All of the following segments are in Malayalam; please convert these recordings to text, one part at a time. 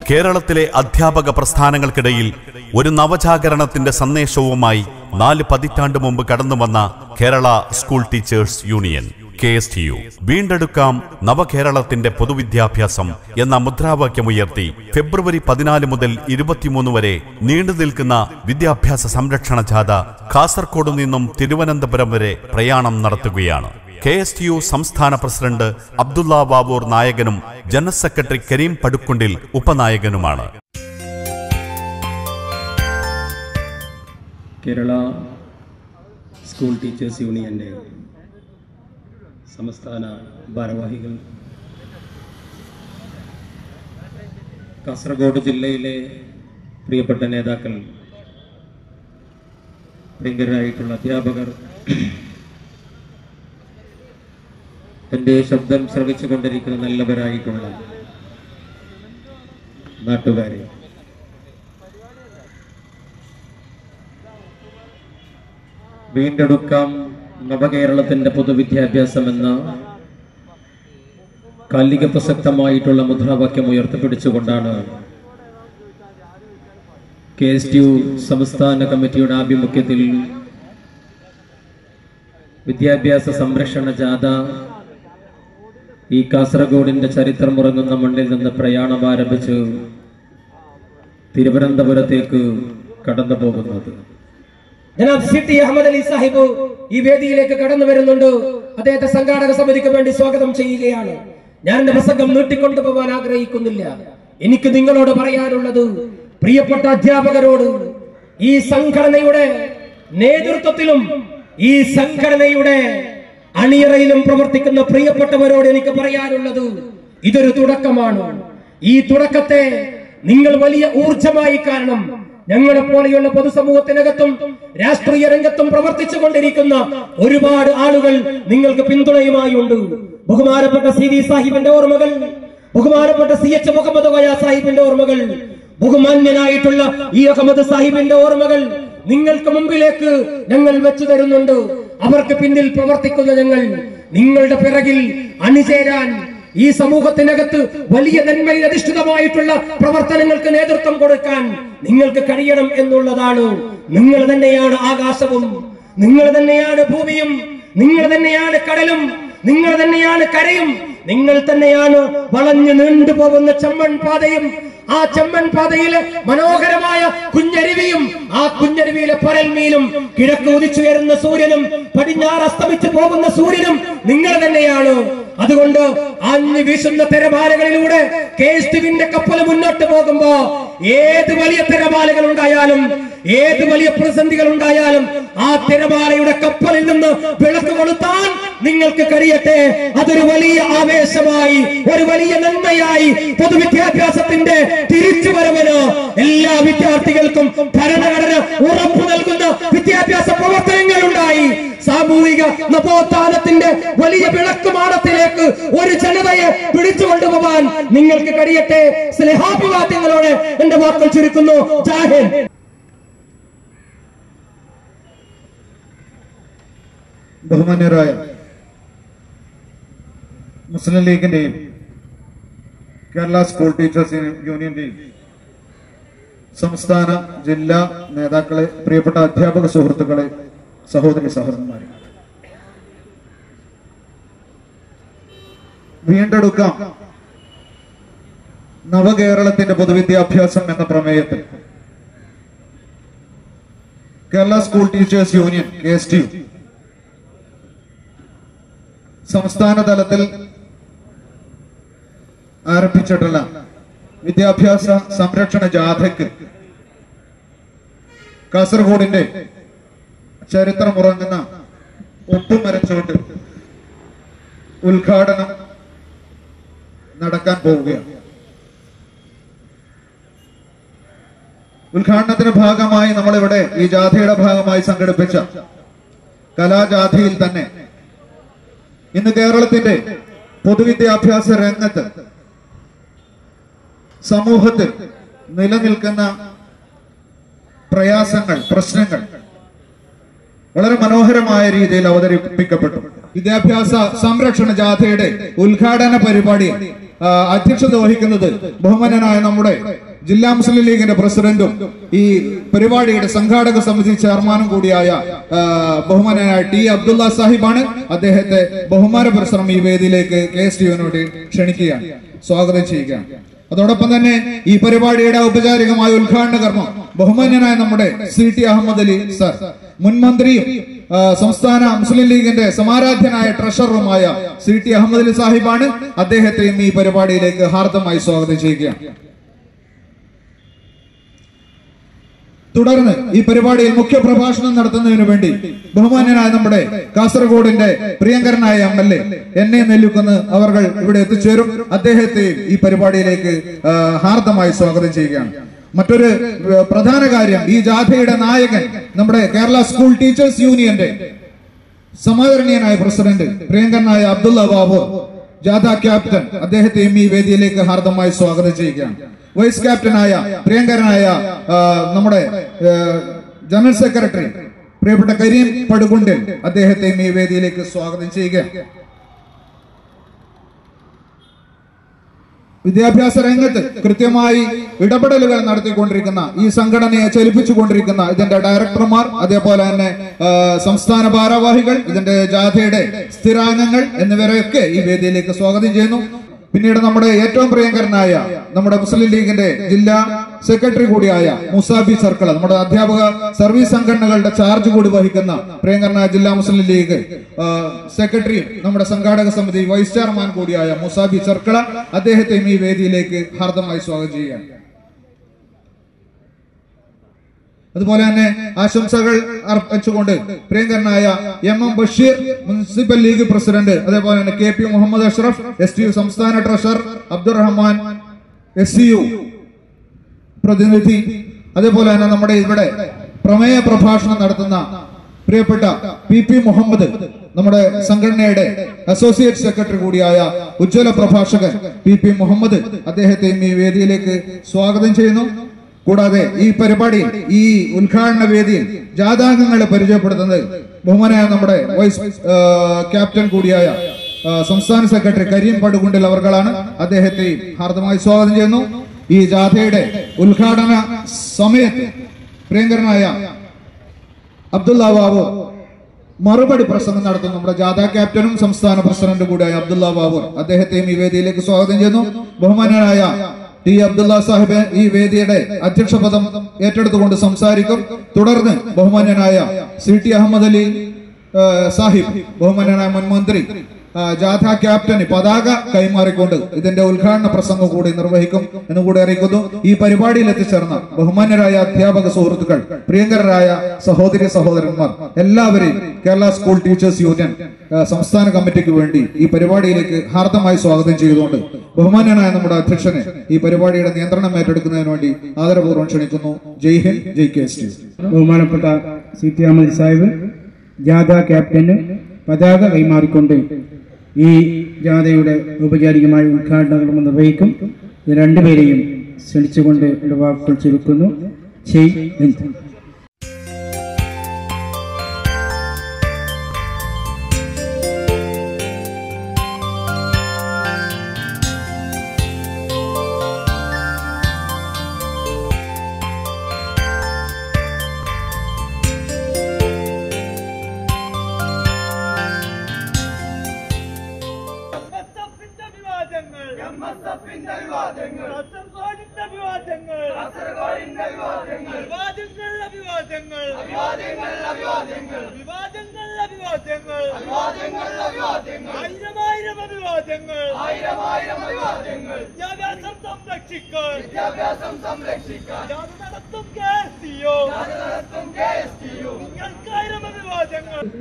കേരളത്തിലെ അധ്യാപക പ്രസ്ഥാനങ്ങൾക്കിടയിൽ ഒരു നവജാഗരണത്തിന്റെ സന്ദേശവുമായി 4 പതിറ്റാണ്ട് മുമ്പ് കടന്നുവന്ന Kerala school teachers union KSTU വീണ്ടെടുക്കാം നവകേരളത്തിന്റെ പൊതുവിദ്യാഭ്യാസം എന്ന മുദ്രാവാക്യമുയർത്തി ഫെബ്രുവരി 14 മുതൽ 23 വരെ നീണ്ടുനിൽക്കുന്ന വിദ്യാഭ്യാസ സംരക്ഷണ ജാഥ കാസർഗോഡ് നിന്നും തിരുവനന്തപുരം വരെ പ്രയാണം നടത്തുകയാണ്. KSTU സംസ്ഥാന പ്രസിഡന്റ് അബ്ദുള്ള വാവൂർ നായകനും ജനറൽ സെക്രട്ടറി കരീം പടുക്കുണ്ടിൽ ഉപനായകനുമാണ്. കേരള സ്കൂൾ ടീച്ചേഴ്സ് യൂണിയന്റെ സംസ്ഥാന ഭാരവാഹികൾ, കാസർഗോഡ് ജില്ലയിലെ പ്രിയപ്പെട്ട നേതാക്കൾ, പ്രിയങ്കരായിട്ടുള്ള അധ്യാപകർ, എൻ്റെ ശബ്ദം ശ്രവിച്ചുകൊണ്ടിരിക്കുന്ന നല്ലവരായിട്ടുള്ള നാട്ടുകാരെ, വീണ്ടെടുക്കാം നവകേരളത്തിന്റെ പൊതുവിദ്യാഭ്യാസം എന്ന കാലിക പ്രസക്തമായിട്ടുള്ള മുദ്രാവാക്യം ഉയർത്തിപ്പിടിച്ചുകൊണ്ടാണ് KSTU സംസ്ഥാന കമ്മിറ്റിയുടെ ആഭിമുഖ്യത്തിൽ വിദ്യാഭ്യാസ സംരക്ഷണ ജാഥ ഈ കാസർഗോഡിന്റെ ചരിത്രമുറങ്ങുന്ന മണ്ണിൽ നിന്ന് പ്രയാണം ആരംഭിച്ച് തിരുവനന്തപുരത്തേക്ക് കടന്നു പോകുന്നത്. ജനാബ് CT അഹമ്മദ് അലി സാഹിബ് ഈ വേദിയിലേക്ക് കടന്നു വരുന്നുണ്ട്. അദ്ദേഹത്തെ സംഘാടക സമിതിക്ക് വേണ്ടി സ്വാഗതം ചെയ്യുകയാണ്. ഞാൻ എന്റെ പ്രസംഗം നീട്ടിക്കൊണ്ടുപോകാൻ ആഗ്രഹിക്കുന്നില്ല. എനിക്ക് നിങ്ങളോട് പറയാനുള്ളത്, പ്രിയപ്പെട്ട അധ്യാപകരോട്, ഈ സംഘടനയുടെ നേതൃത്വത്തിലും ഈ സംഘടനയുടെ അണിയറയിലും പ്രവർത്തിക്കുന്ന പ്രിയപ്പെട്ടവരോട് എനിക്ക് പറയാനുള്ളത്, ഇതൊരു തുടക്കമാണ്. ഈ തുടക്കത്തെ നിങ്ങൾ വലിയ ഊർജമായി കാണണം. ഞങ്ങളെ പോലെയുള്ള പൊതുസമൂഹത്തിനകത്തും രാഷ്ട്രീയ രംഗത്തും പ്രവർത്തിച്ചു കൊണ്ടിരിക്കുന്ന ഒരുപാട് ആളുകൾ നിങ്ങൾക്ക് പിന്തുണയുമായി ഉണ്ട്. ബഹുമാനപ്പെട്ട CD സാഹിബിന്റെ ഓർമ്മകൾ, ബഹുമാനപ്പെട്ട CH മുഹമ്മദ് കോയ സാഹിബിന്റെ ഓർമ്മകൾ, ബഹുമാന്യനായിട്ടുള്ള അഹമ്മദ് സാഹിബിന്റെ ഓർമ്മകൾ നിങ്ങൾക്ക് മുമ്പിലേക്ക് ഞങ്ങൾ വെച്ചു തരുന്നുണ്ട്. അവർക്ക് പിന്നിൽ പ്രവർത്തിക്കുന്ന ഞങ്ങൾ നിങ്ങളുടെ പിറകിൽ അണിചേരാൻ, ഈ സമൂഹത്തിനകത്ത് വലിയ നന്മയിൽ അധിഷ്ഠിതമായിട്ടുള്ള പ്രവർത്തനങ്ങൾക്ക് നേതൃത്വം കൊടുക്കാൻ നിങ്ങൾക്ക് കഴിയണം എന്നുള്ളതാണ്. നിങ്ങൾ തന്നെയാണ് ആകാശവും, നിങ്ങൾ തന്നെയാണ് ഭൂമിയും, നിങ്ങൾ തന്നെയാണ് കടലും, നിങ്ങൾ തന്നെയാണ് കരയും, നിങ്ങൾ തന്നെയാണ് വളഞ്ഞു നീണ്ടുപോകുന്ന ചെമ്മൺ പാതയും, ആ ചെമ്മൺ പാതയിലെ മനോഹരമായ കുഞ്ഞരുവിയും, ആ കുഞ്ഞരുവിയിലെ പരൽമീനും, കിഴക്ക് ഉദിച്ചുയരുന്ന സൂര്യനും പടിഞ്ഞാറ് അസ്തമിച്ചു പോകുന്ന സൂര്യനും നിങ്ങൾ തന്നെയാണ്. അതുകൊണ്ട് അന്ന് വീശുന്ന തിരമാലകളിലൂടെ KSTUവിന്റെ കപ്പൽ മുന്നോട്ട് പോകുമ്പോ ഏത് വലിയ തിരമാലകൾ ഉണ്ടായാലും, ഏത് വലിയ പ്രതിസന്ധികൾ ഉണ്ടായാലും, ആ തിരമാലയുടെ കപ്പലിൽ നിന്ന് വിളക്ക് കൊളുത്താൻ നിങ്ങൾക്ക് കഴിയട്ടെ. അതൊരു വലിയ ആവേശമായി, ഒരു വലിയ നന്മയായി, പൊതുവിദ്യാഭ്യാസത്തിന്റെ തിരിച്ചുവരവിന് എല്ലാ വിദ്യാർത്ഥികൾക്കും ഭരണഘടന ഉറപ്പു നൽകുന്ന വിദ്യാഭ്യാസ പ്രവർത്തനങ്ങൾ ഉണ്ടായി. സാമൂഹിക നവോത്ഥാനത്തിന്റെ വലിയ വിളക്കുമാടത്തിലേക്ക് ഒരു ജനതയെ പിടിച്ചുകൊണ്ടുപോകാൻ നിങ്ങൾക്ക് കഴിയട്ടെ. സ്നേഹാഭിവാദ്യങ്ങളോടെ എന്റെ വാക്കുകൾ ചുരുക്കുന്നു. ജയ് ഹിന്ദ്. ബഹുമാന്യരായ മുസ്ലിം ലീഗിന്റെയും കേരള സ്കൂൾ ടീച്ചേഴ്സ് യൂണിയന്റെയും സംസ്ഥാന ജില്ലാ നേതാക്കളെ, പ്രിയപ്പെട്ട അധ്യാപക സുഹൃത്തുക്കളെ, സഹോദരി സഹോദരന്മാരെ, വീണ്ടെടുക്കാം നവകേരളത്തിന്റെ പൊതുവിദ്യാഭ്യാസം എന്ന പ്രമേയത്തിൽ Kerala school teachers union KSTU സംസ്ഥാന തലത്തിൽ ആരംഭിച്ചിട്ടുള്ള വിദ്യാഭ്യാസ സംരക്ഷണ ജാഥയ്ക്ക് കാസർഗോഡിന്റെ ചരിത്രമുറങ്ങുന്ന ഒട്ടുമരച്ചോട്ട് ഉദ്ഘാടനം നടക്കാൻ പോവുകയാണ്. ഉദ്ഘാടനത്തിന്റെ ഭാഗമായി നമ്മളിവിടെ ഈ ജാഥയുടെ ഭാഗമായി സംഘടിപ്പിച്ച കലാജാഥയിൽ തന്നെ ഇന്ന് കേരളത്തിന്റെ പൊതുവിദ്യാഭ്യാസ രംഗത്ത് സമൂഹത്തിൽ നിലനിൽക്കുന്ന പ്രയാസങ്ങൾ, പ്രശ്നങ്ങൾ വളരെ മനോഹരമായ രീതിയിൽ അവതരിപ്പിക്കപ്പെട്ടു. വിദ്യാഭ്യാസ സംരക്ഷണ ജാഥയുടെ ഉദ്ഘാടന പരിപാടി അധ്യക്ഷത വഹിക്കുന്നത് ബഹുമാന്യനായ നമ്മുടെ ജില്ലാ മുസ്ലിം ലീഗിന്റെ പ്രസിഡന്റും ഈ പരിപാടിയുടെ സംഘാടക സമിതി ചെയർമാനും കൂടിയായ ബഹുമാന്യനായ ടി അബ്ദുള്ള സാഹിബാണ്. അദ്ദേഹത്തെ ബഹുമാനപുരസ്സരം ഈ വേദിയിലേക്ക് KSTUവിനോട് ക്ഷണിക്കുകയാണ്, സ്വാഗതം ചെയ്യുകയാണ്. അതോടൊപ്പം തന്നെ ഈ പരിപാടിയുടെ ഔപചാരികമായ ഉദ്ഘാടന കർമ്മം ബഹുമാന്യനായ നമ്മുടെ CT അഹമ്മദ് അലി സർ, മുൻ മന്ത്രിയും സംസ്ഥാന മുസ്ലിം ലീഗിന്റെ സമാരാധ്യനായ ട്രഷററുമായ CT അഹമ്മദ് അലി സാഹിബാണ്. അദ്ദേഹത്തെയും ഈ പരിപാടിയിലേക്ക് ഹാർദമായി സ്വാഗതം ചെയ്യുകയാണ്. തുടർന്ന് ഈ പരിപാടിയിൽ മുഖ്യ പ്രഭാഷണം നടത്തുന്നതിനു വേണ്ടി ബഹുമാന്യനായ നമ്മുടെ കാസർഗോഡിന്റെ പ്രിയങ്കരനായ MLA എന്നെ നെല്ലുക്കുന്ന് അവർ ഇവിടെ എത്തിച്ചേരും. അദ്ദേഹത്തെയും ഈ പരിപാടിയിലേക്ക് ഹാർദമായി സ്വാഗതം ചെയ്യുകയാണ്. മറ്റൊരു പ്രധാന കാര്യം, ഈ ജാഥയുടെ നായകൻ നമ്മുടെ കേരള സ്കൂൾ ടീച്ചേഴ്സ് യൂണിയന്റെ സമാദരണീയനായ പ്രസിഡന്റ് പ്രിയങ്കരനായ അബ്ദുള്ള ബാബു, ജാഥ ക്യാപ്റ്റൻ, അദ്ദേഹത്തെയും ഈ വേദിയിലേക്ക് ഹാർദമായി സ്വാഗതം ചെയ്യുകയാണ്. വൈസ് ക്യാപ്റ്റനായ പ്രിയങ്കരനായ നമ്മുടെ ജനറൽ സെക്രട്ടറി പ്രിയപ്പെട്ട കരീം പടുകുണ്ടിൽ, അദ്ദേഹത്തെയും ഈ വേദിയിലേക്ക് സ്വാഗതം ചെയ്യുക. വിദ്യാഭ്യാസ രംഗത്ത് കൃത്യമായി ഇടപെടലുകൾ നടത്തിക്കൊണ്ടിരിക്കുന്ന, ഈ സംഘടനയെ ചലിപ്പിച്ചുകൊണ്ടിരിക്കുന്ന ഇതിന്റെ ഡയറക്ടർമാർ, അതേപോലെ തന്നെ സംസ്ഥാന ഭാരവാഹികൾ, ഇതിന്റെ ജാഥയുടെ സ്ഥിരാംഗങ്ങൾ എന്നിവരെയൊക്കെ ഈ വേദിയിലേക്ക് സ്വാഗതം ചെയ്യുന്നു. പിന്നീട് നമ്മുടെ ഏറ്റവും പ്രിയങ്കരനായ നമ്മുടെ മുസ്ലിം ലീഗിന്റെ ജില്ലാ സെക്രട്ടറി കൂടിയായ മുസാബി സർക്കിൾ, നമ്മുടെ അധ്യാപക സർവീസ് സംഘടനകളുടെ ചാർജ് കൂടി വഹിക്കുന്ന പ്രിയങ്കരനായ ജില്ലാ മുസ്ലിം ലീഗ് സെക്രട്ടറിയും നമ്മുടെ സംഘാടക സമിതി വൈസ് ചെയർമാൻ കൂടിയായ മുസാബി സർക്കിൾ, അദ്ദേഹത്തെയും ഈ വേദിയിലേക്ക് ഹാർദമായി സ്വാഗതം ചെയ്യുകയാണ്. അതുപോലെ തന്നെ ആശംസകൾ അർപ്പിച്ചുകൊണ്ട് പ്രിയങ്കരനായ MM Basheer, municipal league president, അതേപോലെ തന്നെ KP മുഹമ്മദ് അഷ്റഫ്, STU സംസ്ഥാന ട്രഷറർ, അബ്ദുറഹ്മാൻ SCU പ്രതിനിധി, അതേപോലെ തന്നെ നമ്മുടെ ഇവിടെ പ്രമേയ പ്രഭാഷണം നടത്തുന്ന പ്രിയപ്പെട്ട PP മുഹമ്മദ്, നമ്മുടെ സംഘടനയുടെ അസോസിയേറ്റ് സെക്രട്ടറി കൂടിയായ ഉജ്ജ്വല പ്രഭാഷകൻ PP മുഹമ്മദ്, അദ്ദേഹത്തെയും ഈ വേദിയിലേക്ക് സ്വാഗതം ചെയ്യുന്നു. കൂടാതെ ഈ പരിപാടിയിൽ, ഈ ഉദ്ഘാടന വേദിയിൽ ജാഥാംഗങ്ങളെ പരിചയപ്പെടുത്തുന്നത് ബഹുമാനായ നമ്മുടെ വൈസ് ക്യാപ്റ്റൻ കൂടിയായ സംസ്ഥാന സെക്രട്ടറി കരീം പടുകുണ്ടിൽ അവർകളാണ്. അദ്ദേഹത്തെയും ഹാർദമായി സ്വാഗതം ചെയ്യുന്നു. ഈ ജാഥയുടെ ഉദ്ഘാടന സമയത്ത് പ്രിയങ്കരനായ അബ്ദുള്ള ബാബു മറുപടി പ്രസംഗം നടത്തുന്നു. നമ്മുടെ ജാഥ ക്യാപ്റ്റനും സംസ്ഥാന പ്രസിഡന്റും കൂടിയായ അബ്ദുള്ള ബാബു, അദ്ദേഹത്തെയും ഈ വേദിയിലേക്ക് സ്വാഗതം ചെയ്യുന്നു. ബഹുമാനായ ടി അബ്ദുള്ള സാഹിബ് ഈ വേദിയുടെ അധ്യക്ഷ പദം ഏറ്റെടുത്തുകൊണ്ട് സംസാരിക്കും. തുടർന്ന് ബഹുമാന്യനായ CT അഹമ്മദ് അലി സാഹിബ്, ബഹുമാന്യനായ മുൻ മന്ത്രി, ജാഥ ക്യാപ്റ്റന് പതാക കൈമാറിക്കൊണ്ട് ഇതിന്റെ ഉദ്ഘാടന പ്രസംഗം കൂടി നിർവഹിക്കും എന്നുകൂടി അറിയിക്കുന്നു. ഈ പരിപാടിയിൽ എത്തിച്ചേർന്ന ബഹുമാന്യരായ അധ്യാപക സുഹൃത്തുക്കൾ, പ്രിയങ്കരായ സഹോദരി സഹോദരന്മാർ, എല്ലാവരെയും കേരള സ്കൂൾ ടീച്ചേഴ്സ് യൂണിയൻ സംസ്ഥാന കമ്മിറ്റിക്ക് വേണ്ടി ഈ പരിപാടിയിലേക്ക് ഹാർദമായി സ്വാഗതം ചെയ്തുകൊണ്ട് ബഹുമാന്യനായ നമ്മുടെ അധ്യക്ഷനെ ഈ പരിപാടിയുടെ നിയന്ത്രണം ഏറ്റെടുക്കുന്നതിന് വേണ്ടി ആദരപൂർവ്വം ക്ഷണിക്കുന്നു. ജയ് ഹിന്ദ്, ജയ് KSTU. ബഹുമാനപ്പെട്ട CT അഹമ്മദ് സാഹിബ് ജാഥ ക്യാപ്റ്റന് പതാക കൈമാറിക്കൊണ്ട് ഈ ജാഥയുടെ ഔപചാരികമായ ഉദ്ഘാടനം നിർവഹിക്കും. രണ്ടുപേരെയും ക്ഷണിച്ചുകൊണ്ട് വാക്കുകൾ ചുരുക്കുന്നു. ജയ് ഹിന്ദ്.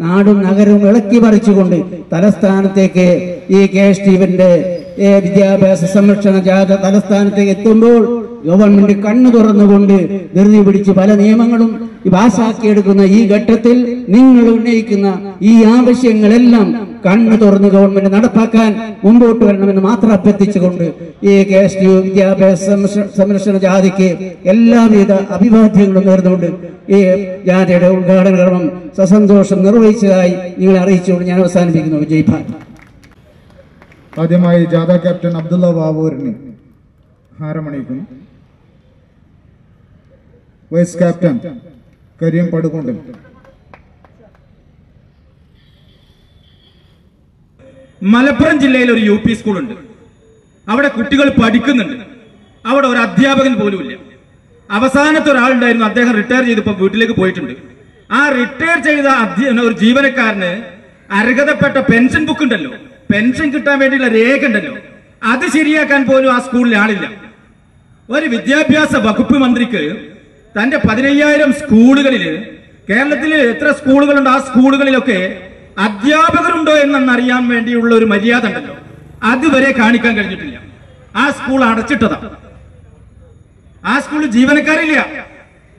നാടും നഗരവും ഇളക്കി പറിച്ചുകൊണ്ട് തലസ്ഥാനത്തേക്ക് ഈ KSTUവിന്റെ വിദ്യാഭ്യാസ സംരക്ഷണ ജാഥ തലസ്ഥാനത്തേക്ക് എത്തുമ്പോൾ ഗവൺമെന്റ് കണ്ണു തുറന്നുകൊണ്ട് ധൃതി പിടിച്ച് പല നിയമങ്ങളും പാസാക്കിയെടുക്കുന്ന ഈ ഘട്ടത്തിൽ നിങ്ങൾ ഉന്നയിക്കുന്ന ഈ ആവശ്യങ്ങളെല്ലാം കണ്ണു തുറന്ന് ഗവൺമെന്റ് നടപ്പാക്കാൻ മുമ്പോട്ട് വരണമെന്ന് മാത്രം അഭ്യർത്ഥിച്ചുകൊണ്ട് ഈ KSTU വിദ്യാഭ്യാസ സംരക്ഷണ ജാഥയ്ക്ക് എല്ലാവിധ അഭിവാദ്യങ്ങളും നേർന്നുകൊണ്ട് ഈ ജാഥയുടെ ഉദ്ഘാടന കർമ്മം സസന്തോഷം നിർവഹിച്ചതായി നിങ്ങളെ അറിയിച്ചുകൊണ്ട് ഞാൻ അവസാനിപ്പിക്കുന്നു. ജയ് ഭാരത്. ആദ്യമായി ജാഥ ക്യാപ്റ്റൻ അബ്ദുള്ള ബാബൂരിന് ഹാരമണിയിക്കുന്നു. Vice captain Kareem Padukondan. മലപ്പുറം ജില്ലയിൽ ഒരു UP സ്കൂളുണ്ട്. അവിടെ കുട്ടികൾ പഠിക്കുന്നുണ്ട്. അവിടെ ഒരു അധ്യാപകൻ പോലുമില്ല. അവസാനത്തെ ഒരാളുണ്ടായിരുന്നു, അദ്ദേഹം റിട്ടയർ ചെയ്തപ്പോൾ വീട്ടിലേക്ക് പോയിട്ടുണ്ട്. ആ റിട്ടയർ ചെയ്ത ഒരു ജീവനക്കാരന് അർഹതപ്പെട്ട പെൻഷൻ ബുക്ക് ഉണ്ടല്ലോ, പെൻഷൻ കിട്ടാൻ വേണ്ടിയുള്ള രേഖ ഉണ്ടല്ലോ, അത് ശരിയാക്കാൻ പോലും ആ സ്കൂളിൽ ആളില്ല. ഒരു വിദ്യാഭ്യാസ വകുപ്പ് മന്ത്രിക്ക് തന്റെ 15,000 സ്കൂളുകളിൽ, കേരളത്തിൽ എത്ര സ്കൂളുകളുണ്ട്, ആ സ്കൂളുകളിലൊക്കെ അധ്യാപകരുണ്ടോ എന്നറിയാൻ വേണ്ടിയുള്ള ഒരു മര്യാദ ഉണ്ടല്ലോ, അതുവരെ കാണിക്കാൻ കഴിഞ്ഞിട്ടില്ല. ആ സ്കൂൾ അടച്ചിട്ടതാ. ആ സ്കൂളിൽ ജീവനക്കാരില്ല.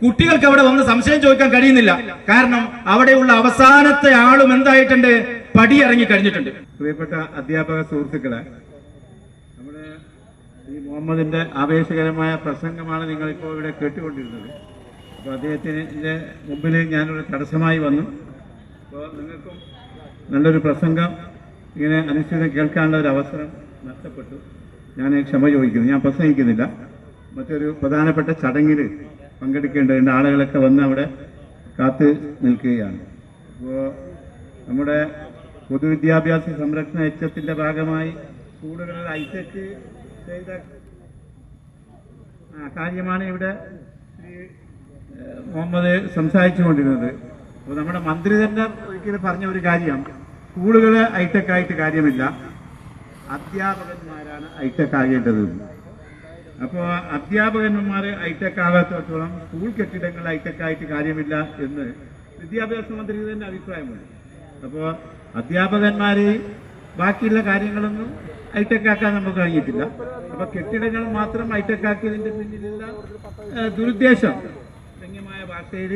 കുട്ടികൾക്ക് അവിടെ വന്ന് സംശയം ചോദിക്കാൻ കഴിയുന്നില്ല. കാരണം അവിടെയുള്ള അവസാനത്തെ ആളും എന്തായിട്ടുണ്ട്, പടിയിറങ്ങി കഴിഞ്ഞിട്ടുണ്ട്. പ്രിയപ്പെട്ട അധ്യാപക സുഹൃത്തുക്കളെ, നമ്മുടെ ഈ മുഹമ്മദിന്റെ ആവേശകരമായ പ്രസംഗമാണ് നിങ്ങളിപ്പോൾ ഇവിടെ കേട്ടുകൊണ്ടിരുന്നത്. അപ്പോൾ അദ്ദേഹത്തിന്റെ മുമ്പിൽ ഞാനൊരു തടസ്സമായി വന്നു. അപ്പോൾ നിങ്ങൾക്കും നല്ലൊരു പ്രസംഗം ഇങ്ങനെ അനുഷ്ഠിതം കേൾക്കാനുള്ള ഒരു അവസരം നഷ്ടപ്പെട്ടു. ഞാൻ ക്ഷമ ചോദിക്കുന്നു. ഞാൻ പ്രസംഗിക്കുന്നില്ല. മറ്റൊരു പ്രധാനപ്പെട്ട ചടങ്ങിൽ പങ്കെടുക്കേണ്ടതുണ്ട്. ആളുകളൊക്കെ വന്ന് അവിടെ കാത്ത് നിൽക്കുകയാണ്. അപ്പോൾ നമ്മുടെ പൊതുവിദ്യാഭ്യാസ സംരക്ഷണ യജ്ഞത്തിന്റെ ഭാഗമായി സ്കൂളുകളിൽ ഐസെറ്റ് ചെയ്ത കാര്യമാണ് ഇവിടെ മുഹമ്മദ് സംസാരിച്ചുകൊണ്ടിരുന്നത്. അപ്പോൾ നമ്മുടെ മന്ത്രി തന്നെ ഒരിക്കലും പറഞ്ഞ ഒരു കാര്യം, സ്കൂളുകൾ ഹൈടെക് ആയിട്ട് കാര്യമില്ല, അധ്യാപകന്മാരാണ് ഹൈടെക് ആകേണ്ടത്. അപ്പോൾ അധ്യാപകന്മാർ ഹൈടെക് ആകാത്തോളം സ്കൂൾ കെട്ടിടങ്ങൾ ഹൈടെക് ആയിട്ട് കാര്യമില്ല എന്ന് വിദ്യാഭ്യാസ മന്ത്രി തന്നെ അഭിപ്രായമുണ്ട്. അപ്പോൾ അധ്യാപകന്മാർ ബാക്കിയുള്ള കാര്യങ്ങളൊന്നും ഹൈടെക് ആക്കാൻ നമുക്ക് കഴിഞ്ഞിട്ടില്ല. അപ്പോൾ കെട്ടിടങ്ങൾ മാത്രം ഹൈടെക് ആക്കിയതിൻ്റെ പിന്നിലുള്ള ദുരുദ്ദേശം വ്യംഗ്യമായ ഭാഷയിൽ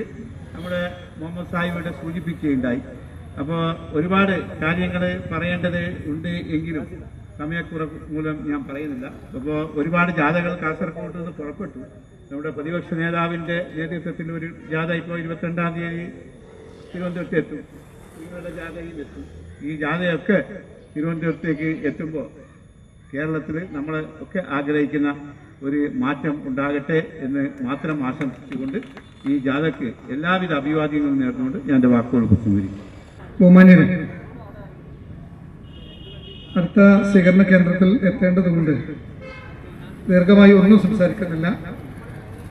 നമ്മുടെ മുഹമ്മദ് സാഹിബ് സൂചിപ്പിക്കുകയുണ്ടായി. അപ്പോൾ ഒരുപാട് കാര്യങ്ങൾ പറയേണ്ടത് ഉണ്ട്, എങ്കിലും സമയക്കുറവ് മൂലം ഞാൻ പറയുന്നില്ല. അപ്പോൾ ഒരുപാട് ജാഥകൾ കാസർഗോഡ് നിന്ന് പുറപ്പെട്ടു. നമ്മുടെ പ്രതിപക്ഷ നേതാവിൻ്റെ നേതൃത്വത്തിൽ ഒരു ജാഥ ഇപ്പോൾ 22-ാം തീയതി തിരുവനന്തപുരത്ത് എത്തും. നിങ്ങളുടെ ജാഥയിൽ എത്തും. ഈ ജാഥയൊക്കെ തിരുവനന്തപുരത്തേക്ക് എത്തുമ്പോൾ കേരളത്തിൽ നമ്മൾ ഒക്കെ ആഗ്രഹിക്കുന്ന ഒരു മാറ്റം ഉണ്ടാകട്ടെ എന്ന് മാത്രം ആശംസിച്ചുകൊണ്ട് ഈ ജാഥയ്ക്ക് എല്ലാവിധ അഭിവാദ്യങ്ങളും നേർന്നുകൊണ്ട് ഞാൻ എൻ്റെ വാക്കുകൾ ഉപസംഹരിക്കും. ബഹുമാന്യരെ, അടുത്ത സ്വീകരണ കേന്ദ്രത്തിൽ എത്തേണ്ടതുകൊണ്ട് ദീർഘമായി ഒന്നും സംസാരിക്കുന്നില്ല.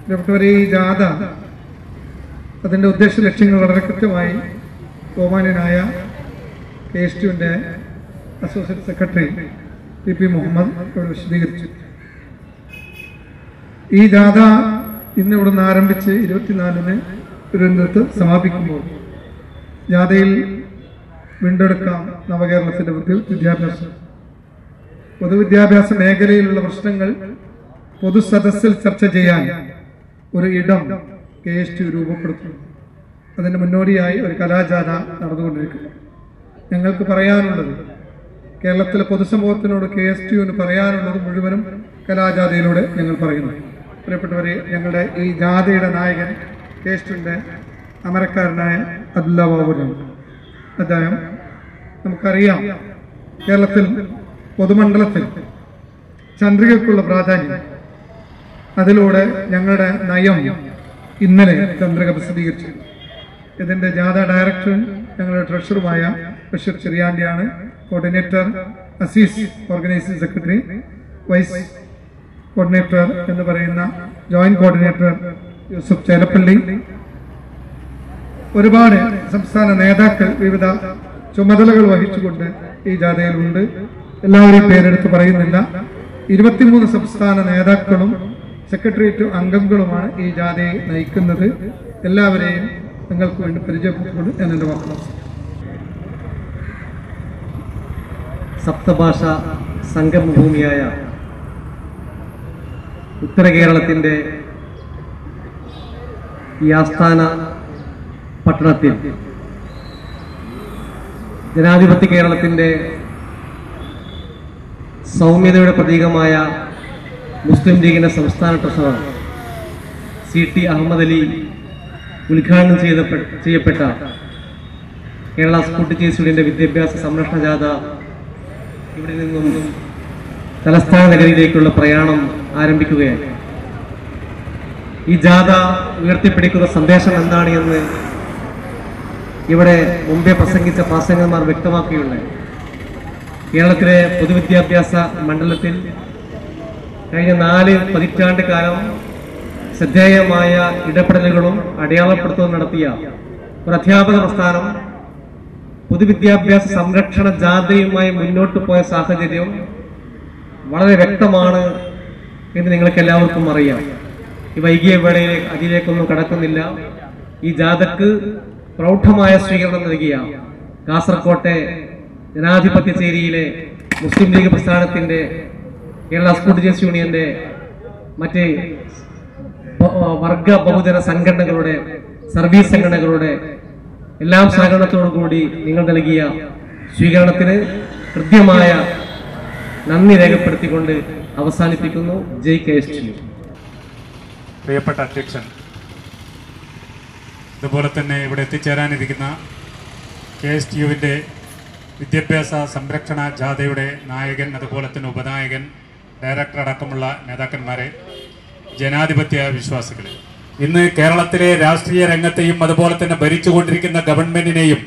പ്രിയപ്പെട്ടവരെ, ഈ ജാഥ അതിൻ്റെ ഉദ്ദേശ ലക്ഷ്യങ്ങൾ വളരെ കൃത്യമായി ബഹുമാന്യനായ KSTUവിൻ്റെ അസോസിയേറ്റ് സെക്രട്ടറി PP മുഹമ്മദ് ഇവിടെ വിശദീകരിച്ചു. ഈ ജാഥ ഇന്ന് ഇവിടുന്ന് ആരംഭിച്ച് 24-ന് തിരുവനന്തപുരത്ത് സമാപിക്കുമ്പോൾ ജാഥയിൽ വീണ്ടെടുക്കാം നവകേരളത്തിന്റെ പൊതുവിദ്യാഭ്യാസ മേഖലയിലുള്ള പ്രശ്നങ്ങൾ പൊതുസദസ്സിൽ ചർച്ച ചെയ്യാൻ ഒരു ഇടം KSTU രൂപപ്പെടുത്തുന്നു. അതിന് മുന്നോടിയായി ഒരു കലാജാഥ നടന്നുകൊണ്ടിരിക്കുന്നു. ഞങ്ങൾക്ക് പറയാനുള്ളത്, കേരളത്തിലെ പൊതുസമൂഹത്തിനോട് KSTUവിന് പറയാനുള്ളത് മുഴുവനും കലാജാഥയിലൂടെ ഞങ്ങൾ പറയുന്നു. പ്രിയപ്പെട്ടവരെ, ഞങ്ങളുടെ ഈ ജാഥയുടെ നായകൻ KSTUവിൻ്റെ അമരക്കാരനായ അബ്ദുള്ള ബാബൂരാണ്. അദ്ദേഹം, നമുക്കറിയാം, കേരളത്തിൽ പൊതുമണ്ഡലത്തിൽ ചന്ദ്രികയ്ക്കുള്ള പ്രാധാന്യം, അതിലൂടെ ഞങ്ങളുടെ നയം ഇന്നലെ ചന്ദ്രിക പ്രസിദ്ധീകരിച്ചു. ഇതിൻ്റെ ജാഥ ഡയറക്ടർ ഞങ്ങളുടെ ട്രഷറുമായ ബഷീർ ചെറിയാണ്ടിയാണ്. Coordinator Azeez, organising secretary, vice coordinator എന്ന് പറയുന്ന ജോയിന്റ് കോർഡിനേറ്റർ യൂസുഫ് ചേലപ്പള്ളി, ഒരുപാട് സംസ്ഥാന നേതാക്കൾ വിവിധ ചുമതലകൾ വഹിച്ചുകൊണ്ട് ഈ ജാഥയിലുണ്ട്. എല്ലാവരെയും പേരെടുത്ത് പറയുന്നില്ല. 23 സംസ്ഥാന നേതാക്കളും സെക്രട്ടേറിയറ്റ് അംഗങ്ങളുമാണ് ഈ ജാഥയെ നയിക്കുന്നത്. എല്ലാവരെയും നിങ്ങൾക്ക് വേണ്ടി പരിചയപ്പെട്ടുകൊണ്ട് ഞാൻ എൻ്റെ വാക്കുകൾ. സപ്തഭാഷ സംഗമഭൂമിയായ ഉത്തര കേരളത്തിൻ്റെ ഈ ആസ്ഥാന പട്ടണത്തിൽ ജനാധിപത്യ കേരളത്തിൻ്റെ സൗമ്യതയുടെ പ്രതീകമായ മുസ്ലിം ലീഗിൻ്റെ സംസ്ഥാന ട്രഷറർ CT അഹമ്മദ് അലി ഉദ്ഘാടനം ചെയ്യപ്പെട്ട കേരള സ്കൂൾ ടീച്ചേഴ്സ് യൂണിയന്റെ വിദ്യാഭ്യാസ സംരക്ഷണ ജാഥ ഇവിടെ നിന്നും തലസ്ഥാന നഗരിയിലേക്കുള്ള പ്രയാണം ആരംഭിക്കുകയാണ്. ഈ ജാഥ ഉയർത്തിപ്പിടിക്കുന്ന സന്ദേശം എന്താണ് എന്ന് ഇവിടെ മുമ്പേ പ്രസംഗിച്ച പ്രാസംഗികന്മാർ വ്യക്തമാക്കിയുള്ളത്. കേരളത്തിലെ പൊതുവിദ്യാഭ്യാസ മണ്ഡലത്തിൽ കഴിഞ്ഞ 4 പതിറ്റാണ്ട് കാലം ശ്രദ്ധേയമായ ഇടപെടലുകളും അടയാളപ്പെടുത്തലും നടത്തിയ ഒരു അധ്യാപക പ്രസ്ഥാനം പൊതുവിദ്യാഭ്യാസ സംരക്ഷണ ജാഥയുമായി മുന്നോട്ട് പോയ സാഹചര്യം വളരെ വ്യക്തമാണ് എന്ന് നിങ്ങൾക്ക് എല്ലാവർക്കും അറിയാം. ഈ വൈകിയ വേളയിൽ അതിലേക്കൊന്നും കടക്കുന്നില്ല. ഈ ജാഥക്ക് പ്രൗഢമായ സ്വീകരണം നൽകിയ കാസർകോട്ടെ ജനാധിപത്യചേരിയിലെ മുസ്ലിം ലീഗ് പ്രസ്ഥാനത്തിന്റെ കേരള സ്കൂൾ ടീച്ചേഴ്സ് യൂണിയന്റെ മറ്റ് വർഗ ബഹുജന സംഘടനകളുടെ സർവീസ് സംഘടനകളുടെ എല്ലാം സഹകരണത്തോടു കൂടി നിങ്ങൾ നൽകിയ സ്വീകരണത്തിന് കൃത്യമായ നന്ദി രേഖപ്പെടുത്തിക്കൊണ്ട് അവസാനിപ്പിക്കുന്നു. ജയ് KSTU. പ്രിയപ്പെട്ട അധ്യക്ഷൻ, അതുപോലെ തന്നെ ഇവിടെ എത്തിച്ചേരാനിരിക്കുന്ന KSTUവിൻ്റെ വിദ്യാഭ്യാസ സംരക്ഷണ ജാഥയുടെ നായകൻ, അതുപോലെ തന്നെ ഉപനായകൻ, ഡയറക്ടർ അടക്കമുള്ള നേതാക്കന്മാരെ, ജനാധിപത്യ വിശ്വാസികളെ, ഇന്ന് കേരളത്തിലെ രാഷ്ട്രീയ രംഗത്തെയും അതുപോലെ തന്നെ ഭരിച്ചുകൊണ്ടിരിക്കുന്ന ഗവൺമെന്റിനെയും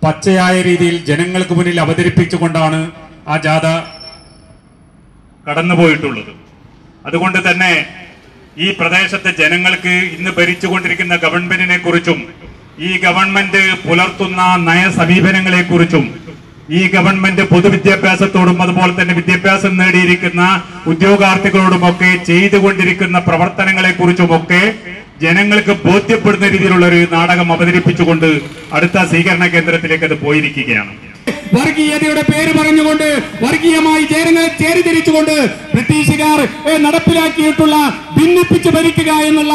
പച്ചയായ രീതിയിൽ ജനങ്ങൾക്ക് മുന്നിൽ അവതരിപ്പിച്ചുകൊണ്ടാണ് ആ ജാഥ കടന്നുപോയിട്ടുള്ളത്. അതുകൊണ്ട് തന്നെ ഈ പ്രദേശത്തെ ജനങ്ങൾക്ക് ഇന്ന് ഭരിച്ചുകൊണ്ടിരിക്കുന്ന ഗവൺമെന്റിനെ കുറിച്ചും ഈ ഗവൺമെന്റ് പുലർത്തുന്ന നയസമീപനങ്ങളെ കുറിച്ചും ഈ ഗവൺമെന്റ് പൊതുവിദ്യാഭ്യാസത്തോടും അതുപോലെ തന്നെ വിദ്യാഭ്യാസം നേടിയിരിക്കുന്ന ഉദ്യോഗാർത്ഥികളോടുമൊക്കെ ചെയ്തുകൊണ്ടിരിക്കുന്ന പ്രവർത്തനങ്ങളെ കുറിച്ചുമൊക്കെ ജനങ്ങൾക്ക് ബോധ്യപ്പെടുന്ന രീതിയിലുള്ള ഒരു നാടകം അവതരിപ്പിച്ചുകൊണ്ട് അടുത്ത സ്വീകരണ കേന്ദ്രത്തിലേക്ക് അത് പോയിരിക്കുകയാണ്. വർഗീയതയുടെ പേര് പറഞ്ഞുകൊണ്ട് വർഗീയമായി ജനങ്ങളെ ചേരിതിരിച്ചുകൊണ്ട് ബ്രിട്ടീഷുകാർ നടപ്പിലാക്കിയിട്ടുള്ള ഭിന്നിപ്പിച്ച് ഭരിക്കുക എന്നുള്ള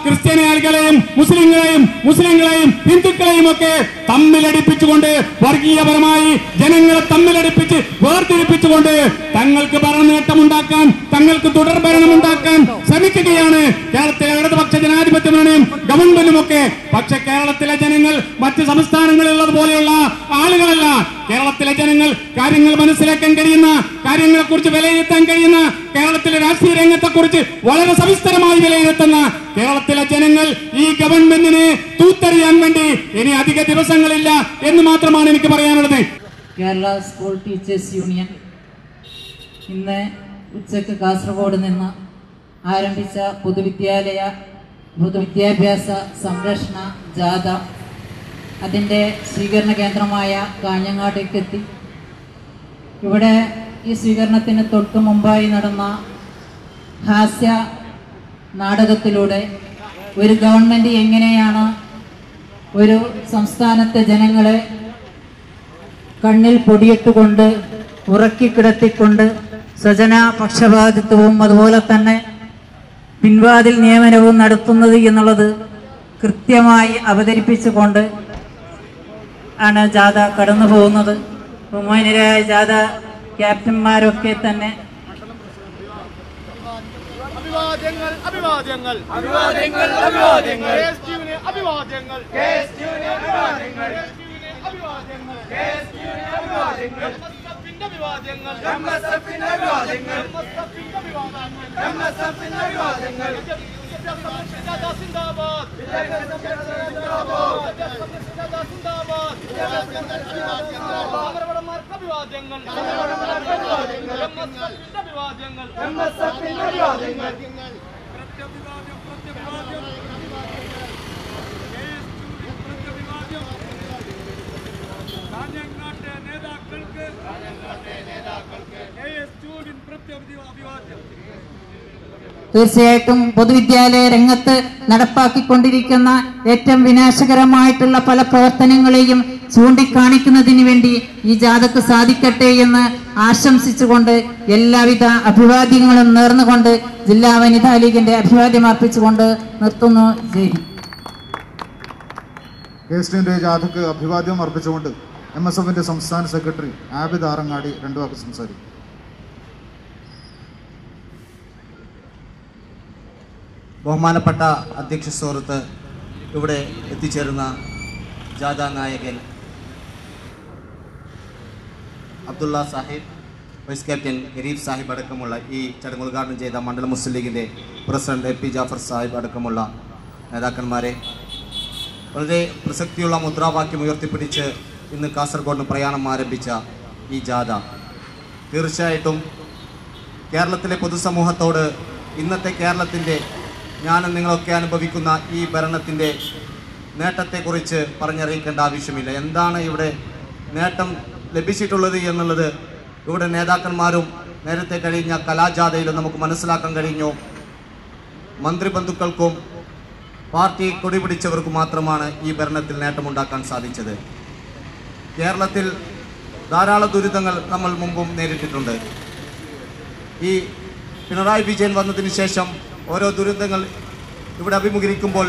ക്രിസ്ത്യാനികളെയും മുസ്ലിങ്ങളെയും ഹിന്ദുക്കളെയും ഒക്കെ തമ്മിലടിപ്പിച്ചുകൊണ്ട് വർഗീയപരമായി ജനങ്ങളെ തമ്മിലടിപ്പിച്ച് വേർതിരിപ്പിച്ചുകൊണ്ട് തങ്ങൾക്ക് ഭരണനേട്ടമുണ്ടാക്കാൻ, തങ്ങൾക്ക് തുടർ ഭരണമുണ്ടാക്കാൻ ശ്രമിക്കുകയാണ് കേരളത്തിലെ ഇടതുപക്ഷ ജനാധിപത്യ മുന്നണിയും ഗവൺമെന്റുമൊക്കെ. പക്ഷെ കേരളത്തിലെ ജനങ്ങൾ മറ്റ് സംസ്ഥാനങ്ങളിലുള്ളതുപോലെയുള്ള ആളുകളല്ല. കേരളത്തിലെ ജനങ്ങൾ കാര്യങ്ങൾ മനസ്സിലാക്കാൻ കഴിയുന്ന, കാര്യങ്ങളെ കുറിച്ച് വിലയിരുത്താൻ കഴിയുന്ന, കേരളത്തിലെ രാഷ്ട്രീയ രംഗത്തെ കുറിച്ച് വളരെ സവിസ്തരമായി വിലയിരുത്തുന്ന കേരളത്തിലെ ജനങ്ങൾ ഈ ഗവൺമെന്റിനെ തൂത്തെറിയാൻ വേണ്ടി ഇനി അധിക ദിവസങ്ങളില്ല എന്ന് മാത്രമാണ് എനിക്ക് പറയാനുള്ളത്. കേരള സ്കൂൾ ടീച്ചേഴ്സ് യൂണിയൻ ഇന്ന് ഉച്ചക്ക് കാസർഗോഡ് നിന്ന് ആരംഭിച്ച പൊതുവിദ്യാഭ്യാസ സംരക്ഷണ ജാഥ അതിൻ്റെ സ്വീകരണ കേന്ദ്രമായ കാഞ്ഞങ്ങാട്ടേക്ക് എത്തി. ഇവിടെ ഈ സ്വീകരണത്തിന് തൊട്ടു മുമ്പായി നടന്ന ഹാസ്യ നാടകത്തിലൂടെ ഒരു ഗവൺമെൻറ് എങ്ങനെയാണ് ഒരു സംസ്ഥാനത്തെ ജനങ്ങളെ കണ്ണിൽ പൊടിയിട്ടുകൊണ്ട് ഉറക്കിക്കിടത്തിക്കൊണ്ട് സ്വജന പക്ഷപാതിത്വവും അതുപോലെ തന്നെ പിൻവാതിൽ നിയമനവും നടത്തുന്നത് എന്നുള്ളത് കൃത്യമായി അവതരിപ്പിച്ചുകൊണ്ട് ആണ് ജാഥ കടന്നു പോകുന്നത്. ബഹുമാന്യരായ ജാഥ ക്യാപ്റ്റന്മാരൊക്കെ തന്നെ തീർച്ചയായിട്ടും പൊതുവിദ്യാലയ രംഗത്ത് നടപ്പാക്കിക്കൊണ്ടിരിക്കുന്ന ഏറ്റവും വിനാശകരമായിട്ടുള്ള പല പ്രവർത്തനങ്ങളെയും ചൂണ്ടിക്കാണിക്കുന്നതിന് വേണ്ടി ഈ ജാഥക്ക് സാധിക്കട്ടെ എന്ന് ആശംസിച്ചുകൊണ്ട് എല്ലാവിധ അഭിവാദ്യങ്ങളും നേർന്നുകൊണ്ട് ജില്ലാ വനിതാ ലീഗിന്റെ അഭിവാദ്യം അർപ്പിച്ചുകൊണ്ട് നിർത്തുന്നു. ജയ് ഹിന്ദ്. KSTUവിന്റെ ജാഥക്ക് അഭിവാദ്യം അർപ്പിച്ചുകൊണ്ട് MSFന്റെ സംസ്ഥാന സെക്രട്ടറി ആബിദ് ആറങ്ങാടി 2 വാക്ക് സംസാരിക്കും. ബഹുമാനപ്പെട്ട അധ്യക്ഷ സുഹൃത്ത്, ഇവിടെ എത്തിച്ചേരുന്ന ജാഥ നായകൻ, അബ്ദുള്ള സാഹിബ്, വൈസ് ക്യാപ്റ്റൻ ഗരീബ് സാഹിബ് അടക്കമുള്ള ഈ ചടങ്ങ് ഉദ്ഘാടനം ചെയ്ത മണ്ഡലം മുസ്ലിം ലീഗിൻ്റെ president A P Jafar Sahib അടക്കമുള്ള നേതാക്കന്മാരെ, വളരെ പ്രസക്തിയുള്ള മുദ്രാവാക്യം ഉയർത്തിപ്പിടിച്ച് ഇന്ന് കാസർഗോഡ് പ്രയാണം ആരംഭിച്ച ഈ ജാഥ തീർച്ചയായിട്ടും കേരളത്തിലെ പൊതുസമൂഹത്തോട് ഇന്നത്തെ കേരളത്തിൻ്റെ ഞാനും നിങ്ങളൊക്കെ അനുഭവിക്കുന്ന ഈ ഭരണത്തിൻ്റെ നേട്ടത്തെക്കുറിച്ച് പറഞ്ഞറിയിക്കേണ്ട ആവശ്യമില്ല. എന്താണ് ഇവിടെ നേട്ടം ലഭിച്ചിട്ടുള്ളത് എന്നുള്ളത് ഇവിടെ നേതാക്കന്മാരും നേരത്തെ കഴിഞ്ഞ കലാജാഥയിലും നമുക്ക് മനസ്സിലാക്കാൻ കഴിഞ്ഞു. മന്ത്രിബന്ധുക്കൾക്കും പാർട്ടി കൊടിപിടിച്ചവർക്കും മാത്രമാണ് ഈ ഭരണത്തിൽ നേട്ടമുണ്ടാക്കാൻ സാധിച്ചത്. കേരളത്തിൽ ധാരാളം ദുരിതങ്ങൾ നമ്മൾ മുമ്പും നേരിട്ടിട്ടുണ്ട്. ഈ പിണറായി വിജയൻ വന്നതിന് ശേഷം ഓരോ ദുരന്തങ്ങൾ ഇവിടെ അഭിമുഖീകരിക്കുമ്പോൾ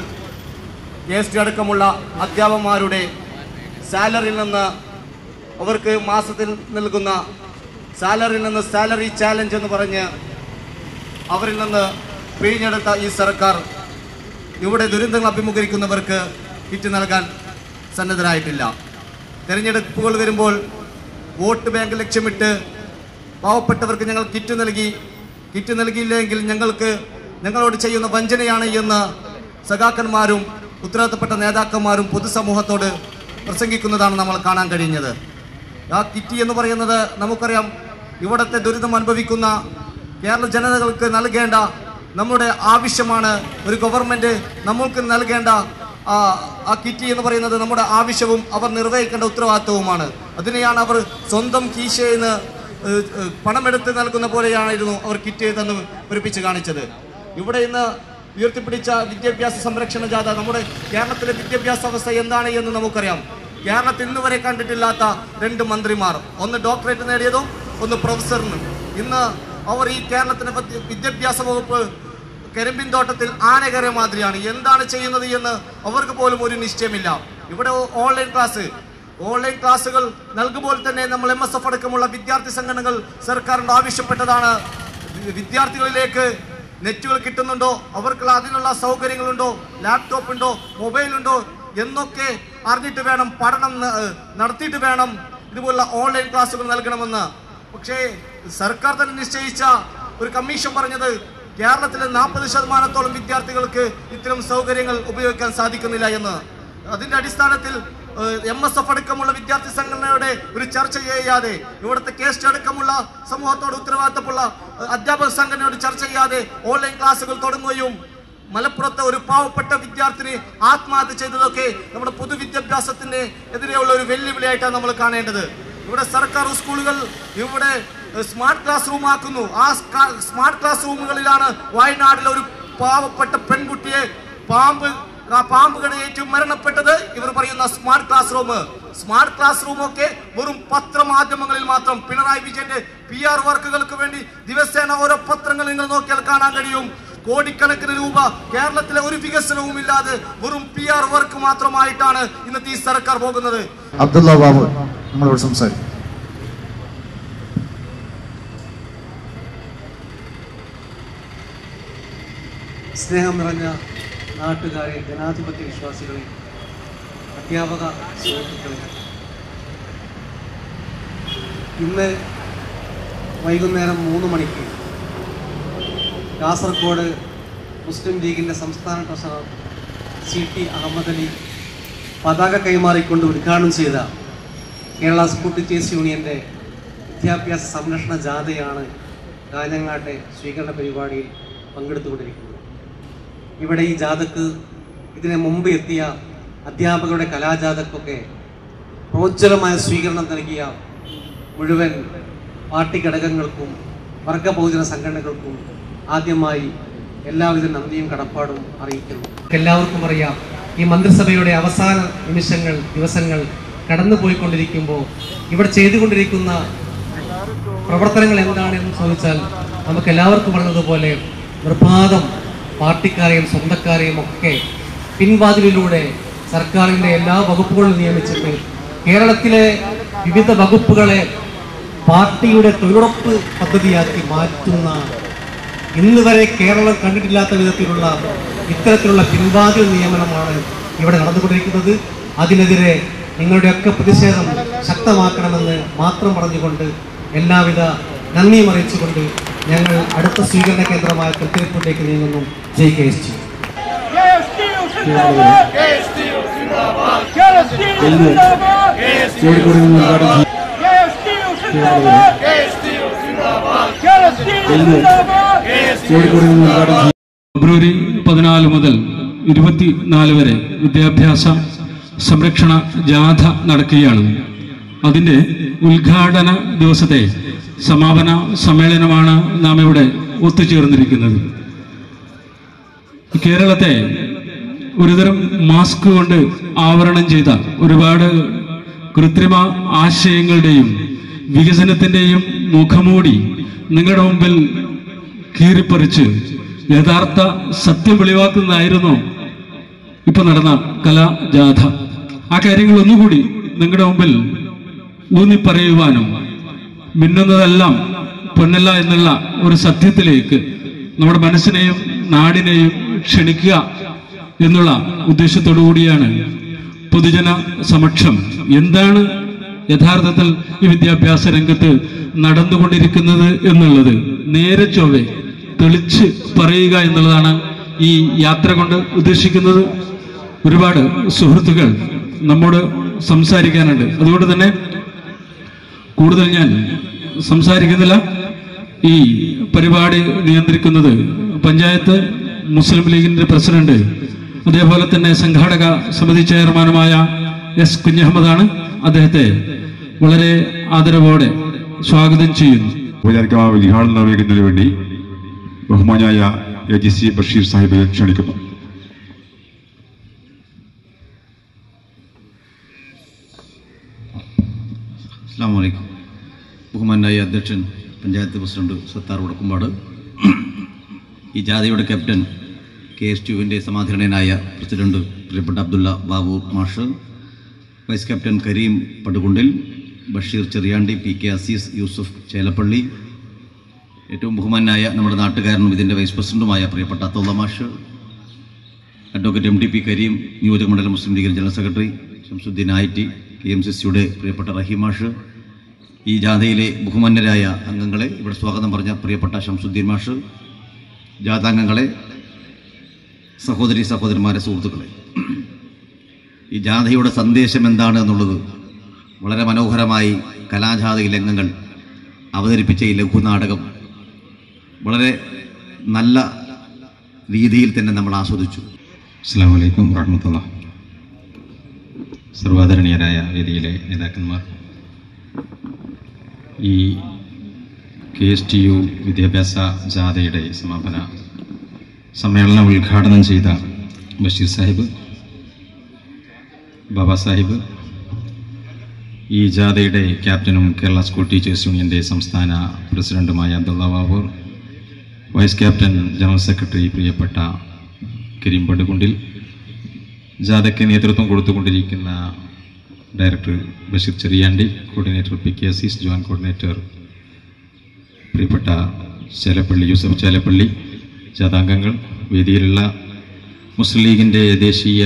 KST അടക്കമുള്ള അധ്യാപകന്മാരുടെ സാലറിയിൽ നിന്ന് അവർക്ക് മാസത്തിൽ നൽകുന്ന സാലറിയിൽ നിന്ന് സാലറി ചാലഞ്ച് എന്ന് പറഞ്ഞ് അവരിൽ നിന്ന് പിഴിഞ്ഞെടുത്ത ഈ സർക്കാർ ഇവിടെ ദുരന്തങ്ങൾ അഭിമുഖീകരിക്കുന്നവർക്ക് കിറ്റ് നൽകാൻ സന്നദ്ധരായിട്ടില്ല. തെരഞ്ഞെടുപ്പുകൾ വരുമ്പോൾ വോട്ട് ബാങ്ക് ലക്ഷ്യമിട്ട് പാവപ്പെട്ടവർക്ക് ഞങ്ങൾ കിറ്റ് നൽകിയില്ലെങ്കിൽ ഞങ്ങളോട് ചെയ്യുന്ന വഞ്ചനയാണ് എന്ന് സഖാക്കന്മാരും ഉത്തരവാദിത്തപ്പെട്ട നേതാക്കന്മാരും പൊതുസമൂഹത്തോട് പ്രസംഗിക്കുന്നതാണ് നമ്മൾ കാണാൻ കഴിഞ്ഞത്. ആ കിറ്റ് എന്ന് പറയുന്നത് നമുക്കറിയാം, ഇവിടുത്തെ ദുരിതം അനുഭവിക്കുന്ന കേരള ജനതകൾക്ക് നൽകേണ്ട നമ്മുടെ ആവശ്യമാണ്. ഒരു ഗവൺമെൻറ് നമ്മൾക്ക് നൽകേണ്ട ആ കിറ്റ് എന്ന് പറയുന്നത് നമ്മുടെ ആവശ്യവും അവർ നിർവഹിക്കേണ്ട ഉത്തരവാദിത്വവുമാണ്. അതിനെയാണ് അവർ സ്വന്തം കീശയിൽ നിന്ന് പണമെടുത്ത് നൽകുന്ന പോലെയായിരുന്നു അവർ കിറ്റ് തന്ന് പെരുപ്പിച്ച് കാണിച്ചത്. ഇവിടെ ഇന്ന് ഉയർത്തിപ്പിടിച്ച വിദ്യാഭ്യാസ സംരക്ഷണ ജാഥ നമ്മുടെ കേരളത്തിലെ വിദ്യാഭ്യാസ അവസ്ഥ എന്താണ് എന്ന് നമുക്കറിയാം. കേരളത്തിൽ ഇന്ന് വരെ കണ്ടിട്ടില്ലാത്ത 2 മന്ത്രിമാർ, ഒന്ന് ഡോക്ടറേറ്റ് നേടിയതും ഒന്ന് പ്രൊഫസറിനും. ഇന്ന് അവർ ഈ കേരളത്തിലെ വിദ്യാഭ്യാസ വകുപ്പ് കരിമ്പിൻ തോട്ടത്തിൽ ആനകരെ മാതിരിയാണ്. എന്താണ് ചെയ്യുന്നത് എന്ന് അവർക്ക് പോലും ഒരു നിശ്ചയമില്ല. ഇവിടെ ഓൺലൈൻ ക്ലാസ്സുകൾ നൽകുമ്പോൾ തന്നെ നമ്മൾ MSF അടക്കമുള്ള വിദ്യാർത്ഥി സംഘടനകൾ സർക്കാരിനോട് ആവശ്യപ്പെട്ടതാണ്. വിദ്യാർത്ഥികളിലേക്ക് നെറ്റുകൾ കിട്ടുന്നുണ്ടോ, അവർക്ക് അതിനുള്ള സൗകര്യങ്ങളുണ്ടോ, ലാപ്ടോപ്പ് ഉണ്ടോ, മൊബൈൽ ഉണ്ടോ എന്നൊക്കെ അറിഞ്ഞിട്ട് വേണം പഠനം നടത്തിയിട്ട് വേണം ഇതുപോലുള്ള ഓൺലൈൻ ക്ലാസ്സുകൾ നൽകണമെന്ന്. പക്ഷേ സർക്കാർ തന്നെ നിശ്ചയിച്ച ഒരു കമ്മീഷൻ പറഞ്ഞത് കേരളത്തിലെ 40% വിദ്യാർത്ഥികൾക്ക് ഇത്തരം സൗകര്യങ്ങൾ ഉപയോഗിക്കാൻ സാധിക്കുന്നില്ല എന്ന്. അതിൻ്റെ അടിസ്ഥാനത്തിൽ MSF അടക്കമുള്ള വിദ്യാർത്ഥി സംഘടനയുടെ ഒരു ചർച്ച ചെയ്യാതെ, ഇവിടുത്തെ KST അടക്കമുള്ള സമൂഹത്തോട് ഉത്തരവാദിത്തമുള്ള അധ്യാപക സംഘടനയോട് ചർച്ച ചെയ്യാതെ ഓൺലൈൻ ക്ലാസ്സുകൾ തുടങ്ങുകയും മലപ്പുറത്തെ ഒരു പാവപ്പെട്ട വിദ്യാർത്ഥിനി ആത്മഹത്യ ചെയ്തതൊക്കെ നമ്മുടെ പൊതുവിദ്യാഭ്യാസത്തിന് എതിരെയുള്ള ഒരു വെല്ലുവിളിയായിട്ടാണ് നമ്മൾ കാണേണ്ടത്. ഇവിടെ സർക്കാർ സ്കൂളുകൾ ഇവിടെ സ്മാർട്ട് ക്ലാസ് റൂം ആക്കുന്നു. ആ സ്മാർട്ട് ക്ലാസ് റൂമുകളിലാണ് വയനാട്ടിലെ ഒരു പാവപ്പെട്ട പെൺകുട്ടിയെ പാമ്പ് കടിയേറ്റ് മരണപ്പെട്ടത്. ഇവർ പറയുന്ന സ്മാർട്ട് ക്ലാസ് റൂമൊക്കെ വെറും പത്രമാധ്യമങ്ങളിൽ മാത്രം. പിണറായി വിജയന്റെ PR വർക്കുകൾക്ക് വേണ്ടി ദിവസേന ഓരോ പത്രങ്ങൾ നിങ്ങൾ നോക്കിയാൽ കാണാൻ കഴിയും. കോടിക്കണക്കിന് രൂപ കേരളത്തിലെ ഒരു വികസനവും ഇല്ലാതെ വെറും PR വർക്ക് മാത്രമായിട്ടാണ് ഇന്നത്തെ ഈ സർക്കാർ പോകുന്നത്. അബ്ദുള്ള ബാബു നമ്മളോട് സംസാരിക്കും. സ്നേഹം നിറഞ്ഞ നാട്ടുകാരെ, ജനാധിപത്യ വിശ്വാസികളെ, അധ്യാപക സുഹൃത്തുക്കളെ, ഇന്ന് വൈകുന്നേരം 3 മണിക്ക് കാസർഗോഡ് മുസ്ലിം ലീഗിൻ്റെ സംസ്ഥാന ട്രഷറർ CT അഹമ്മദ് അലി പതാക കൈമാറിക്കൊണ്ട് ഉദ്ഘാടനം ചെയ്ത കേരള സ്കൂൾ ടീച്ചേഴ്സ് യൂണിയൻ്റെ വിദ്യാഭ്യാസ സംരക്ഷണ ജാഥയാണ് കാഞ്ഞങ്ങാട്ടെ സ്വീകരണ പരിപാടിയിൽ പങ്കെടുത്തുകൊണ്ടിരിക്കുന്നത്. ഇവിടെ ഈ ജാഥക്ക് ഇതിന് മുമ്പ് എത്തിയ അധ്യാപകരുടെ കലാജാഥക്കൊക്കെ പ്രോജ്വലമായ സ്വീകരണം നൽകിയ മുഴുവൻ പാർട്ടി ഘടകങ്ങൾക്കും വർഗ ബഹുജന സംഘടനകൾക്കും ആദ്യമായി എല്ലാവിധ നന്ദിയും കടപ്പാടും അറിയിക്കുന്നു. എല്ലാവർക്കും അറിയാം, ഈ മന്ത്രിസഭയുടെ അവസാന ദിവസങ്ങൾ കടന്നുപോയിക്കൊണ്ടിരിക്കുമ്പോൾ ഇവിടെ ചെയ്തുകൊണ്ടിരിക്കുന്ന പ്രവർത്തനങ്ങൾ എന്താണെന്ന് ചോദിച്ചാൽ നമുക്ക് എല്ലാവർക്കും പറഞ്ഞതുപോലെ നിർബാധം പാർട്ടിക്കാരെയും സ്വന്തക്കാരെയും ഒക്കെ പിൻവാതിലിലൂടെ സർക്കാരിൻ്റെ എല്ലാ വകുപ്പുകളും നിയമിച്ചിട്ട് കേരളത്തിലെ വിവിധ വകുപ്പുകളെ പാർട്ടിയുടെ തൊഴിലുറപ്പ് പദ്ധതിയാക്കി മാറ്റുന്ന, ഇന്ന് വരെ കേരളം കണ്ടിട്ടില്ലാത്ത വിധത്തിലുള്ള ഇത്തരത്തിലുള്ള പിൻവാതിൽ നിയമനമാണ് ഇവിടെ നടന്നുകൊണ്ടിരിക്കുന്നത്. അതിനെതിരെ നിങ്ങളുടെയൊക്കെ പ്രതിഷേധം ശക്തമാക്കണമെന്ന് മാത്രം പറഞ്ഞുകൊണ്ട് എല്ലാവിധ നന്ദിയും അറിയിച്ചുകൊണ്ട് ഞങ്ങൾ അടുത്ത സ്വീകരണ കേന്ദ്രമായ തൃക്കരിപ്പൂരിലേക്ക് നീങ്ങുന്നു. ജയ് KSTU. ഫെബ്രുവരി 14 മുതൽ 24 വരെ വിദ്യാഭ്യാസ സംരക്ഷണ ജാഥ നടക്കുകയാണ്. അതിൻ്റെ ഉദ്ഘാടന ദിവസത്തെ സമാപന സമ്മേളനമാണ് നാം ഇവിടെ ഒത്തുചേർന്നിരിക്കുന്നത്. കേരളത്തെ ഒരുതരം മാസ്ക് കൊണ്ട് ആവരണം ചെയ്ത ഒരുപാട് കൃത്രിമ ആശയങ്ങളുടെയും വികസനത്തിൻ്റെയും മുഖമൂടി നിങ്ങളുടെ മുമ്പിൽ കീറിപ്പറിച്ച് യഥാർത്ഥ സത്യം വെളിവാക്കുന്നതായിരുന്നു ഇപ്പൊ നടന്ന കലാജാഥ. ആ കാര്യങ്ങൾ ഒന്നുകൂടി നിങ്ങളുടെ മുമ്പിൽ ഊന്നിപ്പറയുവാനും മിന്നുന്നതെല്ലാം പൊന്നല്ല എന്നുള്ള ഒരു സത്യത്തിലേക്ക് നമ്മുടെ മനസ്സിനെയും നാടിനെയും ക്ഷണിക്കുക എന്നുള്ള ഉദ്ദേശത്തോടു കൂടിയാണ് പൊതുജന സമക്ഷം എന്താണ് യഥാർത്ഥത്തിൽ ഈ വിദ്യാഭ്യാസ രംഗത്ത് നടന്നുകൊണ്ടിരിക്കുന്നത് എന്നുള്ളത് നേരെ ചൊവ്വെ തെളിച്ച് പറയുക എന്നുള്ളതാണ് ഈ യാത്ര കൊണ്ട് ഉദ്ദേശിക്കുന്നത്. ഒരുപാട് സുഹൃത്തുക്കൾ നമ്മോട് സംസാരിക്കാനുണ്ട്. അതുകൊണ്ട് തന്നെ കൂടുതൽ ഞാൻ സംസാരിക്കുന്നില്ല. ഈ പരിപാടി നിയന്ത്രിക്കുന്നത് പഞ്ചായത്ത് മുസ്ലിം ലീഗിന്റെ പ്രസിഡന്റ് അതേപോലെ തന്നെ സംഘാടക സമിതി ചെയർമാനുമായ S. കുഞ്ഞഹമ്മദാണ്. അദ്ദേഹത്തെ വളരെ ആദരവോടെ സ്വാഗതം ചെയ്യുന്നു. ഔപചാരികമായ ഉദ്ഘാടനം നിർവഹിക്കുന്നതിന് വേണ്ടി ബഹുമാനായ AGC ബഷീർ സാഹിബിനെ ക്ഷണിക്കുന്നു. അസ്സലാമു അലൈക്കും. ബഹുമാനായ അധ്യക്ഷൻ പഞ്ചായത്ത് പ്രസിഡന്റ് സത്താർ വടക്കുംപാട്, ഈ ജാഥയുടെ ക്യാപ്റ്റൻ KSTUവിൻ്റെ സമാധാനനായ പ്രസിഡന്റ് പ്രിയപ്പെട്ട അബ്ദുള്ള ബാബു മാഷ്, vice captain Kareem Padukundil, Basheer Cheriyandi, PK Azeez, Yusuf Chelappally, ഏറ്റവും ബഹുമാനായ നമ്മുടെ നാട്ടുകാരനും ഇതിൻ്റെ വൈസ് പ്രസിഡന്റുമായ പ്രിയപ്പെട്ട അത്തോള മാഷ്, അഡ്വക്കേറ്റ് MDP കരീം, നിയോജകമണ്ഡലം Muslim League general secretary Shamsuddeen IT, KMCCയുടെ പ്രിയപ്പെട്ട റഹീം മാഷ്, ഈ ജാഥയിലെ ബഹുമാന്യരായ അംഗങ്ങളെ, ഇവിടെ സ്വാഗതം പറഞ്ഞ പ്രിയപ്പെട്ട ഷംസുദ്ദീൻ മാഷ്, ജാഥാംഗങ്ങളെ, സഹോദരന്മാരെ, സുഹൃത്തുക്കളെ, ഈ ജാഥയുടെ സന്ദേശം എന്താണ് എന്നുള്ളത് വളരെ മനോഹരമായി കലാജാഥയിലെ അംഗങ്ങൾ അവതരിപ്പിച്ച ഈ ലഘുനാടകം വളരെ നല്ല രീതിയിൽ തന്നെ നമ്മൾ ആസ്വദിച്ചു. അസ്സലാമു അലൈക്കും വറഹ്മത്തുള്ളാഹി. സർവാദരണീയരായ വേദിയിലെ നേതാക്കന്മാർ, ഈ KSTU വിദ്യാഭ്യാസ ജാഥയുടെ സമാപന സമ്മേളനം ഉദ്ഘാടനം ചെയ്ത ബഷീർ സാഹിബ്, ബാബ സാഹിബ്, ഈ ജാഥയുടെ ക്യാപ്റ്റനും കേരള സ്കൂൾ ടീച്ചേഴ്സ് യൂണിയൻ്റെ സംസ്ഥാന പ്രസിഡന്റുമായ Abdulla Babur, vice captain general secretary പ്രിയപ്പെട്ട കരീം പടുകുണ്ടിൽ, ജാഥയ്ക്ക് നേതൃത്വം കൊടുത്തുകൊണ്ടിരിക്കുന്ന director Basheer Cheriyandi, coordinator PK Azeez, joint coordinator പ്രിയപ്പെട്ട ചേലപ്പള്ളി യൂസഫ് ചേലപ്പള്ളി, ജാഥാംഗങ്ങൾ, വേദിയിലുള്ള മുസ്ലിം ലീഗിൻ്റെ ദേശീയ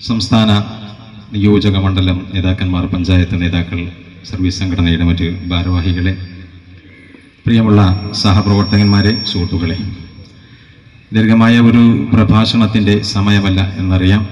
സംസ്ഥാന നിയോജക മണ്ഡലം നേതാക്കന്മാർ, പഞ്ചായത്ത് നേതാക്കൾ, സർവീസ് സംഘടനയുടെ മറ്റ് ഭാരവാഹികളെ, പ്രിയമുള്ള സഹപ്രവർത്തകന്മാരെ, സുഹൃത്തുക്കളെ, ദീർഘമായ ഒരു പ്രഭാഷണത്തിൻ്റെ സമയമല്ല എന്നറിയാം.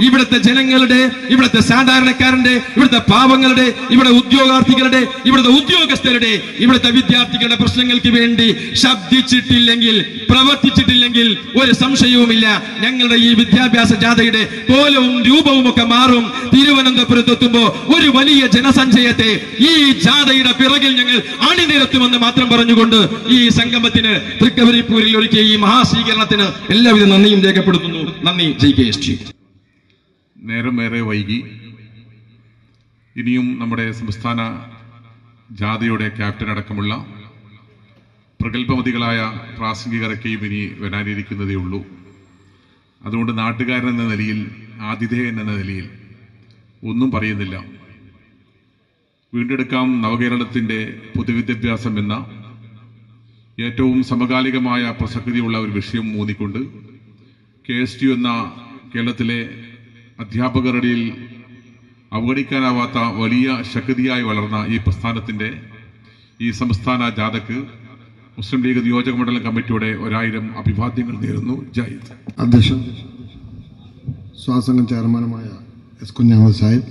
ഇവിടുത്തെ ജനങ്ങളുടെ, ഇവിടുത്തെ സാധാരണക്കാരന്റെ, ഇവിടുത്തെ പാവങ്ങളുടെ, ഇവിടെ ഉദ്യോഗാർത്ഥികളുടെ, ഇവിടുത്തെ ഉദ്യോഗസ്ഥരുടെ, ഇവിടുത്തെ വിദ്യാർത്ഥികളുടെ പ്രശ്നങ്ങൾക്ക് വേണ്ടി ശബ്ദിച്ചിട്ടില്ലെങ്കിൽ, പ്രവർത്തിച്ചിട്ടില്ലെങ്കിൽ ഒരു സംശയവുമില്ല ഞങ്ങളുടെ ഈ വിദ്യാഭ്യാസ ജാഥയുടെ കോലവും രൂപവും ഒക്കെ മാറും. തിരുവനന്തപുരത്തെത്തുമ്പോൾ ഒരു വലിയ ജനസഞ്ചയത്തെ ഈ ജാഥയുടെ പിറകിൽ ഞങ്ങൾ അണിനിരത്തുമെന്ന് മാത്രം പറഞ്ഞുകൊണ്ട് ഈ സംഗമത്തിന് തൃക്കരിപ്പൂരിൽ ഒരുക്കിയ ഈ മഹാസ്വീകരണത്തിന് എല്ലാവിധ നന്ദിയും രേഖപ്പെടുത്തുന്നു. നന്ദി. ജയ് KSTU. നേരമേറെ വൈകി. ഇനിയും നമ്മുടെ സംസ്ഥാന ജാഥയുടെ ക്യാപ്റ്റൻ അടക്കമുള്ള പ്രഗത്ഭമതികളായ പ്രാസംഗികരൊക്കെയും ഇനി വരാനിരിക്കുന്നതേ ഉള്ളൂ. അതുകൊണ്ട് നാട്ടുകാരൻ എന്ന നിലയിൽ, ആതിഥേയൻ എന്ന നിലയിൽ ഒന്നും പറയുന്നില്ല. വീണ്ടെടുക്കാം നവകേരളത്തിൻ്റെ പൊതുവിദ്യാഭ്യാസം എന്ന ഏറ്റവും സമകാലികമായ പ്രസക്തിയുള്ള ഒരു വിഷയം ഊന്നിക്കൊണ്ട് KSTU എന്ന കേരളത്തിലെ അധ്യാപകരുടെ അവഗണിക്കാനാവാത്ത വലിയ ശക്തിയായി വളർന്ന ഈ പ്രസ്ഥാനത്തിൻ്റെ ഈ സംസ്ഥാന ജാഥക്ക് മുസ്ലിം ലീഗ് നിയോജക മണ്ഡലം കമ്മിറ്റിയുടെ 1000 അഭിവാദ്യങ്ങൾ നേരുന്നു. ജാഹിദ്. അധ്യക്ഷൻ സ്വാസംഘം ചെയർമാനുമായ എസ് കുഞ്ഞഹമ്മദ് സാഹിബ്,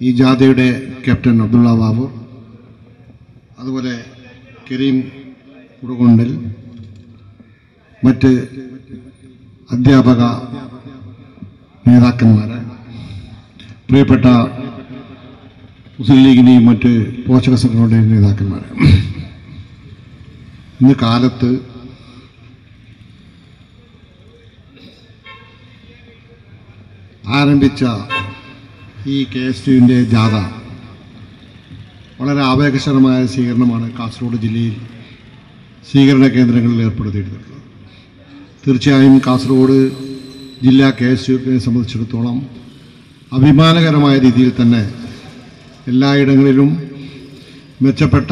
ഈ ജാഥയുടെ ക്യാപ്റ്റൻ അബ്ദുള്ള ബാബൂർ, അതുപോലെ കരീം കുടുകൊണ്ടിൽ, മറ്റ് അധ്യാപക നേതാക്കന്മാരെ, പ്രിയപ്പെട്ട മുസ്ലിം ലീഗിൻ്റെയും മറ്റ് പോഷക സംഘടനകളുടെയും നേതാക്കന്മാരെ, ഇന്ന് കാലത്ത് ആരംഭിച്ച ഈ KSTUവിൻ്റെ ജാഥ വളരെ ആവേശകരമായ സ്വീകരണമാണ് കാസർഗോഡ് ജില്ലയിൽ സ്വീകരണ കേന്ദ്രങ്ങളിൽ ഏർപ്പെടുത്തിയിട്ടുള്ളത്. തീർച്ചയായും കാസർഗോഡ് ജില്ലാ KSTUവിനെ സംബന്ധിച്ചിടത്തോളം അഭിമാനകരമായ രീതിയിൽ തന്നെ എല്ലായിടങ്ങളിലും മെച്ചപ്പെട്ട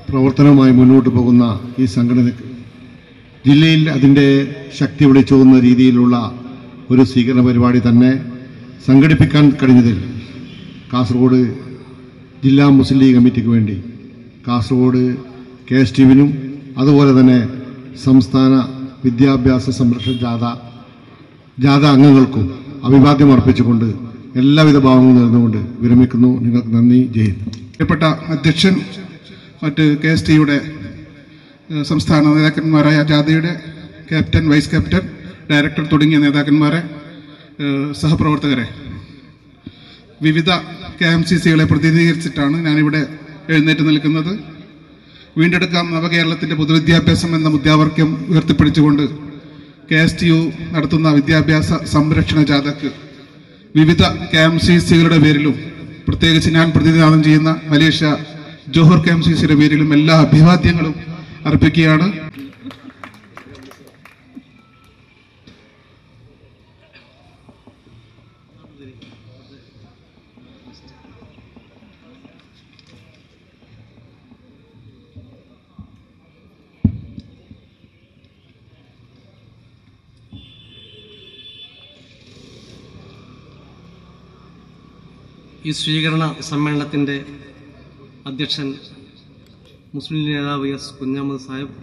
പ്രവർത്തനവുമായി മുന്നോട്ട് പോകുന്ന ഈ സംഘടനയ്ക്ക് ജില്ലയിൽ അതിൻ്റെ ശക്തി വിളിച്ചോതുന്ന രീതിയിലുള്ള ഒരു സ്വീകരണ പരിപാടി തന്നെ സംഘടിപ്പിക്കാൻ കഴിഞ്ഞതിൽ കാസർഗോഡ് ജില്ലാ മുസ്ലിം ലീഗ് കമ്മിറ്റിക്ക് വേണ്ടി കാസർഗോഡ് KSTUവിനും അതുപോലെ തന്നെ സംസ്ഥാന വിദ്യാഭ്യാസ സംരക്ഷണ ജാഥ അംഗങ്ങൾക്കും അഭിവാദ്യം അർപ്പിച്ചുകൊണ്ട് എല്ലാവിധ ഭാവങ്ങളും നേർന്നുകൊണ്ട് വിരമിക്കുന്നു. നിങ്ങൾക്ക് നന്ദി. ജയ് ഹിന്ദ്. പ്രിയപ്പെട്ട അധ്യക്ഷൻ, മറ്റ് KSTUയുടെ സംസ്ഥാന നേതാക്കന്മാരായ ജാഥയുടെ ക്യാപ്റ്റൻ, വൈസ് ക്യാപ്റ്റൻ, ഡയറക്ടർ തുടങ്ങിയ നേതാക്കന്മാരെ, സഹപ്രവർത്തകരെ, വിവിധ KMCCകളെ പ്രതിനിധീകരിച്ചിട്ടാണ് ഞാനിവിടെ എഴുന്നേറ്റ് നിൽക്കുന്നത്. വീണ്ടെടുക്കാം നവകേരളത്തിൻ്റെ പൊതുവിദ്യാഭ്യാസം എന്ന മുദ്രാവാക്യം ഉയർത്തിപ്പിടിച്ചുകൊണ്ട് KSTU നടത്തുന്ന വിദ്യാഭ്യാസ സംരക്ഷണ ജാഥയ്ക്ക് വിവിധ KMCCകളുടെ പേരിലും പ്രത്യേകിച്ച് ഞാൻ പ്രതിനിധാനം ചെയ്യുന്ന മലേഷ്യ ജോഹർ KMCCയുടെ പേരിലും എല്ലാ അഭിവാദ്യങ്ങളും അർപ്പിക്കുകയാണ്. ഈ സ്വീകരണ സമ്മേളനത്തിൻ്റെ അധ്യക്ഷൻ മുസ്ലിം ലീഗ് നേതാവ് എസ് കുഞ്ഞഹമ്മദ് സാഹിബ്,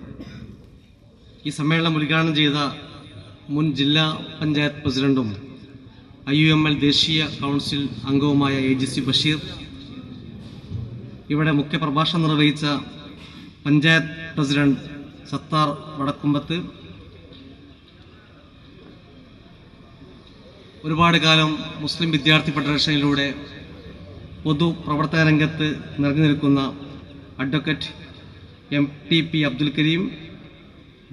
ഈ സമ്മേളനം ഉദ്ഘാടനം ചെയ്ത മുൻ ജില്ലാ പഞ്ചായത്ത് പ്രസിഡന്റും IUML ദേശീയ കൗൺസിൽ അംഗവുമായ AGC ബഷീർ, ഇവിടെ മുഖ്യപ്രഭാഷണം നിർവഹിച്ച പഞ്ചായത്ത് പ്രസിഡന്റ് സത്താർ വടക്കുംബത്ത്, ഒരുപാട് കാലം മുസ്ലിം വിദ്യാർത്ഥി ഫെഡറേഷനിലൂടെ പൊതുപ്രവർത്തക രംഗത്ത് നിറഞ്ഞു നിൽക്കുന്ന advocate MTP Abdul Kareem,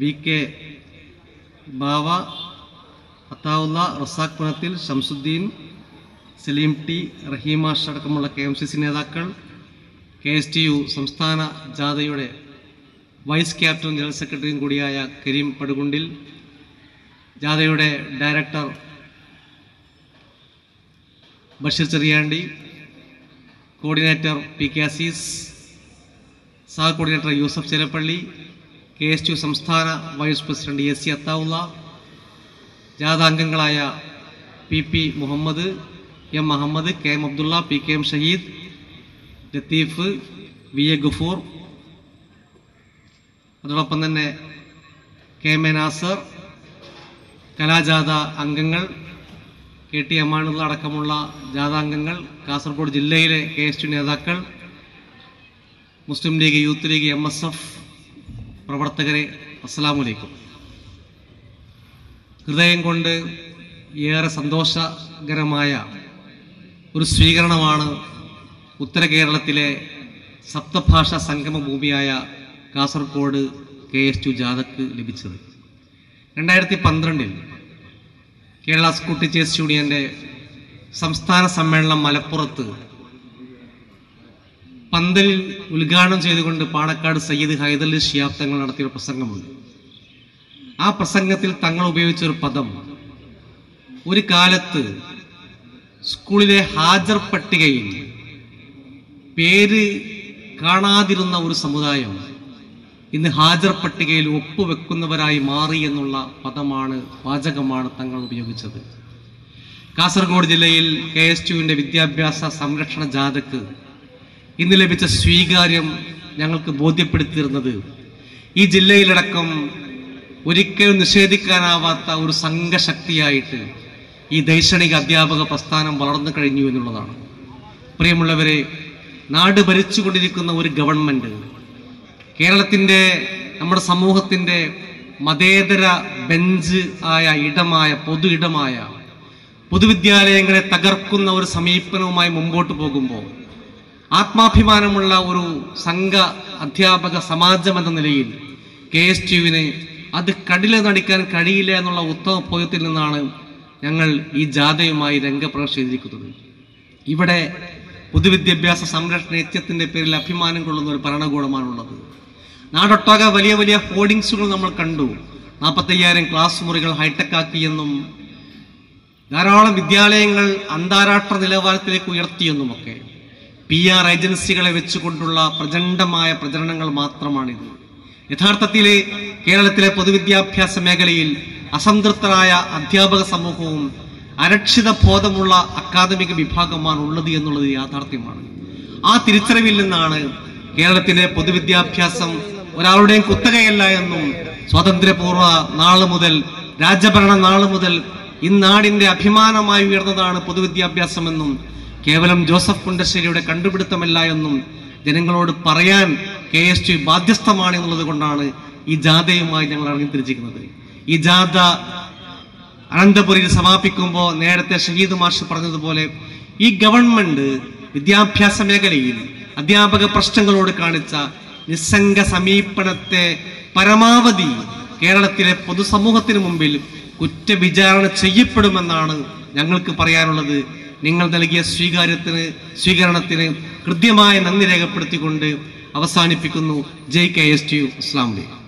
VK Bava, Athaulla, Razak Punathil, Shamsudheen, Saleem T, റഹീമാഷ് അടക്കമുള്ള KMCC നേതാക്കൾ, KSTU സംസ്ഥാന ജാഥയുടെ വൈസ് ക്യാപ്റ്റനും ജനറൽ സെക്രട്ടറിയും കൂടിയായ കരീം പടുകുണ്ടിൽ, ജാഥയുടെ director Basheer Cheriyandi, coordinator PK Azeez, സഹ കോർഡിനേറ്റർ യൂസഫ് ചേലപ്പള്ളി, KSTU സംസ്ഥാന വൈസ് പ്രസിഡന്റ് AC അത്താവുള്ള, ജാഥാംഗങ്ങളായ PP Muhammad, M Ahammed, KM Abdulla, PKM Shaheed, Latheef, VA Gafoor, അതോടൊപ്പം തന്നെ KM നാസർ, കലാജാഥ അംഗങ്ങൾ, KT അമാനുള്ള അടക്കമുള്ള ജാഥാംഗങ്ങൾ, കാസർഗോഡ് ജില്ലയിലെ KSTU നേതാക്കൾ, മുസ്ലിം ലീഗ്, യൂത്ത് ലീഗ്, MSF പ്രവർത്തകരെ, അസ്സലാമു അലൈക്കും. ഹൃദയം കൊണ്ട് ഏറെ സന്തോഷകരമായ ഒരു സ്വീകരണമാണ് ഉത്തര കേരളത്തിലെ സപ്തഭാഷാ സംഗമ ഭൂമിയായ കാസർഗോഡ് KSTU ജാഥക്ക് ലഭിച്ചത്. 2012 കേരള സ്കൂൾ ടീച്ചേഴ്സ് യൂണിയന്റെ സംസ്ഥാന സമ്മേളനം മലപ്പുറത്ത് പന്തലിൽ ഉദ്ഘാടനം ചെയ്തുകൊണ്ട് പാണക്കാട് സയ്യിദ് ഹൈദരലി ശിഹാബ് തങ്ങൾ നടത്തിയ പ്രസംഗമുണ്ട്. ആ പ്രസംഗത്തിൽ തങ്ങൾ ഉപയോഗിച്ചൊരു പദം, ഒരു കാലത്ത് സ്കൂളിലെ ഹാജർ പട്ടികയിൽ പേര് കാണാതിരുന്ന ഒരു സമുദായം ഇന്ന് ഹാജർ പട്ടികയിൽ ഒപ്പുവെക്കുന്നവരായി മാറി എന്നുള്ള പദമാണ്, വാചകമാണ് തങ്ങൾ ഉപയോഗിച്ചത്. കാസർഗോഡ് ജില്ലയിൽ KSTUവിൻ്റെ വിദ്യാഭ്യാസ സംരക്ഷണ ജാഥക്ക് ഇന്ന് ലഭിച്ച സ്വീകാര്യം ഞങ്ങൾക്ക് ബോധ്യപ്പെടുത്തിയിരുന്നത് ഈ ജില്ലയിലടക്കം ഒരിക്കലും നിഷേധിക്കാനാവാത്ത ഒരു സംഘശക്തിയായിട്ട് ഈ ദൈക്ഷണിക അധ്യാപക പ്രസ്ഥാനം വളർന്നു കഴിഞ്ഞു എന്നുള്ളതാണ്. പ്രിയമുള്ളവരെ, നാട് ഭരിച്ചുകൊണ്ടിരിക്കുന്ന ഒരു ഗവൺമെന്റ് കേരളത്തിൻ്റെ നമ്മുടെ സമൂഹത്തിൻ്റെ മതേതര ബെഞ്ച് ആയ ഇടമായ പൊതു ഇടമായ പൊതുവിദ്യാലയങ്ങളെ തകർക്കുന്ന ഒരു സമീപനവുമായി മുമ്പോട്ട് പോകുമ്പോൾ ആത്മാഭിമാനമുള്ള ഒരു സംഘ അധ്യാപക സമാജം എന്ന നിലയിൽ KSTUവിന് അത് കടില നടിക്കാൻ കഴിയില്ല എന്നുള്ള ഉത്തമ ബോധ്യത്തിൽ നിന്നാണ് ഞങ്ങൾ ഈ ജാഥയുമായി രംഗപ്രവേശം ചെയ്തിരിക്കുന്നത്. ഇവിടെ പൊതുവിദ്യാഭ്യാസ സംരക്ഷണ യജ്ഞത്തിന്റെ പേരിൽ അഭിമാനം കൊള്ളുന്ന ഒരു ഭരണകൂടമാണുള്ളത്. നാടൊട്ടാകെ വലിയ വലിയ ഹോർഡിങ്സുകൾ നമ്മൾ കണ്ടു. 45,000 ക്ലാസ് മുറികൾ ഹൈടെക് ആക്കിയെന്നും ധാരാളം വിദ്യാലയങ്ങൾ അന്താരാഷ്ട്ര നിലവാരത്തിലേക്ക് ഉയർത്തിയെന്നുമൊക്കെ PR ഏജൻസികളെ വെച്ചുകൊണ്ടുള്ള പ്രചണ്ഡമായ പ്രചരണങ്ങൾ മാത്രമാണിത്. യഥാർത്ഥത്തിൽ കേരളത്തിലെ പൊതുവിദ്യാഭ്യാസ മേഖലയിൽ അസംതൃപ്തരായ അധ്യാപക സമൂഹവും അരക്ഷിത ബോധമുള്ള അക്കാദമിക വിഭാഗമാണ് ഉള്ളത് എന്നുള്ളത് യാഥാർത്ഥ്യമാണ്. ആ തിരിച്ചറിവിൽ നിന്നാണ് കേരളത്തിലെ പൊതുവിദ്യാഭ്യാസം ഒരാളുടെയും കുത്തകയല്ല എന്നും സ്വാതന്ത്ര്യപൂർവ്വ നാള് മുതൽ രാജഭരണ നാള് മുതൽ ഇന്നാടിന്റെ അഭിമാനമായി ഉയർന്നതാണ് പൊതുവിദ്യാഭ്യാസമെന്നും കേവലം ജോസഫ് മുണ്ടശ്ശേരിയുടെ കണ്ടുപിടുത്തമല്ല എന്നും ജനങ്ങളോട് പറയാൻ KSTU ബാധ്യസ്ഥമാണ് എന്നുള്ളത് കൊണ്ടാണ് ഈ ജാഥയുമായി ഞങ്ങൾ ഇറങ്ങിത്തിരിച്ചിരിക്കുന്നത്. ഈ ജാഥ അനന്തപുരിയിൽ സമാപിക്കുമ്പോൾ നേരത്തെ ഷഹീദ് മാഷ് പറഞ്ഞതുപോലെ ഈ ഗവൺമെന്റ് വിദ്യാഭ്യാസ മേഖലയിൽ അധ്യാപക പ്രശ്നങ്ങളോട് കാണിച്ച നിസ്സംഗ സമീപനത്തെ പരമാവധി കേരളത്തിലെ പൊതുസമൂഹത്തിന് മുമ്പിൽ കുറ്റവിചാരണ ചെയ്യപ്പെടുമെന്നാണ് ഞങ്ങൾക്ക് പറയാനുള്ളത്. നിങ്ങൾ നൽകിയ സ്വീകരണത്തിന് കൃത്യമായ നന്ദി രേഖപ്പെടുത്തിക്കൊണ്ട് അവസാനിപ്പിക്കുന്നു. ജയ് KSTU. അസ്സലാമു അലൈക്കും.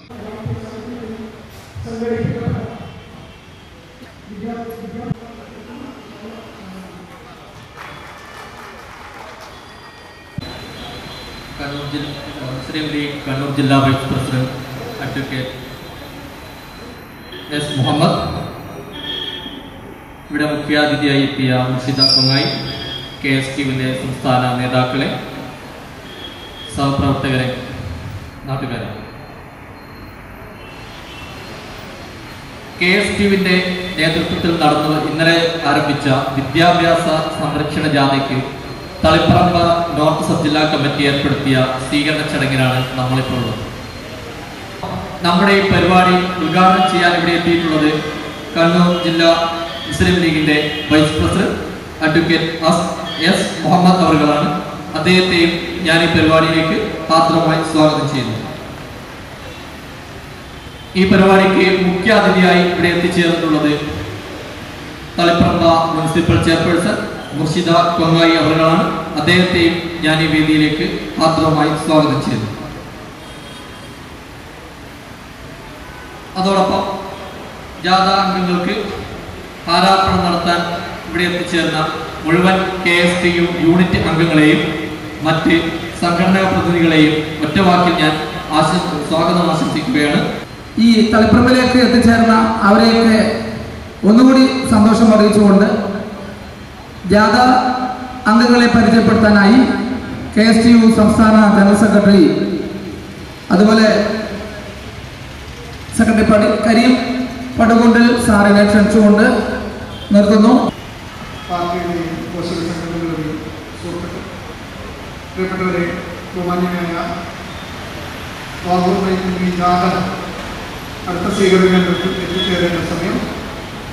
മുസ്ലിം ലീഗ് കണ്ണൂർ ജില്ലാ vice president advocate S. Muhammad, ഇവിടെ മുഖ്യാതിഥിയായി എത്തിയ മുർഷിദ കൊങ്ങായി, KSTUവിൻ്റെ സംസ്ഥാന നേതാക്കളെ, സഹപ്രവർത്തകരെ, നാട്ടുകാരെ, KSTUവിൻ്റെ നേതൃത്വത്തിൽ ഇന്നലെ ആരംഭിച്ച വിദ്യാഭ്യാസ സംരക്ഷണ ജാഥയ്ക്ക് തളിപ്പറമ്പ് നോർത്ത് സബ് ജില്ലാ കമ്മിറ്റി ഏർപ്പെടുത്തിയ സ്വീകരണ ചടങ്ങിലാണ് നമ്മളിപ്പോൾ ഉള്ളത്. നമ്മുടെ ഈ പരിപാടി ഉദ്ഘാടനം ചെയ്യാൻ ഇവിടെ എത്തിയിട്ടുള്ളത് കണ്ണൂർ ജില്ലാ മുസ്ലിം ലീഗിന്റെ vice president advocate S. Muhammad അവറുകളാണ്. അദ്ദേഹത്തെയും ഞാൻ ഈ പരിപാടിയിലേക്ക് ആദ്യമായി സ്വാഗതം ചെയ്യുന്നു. ഈ പരിപാടിക്ക് മുഖ്യാതിഥിയായി ഇവിടെ എത്തിച്ചേർന്നിട്ടുള്ളത് തളിപ്പറമ്പ് മുനിസിപ്പൽ ചെയർപേഴ്സൺ മുർഷിദ കൊങ്ങായി അവറുകളാണ്. അദ്ദേഹത്തെയും ഞാൻ ഈ വേദിയിലേക്ക് ആദ്യമായി സ്വാഗതം ചെയ്യുന്നു. അതോടൊപ്പം ജാഥ അംഗങ്ങൾക്ക് ആരാധന നടത്താൻ ഇവിടെ എത്തിച്ചേർന്ന മുഴുവൻ KSTU യൂണിറ്റ് അംഗങ്ങളെയും മറ്റ് സംഘടനാ പ്രതിനിധികളെയും ഒറ്റവാക്കിൽ ഞാൻ സ്വാഗതം ആശംസിക്കുകയാണ്. ഈ തളിപ്പറമ്പിലേക്ക് എത്തിച്ചേർന്ന അവരെയൊക്കെ ഒന്നുകൂടി സന്തോഷം അറിയിച്ചുകൊണ്ട് ജാഥ അംഗങ്ങളെ പരിചയപ്പെടുത്താനായി KSTU സംസ്ഥാന ജനറൽ സെക്രട്ടറി അതുപോലെ സെക്രട്ടറി കരീം പടുകൊണ്ടിൽ സാറിനെ ക്ഷണിച്ചുകൊണ്ട് നിർത്തുന്നു. പാർട്ടിയുടെയും പോഷക സംഘടനകളുടെയും സുഹൃത്തുക്കൾ, പ്രിയപ്പെട്ടവരെ, ബഹുമാന്യനായ ഈ ജാഥ അടുത്ത സ്വീകരണങ്ങൾക്ക് എത്തിച്ചേരേണ്ട സമയം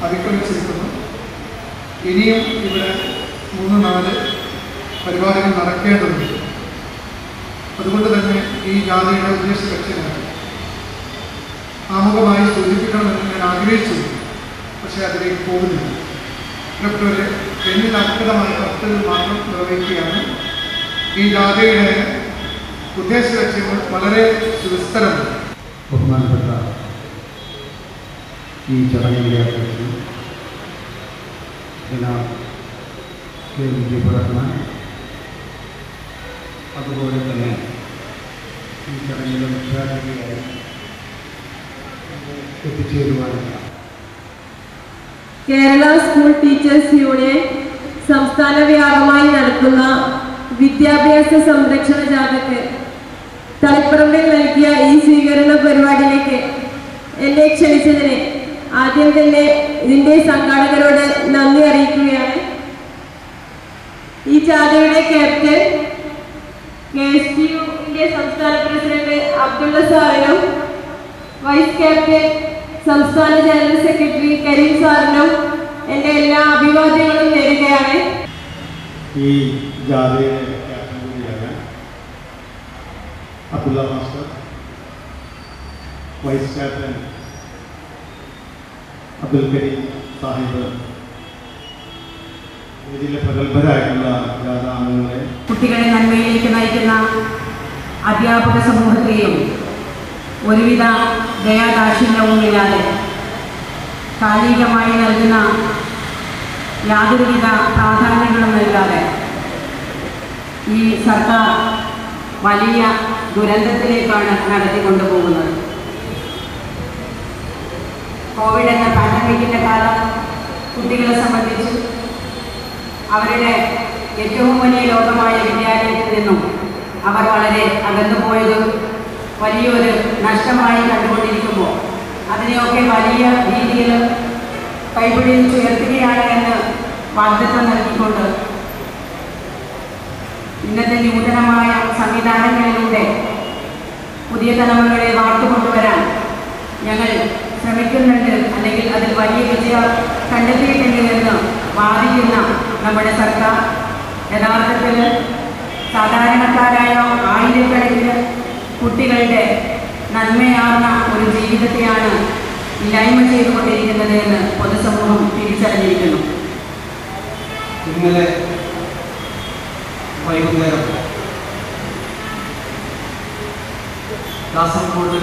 അതിക്രമിച്ചിരിക്കുന്നു. ഇനിയും ഇവിടെ 3-4 പരിപാടികൾ നടക്കേണ്ടതുണ്ട്. അതുകൊണ്ട് തന്നെ ഈ ജാഥയുടെ ഉദ്ദേശ ലക്ഷ്യമാണ് ആമുഖമായി സൂചിപ്പിക്കണമെന്ന് ഞാൻ ആഗ്രഹിച്ചു. പക്ഷേ അതിലേക്ക് പോകുന്നില്ല. പ്രിയപ്പെട്ടവരെ, എന്നിൽ അർപ്പിതമായ കർത്തവ്യം മാത്രം നിർവഹിക്കുകയാണ്. ഈ ജാഥയുടെ ഉദ്ദേശ ലക്ഷ്യങ്ങൾ വളരെ സുവിസ്തരമാണ്. ബഹുമാനപ്പെട്ട ഈ ചടങ്ങിലെ KVG അതുപോലെ തന്നെ ഈ ചടങ്ങിലെ മുഖ്യാതിഥിയായി എത്തിച്ചേരുവാനുള്ള കേരള സ്കൂൾ ടീച്ചേഴ്സ് യൂണിയൻ സംസ്ഥാന വ്യാപകമായി നടത്തുന്ന വിദ്യാഭ്യാസ സംരക്ഷണ ജാഥയ്ക്ക് തളിപ്പറമ്പിൽ നൽകിയ ഈ സ്വീകരണ പരിപാടിയിലേക്ക് എന്നെ ക്ഷണിച്ചതിന് ആദ്യം തന്നെ ഇതിന്റെ സംഘാടകരോട് നന്ദി അറിയിക്കുകയാണ്. ഈ ജാഥയുടെ ക്യാപ്റ്റൻ KSTUവിന്റെ സംസ്ഥാന പ്രസിഡന്റ് അബ്ദുള്ള സാറിനും വൈസ് ക്യാപ്റ്റൻ സംസ്ഥാന ജനറൽ സെക്രട്ടറി കരീം സാറിനും എൻ്റെ എല്ലാ അഭിവാദ്യങ്ങളും നേരുകയാണ്. ഈ ജാഥയുടെ ക്യാപ്റ്റൻ കൂടിയാണ് Abdulla master, vice captain Abdul Karim Sahib, ഇതിലെ പ്രഗത്ഭരായിട്ടുള്ള ജാഥ അംഗങ്ങളെ, കുട്ടികളെ നന്മയിലേക്ക് നയിക്കുന്ന അധ്യാപക സമൂഹത്തെയും ഒരുവിധ ദയാദാക്ഷിണ്യവുമില്ലാതെ കാലികമായി നൽകുന്ന യാതൊരുവിധ പ്രാധാന്യങ്ങളും നൽകാതെ ഈ സർക്കാർ വലിയ ദുരന്തത്തിലേക്കാണ് നടത്തിക്കൊണ്ടുപോകുന്നത്. കോവിഡ് എന്ന പാൻഡമിക്കിൻ്റെ കാലം കുട്ടികളെ സംബന്ധിച്ച് അവരുടെ ഏറ്റവും വലിയ ലോകമായ വിദ്യാലയത്തിൽ നിന്നും അവർ വളരെ അകന്നുപോയത് വലിയൊരു നഷ്ടമായി കണ്ടുകൊണ്ടിരിക്കുമ്പോൾ അതിനെയൊക്കെ വലിയ രീതിയിൽ കൈപിടിച്ചുയർത്തുകയാണ് എന്ന് വാഗ്ദത്തം നൽകിക്കൊണ്ട് ഇന്നത്തെ നൂതനമായ സംവിധാനങ്ങളിലൂടെ പുതിയ തലമുറകളെ വാർത്തുകൊണ്ടുവരാൻ ഞങ്ങൾ ശ്രമിക്കുന്നുണ്ട്, അല്ലെങ്കിൽ അതിൽ വലിയ വിജയം കണ്ടെത്തിയിട്ടുണ്ട് എന്ന് വാദിക്കുന്ന നമ്മുടെ സർക്കാർ യഥാർത്ഥത്തിൽ സാധാരണക്കാരായ ആയിരക്കണക്കിന് കുട്ടികളുടെ നന്മയാർന്ന ഒരു ജീവിതത്തെയാണ് ഇല്ലായ്മ ചെയ്തുകൊണ്ടിരിക്കുന്നത് എന്ന് പൊതുസമൂഹം തിരിച്ചറിഞ്ഞിരിക്കുന്നു. ഇന്നലെ വൈകുന്നേരം കാസർഗോഡ്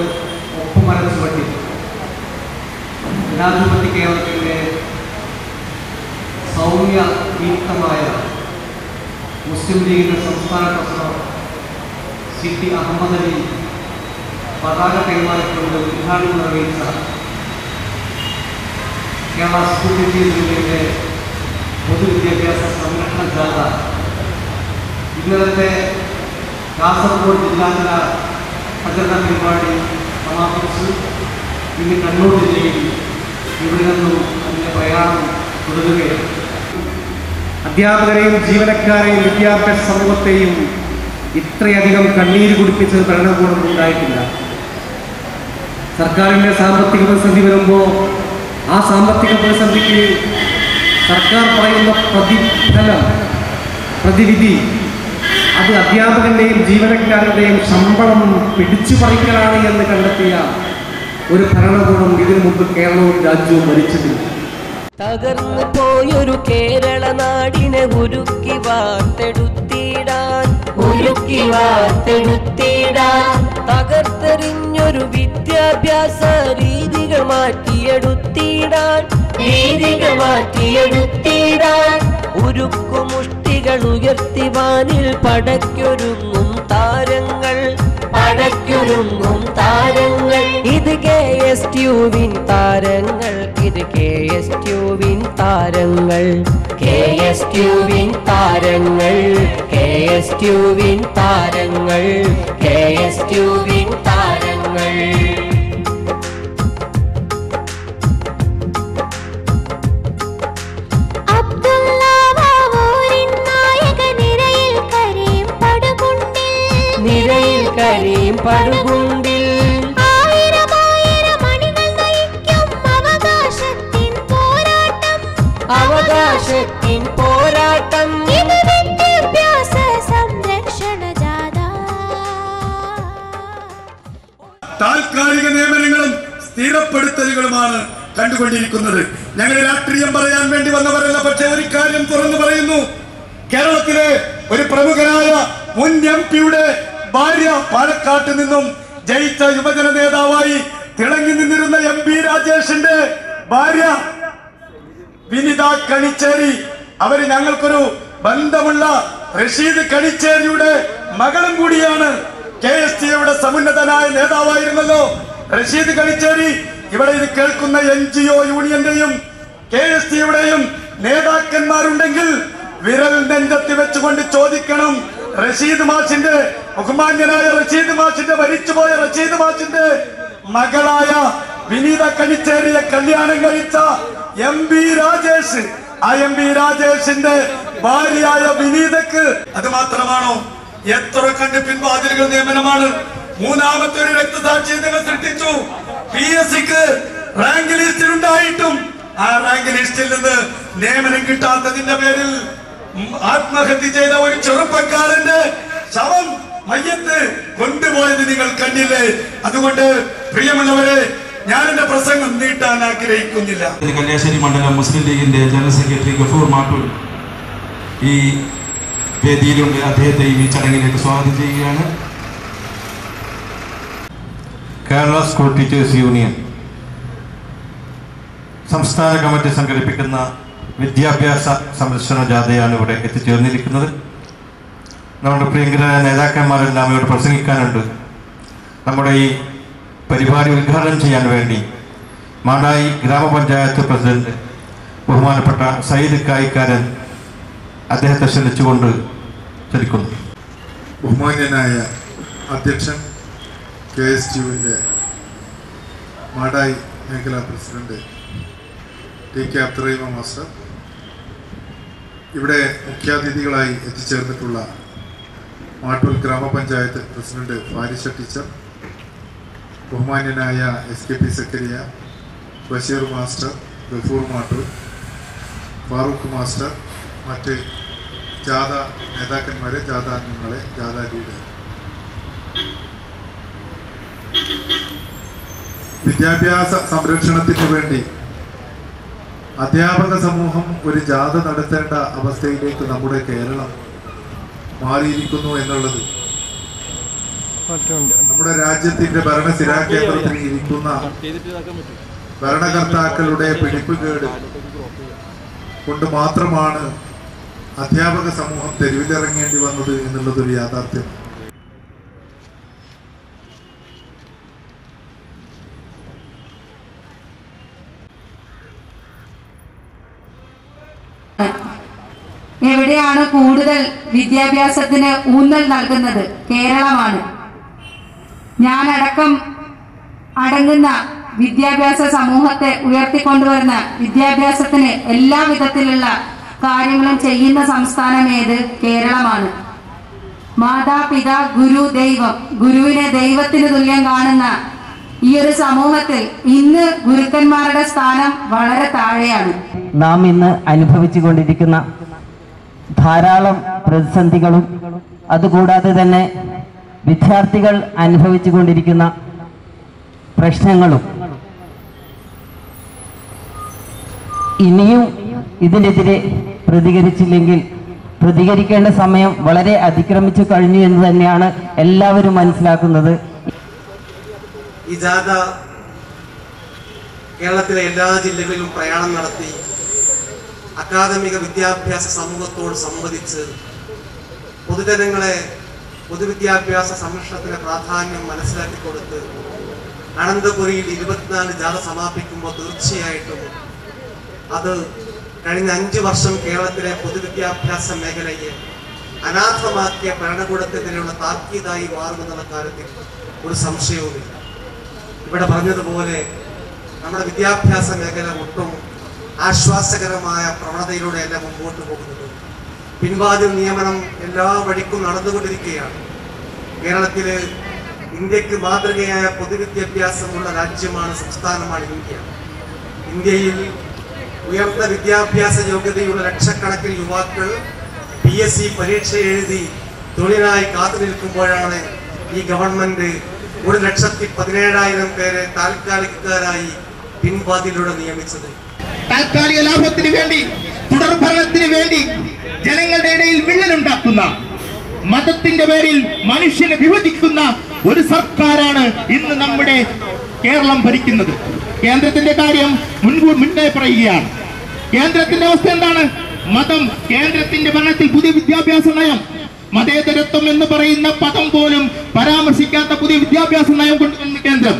ഒപ്പമരച്ചുവട്ടി ജനാധിപത്യ കേരളത്തിൻ്റെ സൗമ്യയുക്തമായ മുസ്ലിം ലീഗിൻ്റെ സംസ്ഥാന പ്രസിഡന്റ് CT അഹമ്മദ് അലി പതാക കൈമാറിക്കൊണ്ട് ഉദ്ഘാടനം നിർവഹിച്ച കേരള സ്കൂൾ ടീച്ചേഴ്സ് യൂണിയൻ്റെ പൊതുവിദ്യാഭ്യാസ സംരക്ഷണ ജാഥ ഇന്നലത്തെ കാസർഗോഡ് ജില്ലാതല പ്രചരണ പരിപാടി സമാപിച്ചു. ഇന്ന് കണ്ണൂർ ജില്ലയിൽ ഇവിടെ നിന്നും അതിൻ്റെ പ്രയാണം തുടരുകയാണ്. അധ്യാപകരെയും ജീവനക്കാരെയും വിദ്യാഭ്യാസ സമൂഹത്തെയും ഇത്രയധികം കണ്ണീര് കുടിപ്പിച്ചത് ഭരണകൂടം ഉണ്ടായിട്ടില്ല. സർക്കാരിൻ്റെ സാമ്പത്തിക പ്രതിസന്ധി വരുമ്പോൾ ആ സാമ്പത്തിക പ്രതിസന്ധിക്ക് സർക്കാർ പറയുന്ന പ്രതിവിധി അത് അധ്യാപകന്റെയും ജീവനക്കാരുടെയും ശമ്പളം പിടിച്ചു പറിക്കലാണ് എന്ന് കണ്ടെത്തിയ ഒരു ഭരണകൂടം ഇതിനു മുമ്പ് കേരളവും രാജ്യവും ഭരിച്ചിട്ടില്ല. തകർന്നു പോയൊരു കേരള നാടിനെ ഉരുക്കി വാർത്തെടുത്തിടാൻ തകർത്തെറിഞ്ഞൊരു വിദ്യാഭ്യാസ രീതികൾ മാറ്റിയെടുത്തിടാൻ ഉരുക്കുമുഷ്ടികൾ ഉയർത്തി വാനിൽ പടയ്ക്കൊരുങ്ങും താരങ്ങൾ ഇത് KSTUവിൻ താരങ്ങൾ, ഇത് KSTUവിൻ താരങ്ങൾ, KSTUവിൻ താരങ്ങൾ, KSTUവിൻ താരങ്ങൾ, KSTUവിൻ താരങ്ങൾ. നിരയിൽ കരീം പടുകുണ്ടിൽ അവകാശത്തിൻ പോരാട്ടം വിദ്യാഭ്യാസ സംരക്ഷണ ജാഥ. താൽക്കാലിക നിയമനങ്ങളും സ്ഥിരപ്പെടുത്തലുകളുമാണ് കണ്ടുകൊണ്ടിരിക്കുന്നത്. ഞങ്ങൾ രാഷ്ട്രീയം പറയാൻ വേണ്ടി വന്നവരല്ല, പക്ഷേ ഒരു കാര്യം തുറന്നു പറയുന്നു. കേരളത്തിലെ ഒരു പ്രമുഖനായ മുൻ MP-യുടെ ഭാര്യ പാലക്കാട്ട് നിന്നും ജയിച്ച യുവജന നേതാവായി തിളങ്ങി നിന്നിരുന്ന MP രാജേഷിന്റെ ഭാര്യ വിനിത കണിച്ചേരി, അവര് ഞങ്ങൾക്കൊരു ബന്ധമുള്ള റഷീദ് കണിച്ചേരിയുടെ മകളും കൂടിയാണ്. KSTUയുടെ സമുന്നതനായ നേതാവായിരുന്നല്ലോ റഷീദ് കണിച്ചേരി. ഇവിടെ ഇത് കേൾക്കുന്ന NGO യൂണിയന്റെയും KSTയുടെയും നേതാക്കന്മാരുണ്ടെങ്കിൽ വിരൽ നെഞ്ചത്തി വെച്ചുകൊണ്ട് ചോദിക്കണം. റഷീദ് മാഷിന്റെ, ബഹുമാന്യനായ റഷീദ് മാഷിന്റെ, മരിച്ചുപോയ റഷീദ് മാഷിന്റെ മകളായ വിനീത കണിച്ചേരിയെ കല്യാണം കഴിച്ച MP രാജേഷ്, ആ MP രാജേഷിന്റെ ഭാര്യയായ വിനീതക്ക് അത് മാത്രമാണോ? എത്ര കണ്ട് പിൻവാതിലുകൾ നിയമനമാണ്. മൂന്നാമത്തെ ഒരു രക്തസാക്ഷി നിങ്ങൾ സൃഷ്ടിച്ചു. PSCക്ക് റാങ്ക് ലിസ്റ്റിൽ ഉണ്ടായിട്ടും ആ റാങ്ക് ലിസ്റ്റിൽ നിന്ന് നിയമനം കിട്ടാത്തതിന്റെ പേരിൽ ആത്മഹത്യ ചെയ്ത ഒരു ചെറുപ്പക്കാരന്റെ ശവം, മയ്യത്ത് കൊണ്ടുപോയത് നിങ്ങൾ കണ്ടില്ലേ? അതുകൊണ്ട് പ്രിയമുള്ളവരെ, ഞാൻ എന്റെ പ്രസംഗം നീട്ടാൻ ആഗ്രഹിക്കുന്നില്ല. കല്യാശ്ശേരി മണ്ഡലം മുസ്ലിം ലീഗിന്റെ ജനറൽ സെക്രട്ടറി ഗഫൂർ മാട്ടൂർ ഈ വേദിയിലുണ്ട്. അദ്ദേഹത്തെയും ഈ ചടങ്ങിലേക്ക് സ്വാഗതം ചെയ്യുകയാണ്. കേരള സ്കൂൾ ടീച്ചേഴ്സ് യൂണിയൻ സംസ്ഥാന കമ്മിറ്റി സംഘടിപ്പിക്കുന്ന വിദ്യാഭ്യാസ സംരക്ഷണ ജാഥയാണ് ഇവിടെ എത്തിച്ചേർന്നിരിക്കുന്നത്. നമ്മുടെ പ്രിയങ്കരായ നേതാക്കന്മാരെല്ലാം ഇവിടെ പ്രസംഗിക്കാനുണ്ട്. നമ്മുടെ ഈ പരിപാടി ഉദ്ഘാടനം ചെയ്യാൻ വേണ്ടി മാടായി ഗ്രാമപഞ്ചായത്ത് പ്രസിഡന്റ് ബഹുമാനപ്പെട്ട സയ്യിദ് കായിക്കാരൻ അദ്ദേഹത്തെ ക്ഷണിച്ചുകൊണ്ട് ക്ഷണിക്കുന്നു. ബഹുമാന്യനായ അധ്യക്ഷൻ, KSTയുവിൻ്റെ മാടായി മേഖലാ പ്രസിഡന്റ് TK അബ്ദുറഹീം മാസ്റ്റർ, ഇവിടെ മുഖ്യാതിഥികളായി എത്തിച്ചേർന്നിട്ടുള്ള മാട്ടൂൽ ഗ്രാമപഞ്ചായത്ത് പ്രസിഡന്റ് ഫാരിഷ ടീച്ചർ, ബഹുമാന്യനായ SKP സെക്രട്ടറിയ ബഷീർ മാസ്റ്റർ, ഗഫൂർ മാട്ടൂൽ, ഫാറൂഖ് മാസ്റ്റർ, മറ്റ് ജാഥ നേതാക്കന്മാരെ, ജാഥാംഗങ്ങളെ, ജാഥ ലീഡർ, വിദ്യാഭ്യാസ സംരക്ഷണത്തിന് വേണ്ടി അധ്യാപക സമൂഹം ഒരു ജാഥ നടത്തേണ്ട അവസ്ഥയിലേക്ക് നമ്മുടെ കേരളം മാറിയിരിക്കുന്നു എന്നുള്ളത് നമ്മുടെ രാജ്യത്തിന്റെ ഭരണസിരാ കേന്ദ്രത്തിൽ ഇരിക്കുന്ന ഭരണകർത്താക്കളുടെ പിടിപ്പുകേട് കൊണ്ട് മാത്രമാണ് അധ്യാപക സമൂഹം തെരുവിലിറങ്ങേണ്ടി വന്നത് എന്നുള്ളതൊരു യാഥാർത്ഥ്യം. എവിടെയാണ് കൂടുതൽ വിദ്യാഭ്യാസത്തിന് ഊന്നൽ നൽകുന്നത്? കേരളമാണ്. ഞാനടക്കം അടങ്ങുന്ന വിദ്യാഭ്യാസ സമൂഹത്തെ ഉയർത്തിക്കൊണ്ടുവരുന്ന, വിദ്യാഭ്യാസത്തിന് എല്ലാ വിധത്തിലുള്ള കാര്യങ്ങളും ചെയ്യുന്ന സംസ്ഥാനം ഏത്? കേരളമാണ്. മാതാപിതാ ഗുരു ദൈവം, ഗുരുവിനെ ദൈവത്തിന് തുല്യം കാണുന്ന ഈ ഒരു സമൂഹത്തിൽ ഇന്ന് ഗുരുക്കന്മാരുടെ സ്ഥാനം വളരെ താഴെയാണ്. നാം ഇന്ന് അനുഭവിച്ചു കൊണ്ടിരിക്കുന്ന ധാരാളം പ്രതിസന്ധികളും അതുകൂടാതെ തന്നെ വിദ്യാർത്ഥികൾ അനുഭവിച്ചു കൊണ്ടിരിക്കുന്ന പ്രശ്നങ്ങളും ഇനിയും ഇതിനെതിരെ പ്രതികരിച്ചില്ലെങ്കിൽ പ്രതികരിക്കേണ്ട സമയം വളരെ അതിക്രമിച്ചു കഴിഞ്ഞു എന്ന് തന്നെയാണ് എല്ലാവരും മനസ്സിലാക്കുന്നത്. ഈ ജാഥ കേരളത്തിലെ എല്ലാ ജില്ലകളിലും പ്രയാണം നടത്തി അക്കാദമിക വിദ്യാഭ്യാസ സമൂഹത്തോട് സംവദിച്ച് പൊതുജനങ്ങളെ പൊതുവിദ്യാഭ്യാസ സംരക്ഷണത്തിന് പ്രാധാന്യം മനസ്സിലാക്കി കൊടുത്ത് അനന്തപുരിയിൽ 24 ജാഥ സമാപിക്കുമ്പോൾ തീർച്ചയായിട്ടും അത് കഴിഞ്ഞ 5 വർഷം കേരളത്തിലെ പൊതുവിദ്യാഭ്യാസ മേഖലയെ അനാഥമാക്കിയ ഭരണകൂടത്തിനെതിരെയുള്ള താക്കീതായി മാറുമെന്നുള്ള കാര്യത്തിൽ ഒരു സംശയവുമില്ല. ഇവിടെ പറഞ്ഞതുപോലെ നമ്മുടെ വിദ്യാഭ്യാസ മേഖല ഒട്ടും ആശ്വാസകരമായ പ്രവണതയിലൂടെയല്ല മുമ്പോട്ട് പോകുന്നത്. പിൻവാതിൽ നിയമനം എല്ലാ വഴിക്കും നടന്നുകൊണ്ടിരിക്കുകയാണ്. കേരളത്തില് ഇന്ത്യക്ക് മാതൃകയായ പൊതുവിദ്യാഭ്യാസമുള്ള രാജ്യമാണ്, സംസ്ഥാനമാണ് ഇന്ത്യ. ഇന്ത്യയിൽ ഉയർന്ന വിദ്യാഭ്യാസ യോഗ്യതയുള്ള ലക്ഷക്കണക്കിന് യുവാക്കൾ PSC പരീക്ഷ എഴുതി തൊഴിലിനായി കാത്തു നിൽക്കുമ്പോഴാണ് ഈ ഗവൺമെന്റ് 1,17,000 പേരെ താൽക്കാലികക്കാരായി പിൻവാതിലൂടെ നിയമിച്ചത്. താൽക്കാലിക ലാഭത്തിന് വേണ്ടി, തുടർഭരണത്തിന് വേണ്ടി ജനങ്ങളുടെ ഇടയിൽ വിള്ളലുണ്ടാക്കുന്ന, മതത്തിന്റെ പേരിൽ മനുഷ്യനെ വിഭജിക്കുന്ന ഒരു സർക്കാരാണ് ഇന്ന് നമ്മുടെ കേരളം ഭരിക്കുന്നത്. കേന്ദ്രത്തിന്റെ കാര്യം മുന്നേ പറയുകയാണ്. കേന്ദ്രത്തിന്റെ അവസ്ഥ എന്താണ്? മതം. കേന്ദ്രത്തിന്റെ ഭരണത്തിൽ പുതിയ വിദ്യാഭ്യാസ നയം, മതേതരത്വം എന്ന് പറയുന്ന പദം പോലും പരാമർശിക്കാത്ത പുതിയ വിദ്യാഭ്യാസ നയം കൊണ്ടുവന്ന കേന്ദ്രം.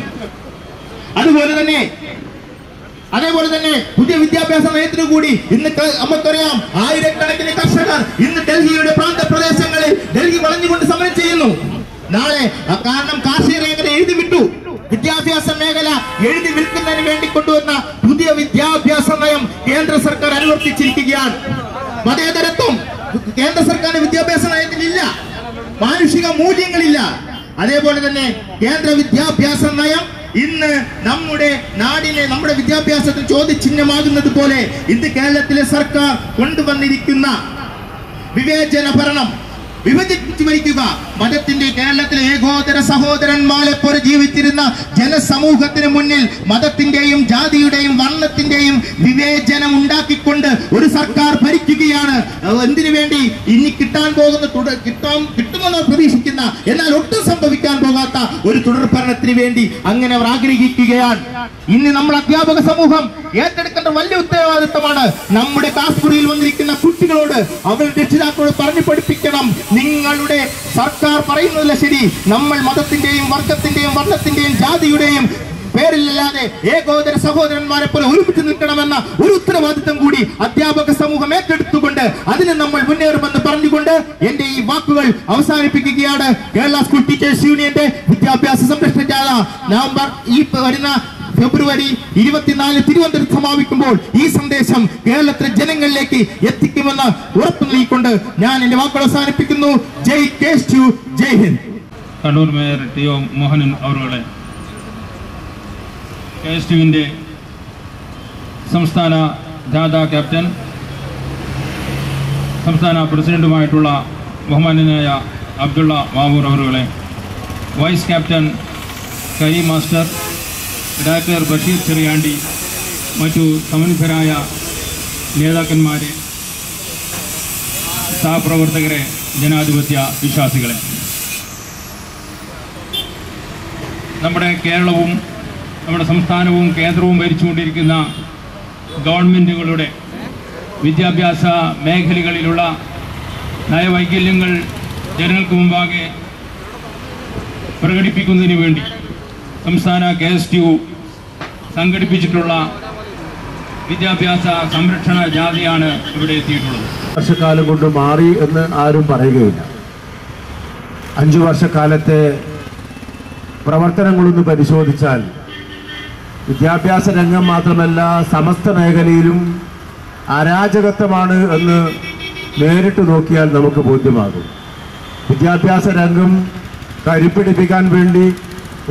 അതുപോലെ തന്നെ അതേപോലെ തന്നെ പുതിയ വിദ്യാഭ്യാസ നയത്തിന് കൂടി ഇന്ന് നമുക്കറിയാം ആയിരക്കണക്കിന് കർഷകർ ഇന്ന് ഡൽഹിയുടെ പ്രാന്തപ്രദേശങ്ങളിൽ ഡൽഹി വളഞ്ഞുകൊണ്ട് സമരം ചെയ്യുന്നു. നാളെ കാരണം കാർഷിക മേഖല എഴുതി വിട്ടു. വിദ്യാഭ്യാസ മേഖല എഴുതി വിൽക്കുന്നതിന് വേണ്ടി കൊണ്ടുവന്ന പുതിയ വിദ്യാഭ്യാസ നയം കേന്ദ്ര സർക്കാർ അനുവർത്തിച്ചിരിക്കുകയാണ്. മതേതരത്വം കേന്ദ്ര സർക്കാരിന്റെ വിദ്യാഭ്യാസ നയത്തിലില്ല, മാനുഷിക മൂല്യങ്ങളില്ല. അതേപോലെ തന്നെ കേന്ദ്ര വിദ്യാഭ്യാസ നയം ഇന്ന് നമ്മുടെ നാടിനെ നമ്മുടെ വിദ്യാഭ്യാസത്തിന് ചോദ്യചിഹ്നമാകുന്നത് പോലെ ഇന്ന് കേരളത്തിലെ സർക്കാർ കൊണ്ടുവന്നിരിക്കുന്ന വിവേചന ഭരണം, വിഭജിച്ചു ഭരിക്കുക, മതത്തിന്റെ കേരളത്തിലെ ഏകോദര സഹോദരന്മാരെ പോലെ ജീവിച്ചിരുന്ന ജനസമൂഹത്തിന് മുന്നിൽ മതത്തിന്റെയും ജാതിയുടെയും വർണ്ണത്തിന്റെയും വിവേചനം ഉണ്ടാക്കിക്കൊണ്ട് ഒരു സർക്കാർ ഭരിക്കുകയാണ്. എന്തിനു വേണ്ടി? ഇനി കിട്ടാൻ പോകുന്ന കിട്ടുമെന്ന് പ്രതീക്ഷിക്കുന്ന എന്നാൽ ഒട്ടും സംഭവിക്കാൻ പോകാത്ത ഒരു തുടർ ഭരണത്തിന് വേണ്ടി അങ്ങനെ അവർ ആഗ്രഹിക്കുകയാണ്. ഇന്ന് നമ്മൾ അധ്യാപക സമൂഹം ഏറ്റെടുക്കേണ്ട വലിയ ഉത്തരവാദിത്തമാണ്. നമ്മുടെ കാസ്പുരിയിൽ വന്നിരിക്കുന്ന കുട്ടികളോട് അവരുടെ രക്ഷിതാക്കളോട് പറഞ്ഞു പഠിപ്പിക്കണം, നിങ്ങളുടെ സർക്കാർ പറയുന്നതല്ല ശരി, നമ്മൾ മതത്തിന്റെയും വർഗത്തിന്റെയും വർണ്ണത്തിന്റെയും ജാതിയുടെയും പേരിലല്ലാതെ ഏകോദര സഹോദരന്മാരെ പോലെ ഒരുമിച്ച് നിൽക്കണമെന്ന ഒരു ഉത്തരവാദിത്തം കൂടി അധ്യാപക സമൂഹം ഏറ്റെടുത്തുകൊണ്ട് അതിന് നമ്മൾ മുന്നേറുമെന്ന് പറഞ്ഞുകൊണ്ട് എന്റെ ഈ വാക്കുകൾ അവസാനിപ്പിക്കുകയാണ്. കേരള സ്കൂൾ ടീച്ചേഴ്സ് യൂണിയന്റെ വിദ്യാഭ്യാസ സംരക്ഷണ ജാഥ നവംബർ ഈ വരുന്ന ഫെബ്രുവരി 24 തിരുവനന്തപുരത്ത് സമാപിക്കുമ്പോൾ ഈ സന്ദേശം കേരളത്തിലെ ജനങ്ങളിലേക്ക് എത്തിക്കുമെന്ന് ഉറപ്പു നൽകിക്കൊണ്ട് ഞാൻ എന്റെ വാക്കുകൾ അവസാനിപ്പിക്കുന്നു. ജയ് KSTU, ജയ് ഹിന്ദ്. കണ്ണൂർ മേയർ ടി.ഒ. മോഹനൻ അവരുടെ KSTUവിന്റെ സംസ്ഥാന ജാഥ ക്യാപ്റ്റൻ, സംസ്ഥാന പ്രസിഡന്റുമായിട്ടുള്ള ബഹുമാന്യനായ അബ്ദുള്ള വാവൂർ അവരുടെ, vice captain Karim master, director Basheer Cheriyandi, മറ്റു സമന്വിതരായ നേതാക്കന്മാരെ, സഹപ്രവർത്തകരെ, ജനാധിപത്യ വിശ്വാസികളെ, നമ്മുടെ കേരളവും നമ്മുടെ സംസ്ഥാനവും കേന്ദ്രവും ഭരിച്ചുകൊണ്ടിരിക്കുന്ന ഗവൺമെൻറ്റുകളുടെ വിദ്യാഭ്യാസ മേഖലകളിലുള്ള നയവൈകല്യങ്ങൾ ജനങ്ങൾക്ക് മുമ്പാകെ പ്രകടിപ്പിക്കുന്നതിന് വേണ്ടി സംസ്ഥാന KSTU സംഘടിപ്പിച്ചിട്ടുള്ള വിദ്യാഭ്യാസ സംരക്ഷണ ജാഥയാണ് ഇവിടെ എത്തിയിട്ടുള്ളത്. വർഷക്കാലം കൊണ്ട് മാറി എന്ന് ആരും പറയുകയില്ല. 5 വർഷക്കാലത്തെ പ്രവർത്തനങ്ങളൊന്ന് പരിശോധിച്ചാൽ വിദ്യാഭ്യാസ രംഗം മാത്രമല്ല സമസ്ത മേഖലയിലും അരാജകത്വമാണ് എന്ന് നേരിട്ട് നോക്കിയാൽ നമുക്ക് ബോധ്യമാകും. വിദ്യാഭ്യാസ രംഗം കരുപ്പിടിപ്പിക്കാൻ വേണ്ടി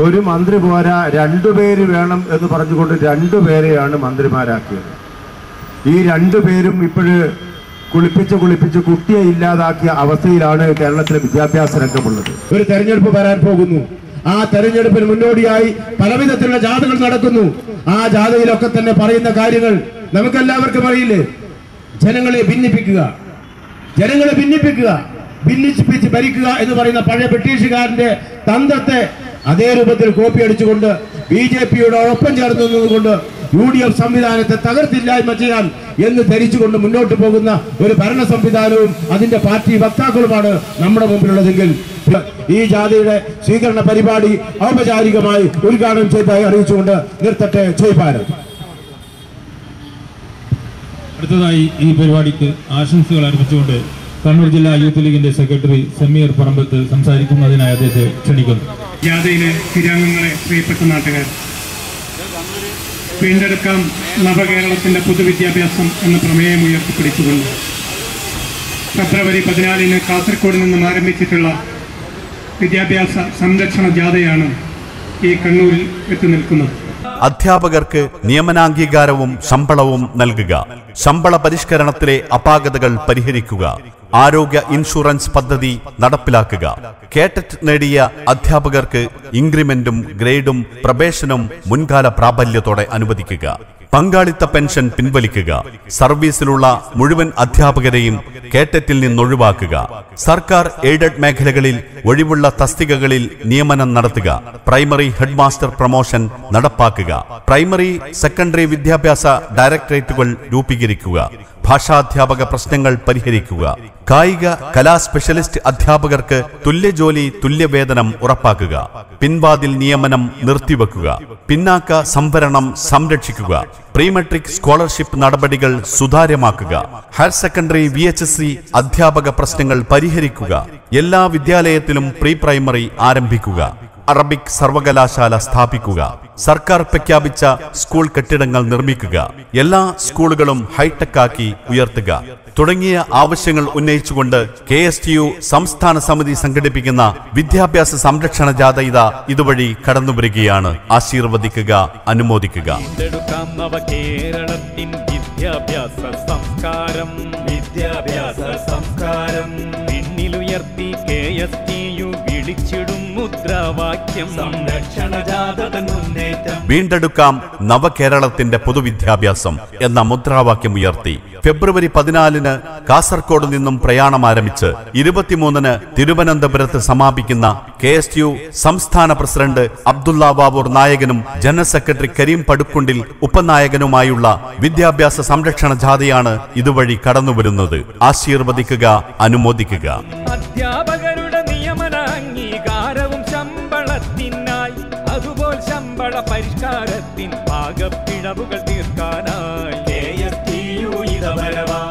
ഒരു മന്ത്രി പോരാ, 2 പേര് വേണം എന്ന് പറഞ്ഞുകൊണ്ട് 2 പേരെയാണ് മന്ത്രിമാരാക്കിയത്. ഈ 2 പേരും ഇപ്പോഴ് കുളിപ്പിച്ച് കുട്ടിയെ ഇല്ലാതാക്കിയ അവസ്ഥയിലാണ് കേരളത്തിലെ വിദ്യാഭ്യാസ രംഗമുള്ളത്. ഒരു തെരഞ്ഞെടുപ്പ് വരാൻ പോകുന്നു. ആ തെരഞ്ഞെടുപ്പിന് മുന്നോടിയായി പലവിധത്തിലുള്ള ജാഥകൾ നടക്കുന്നു. ആ ജാഥയിലൊക്കെ തന്നെ പറയുന്ന കാര്യങ്ങൾ നമുക്കെല്ലാവർക്കും അറിയില്ലേ? ജനങ്ങളെ ഭിന്നിപ്പിക്കുക, ഭിന്നിപ്പിച്ച് ഭരിക്കുക എന്ന് പറയുന്ന പഴയ ബ്രിട്ടീഷുകാരന്റെ തന്ത്രത്തെ അതേ രൂപത്തിൽ കോപ്പി അടിച്ചുകൊണ്ട് BJPയുടെ ഒപ്പം ചേർന്ന് നിന്നുകൊണ്ട് UDF സംവിധാനത്തെ തകർത്തില്ലായ്മ ചെയ്യാൻ എന്ന് ധരിച്ചുകൊണ്ട് മുന്നോട്ട് പോകുന്ന ഒരു ഭരണ സംവിധാനവും അതിന്റെ പാർട്ടി വക്താക്കളുമാണ് നമ്മുടെ മുമ്പിലുള്ളതെങ്കിൽ ഈ ജാഥയുടെ സ്വീകരണ പരിപാടി ഔപചാരികമായി ഉദ്ഘാടനം ചെയ്തതായി അറിയിച്ചുകൊണ്ട് നിർത്തട്ടെ. ജയ് ഭാരത്. അടുത്തതായി ഈ പരിപാടിക്ക് ആശംസകൾ അർപ്പിച്ചുകൊണ്ട് കണ്ണൂർ ജില്ലാ യൂത്ത് ലീഗിന്റെ സെക്രട്ടറി സമീർ പറമ്പത്ത് സംസാരിക്കുന്നതിനായി അദ്ദേഹത്തെ ക്ഷണിക്കുന്നു. ജാഥയിലെ സ്ഥിരാംഗങ്ങളെ, പ്രിയപ്പെട്ട നാട്ടുകാർ, വീണ്ടെടുക്കാം നവകേരളത്തിന്റെ പൊതുവിദ്യാഭ്യാസം എന്ന പ്രമേയം ഉയർത്തിപ്പിടിച്ചുകൊണ്ട് ഫെബ്രുവരി 14 കാസർഗോഡ് നിന്നും ആരംഭിച്ചിട്ടുള്ള വിദ്യാഭ്യാസ സംരക്ഷണ ജാഥയാണ് ഈ കണ്ണൂരിൽ എത്തി നിൽക്കുന്നത്. അധ്യാപകർക്ക് നിയമനാംഗീകാരവും ശമ്പളവും നൽകുക, ശമ്പള പരിഷ്കരണത്തിലെ അപാകതകൾ പരിഹരിക്കുക, ആരോഗ്യ ഇൻഷുറൻസ് പദ്ധതി നടപ്പിലാക്കുക, കേട്ടറ്റ് നേടിയ അധ്യാപകർക്ക് ഇൻക്രിമെന്റും ഗ്രേഡും പ്രവേശനവും മുൻകാല പ്രാബല്യത്തോടെ അനുവദിക്കുക, പങ്കാളിത്ത പെൻഷൻ പിൻവലിക്കുക, സർവീസിലുള്ള മുഴുവൻ അധ്യാപകരെയും കേട്ടറ്റിൽ നിന്നൊഴിവാക്കുക, സർക്കാർ എയ്ഡഡ് മേഖലകളിൽ ഒഴിവുള്ള തസ്തികകളിൽ നിയമനം നടത്തുക, പ്രൈമറി ഹെഡ്മാസ്റ്റർ പ്രൊമോഷൻ നടപ്പാക്കുക, പ്രൈമറി സെക്കൻഡറി വിദ്യാഭ്യാസ ഡയറക്ടറേറ്റുകൾ രൂപീകരിക്കുക, ഭാഷാധ്യാപക പ്രശ്നങ്ങൾ പരിഹരിക്കുക, കായിക കലാ സ്പെഷ്യലിസ്റ്റ് അധ്യാപകർക്ക് തുല്യജോലി തുല്യവേതനം ഉറപ്പാക്കുക, പിൻവാതിൽ നിയമനം നിർത്തിവെക്കുക, പിന്നാക്ക സംവരണം സംരക്ഷിക്കുക. പ്രീമെട്രിക് സ്കോളർഷിപ്പ് നടപടികൾ സുതാര്യമാക്കുക. ഹയർ സെക്കൻഡറി VHSC അധ്യാപക പ്രശ്നങ്ങൾ പരിഹരിക്കുക. എല്ലാ വിദ്യാലയത്തിലും പ്രീ പ്രൈമറി ആരംഭിക്കുക. അറബിക് സർവകലാശാല സ്ഥാപിക്കുക. സർക്കാർ പ്രഖ്യാപിച്ച സ്കൂൾ കെട്ടിടങ്ങൾ നിർമ്മിക്കുക. എല്ലാ സ്കൂളുകളും ഹൈടെക് ആക്കി ഉയർത്തുക തുടങ്ങിയ ആവശ്യങ്ങൾ ഉന്നയിച്ചുകൊണ്ട് KSTU സംസ്ഥാന സമിതി സംഘടിപ്പിക്കുന്ന വിദ്യാഭ്യാസ സംരക്ഷണ ജാഥ ഇതുവഴി കടന്നുവരികയാണ്. ആശീർവദിക്കുക, അനുമോദിക്കുക. കേരളത്തിൻ വിദ്യാഭ്യാസ സംസ്കാരം പിന്നിലുയർത്തി KSTU വിളിച്ചിടും മുദ്രാവാക്യം സംരക്ഷണ ജാഥ മുന്നേറ്റം. വീണ്ടെടുക്കാം നവകേരളത്തിന്റെ പൊതുവിദ്യാഭ്യാസം എന്ന മുദ്രാവാക്യം ഉയർത്തി ഫെബ്രുവരി 14 കാസർഗോഡ് നിന്നും പ്രയാണം ആരംഭിച്ച് 23 തിരുവനന്തപുരത്ത് സമാപിക്കുന്ന KSTU സംസ്ഥാന പ്രസിഡന്റ് അബ്ദുള്ള ബാബൂർ നായകനും ജനറൽ സെക്രട്ടറി കരീം പടുക്കുണ്ടിൽ ഉപനായകനുമായുള്ള വിദ്യാഭ്യാസ സംരക്ഷണ ജാഥയാണ് ഇതുവഴി കടന്നുവരുന്നത്. ആശീർവദിക്കുക, അനുമോദിക്കുക. അധ്യാപകരുടെ നിയമന അംഗീകാരവും ശമ്പളത്തിനായി, അതുപോൽ ശമ്പള പരിഷ്കാരത്തിൻ പാകപ്പിഴവുകൾ തീർക്കാനായി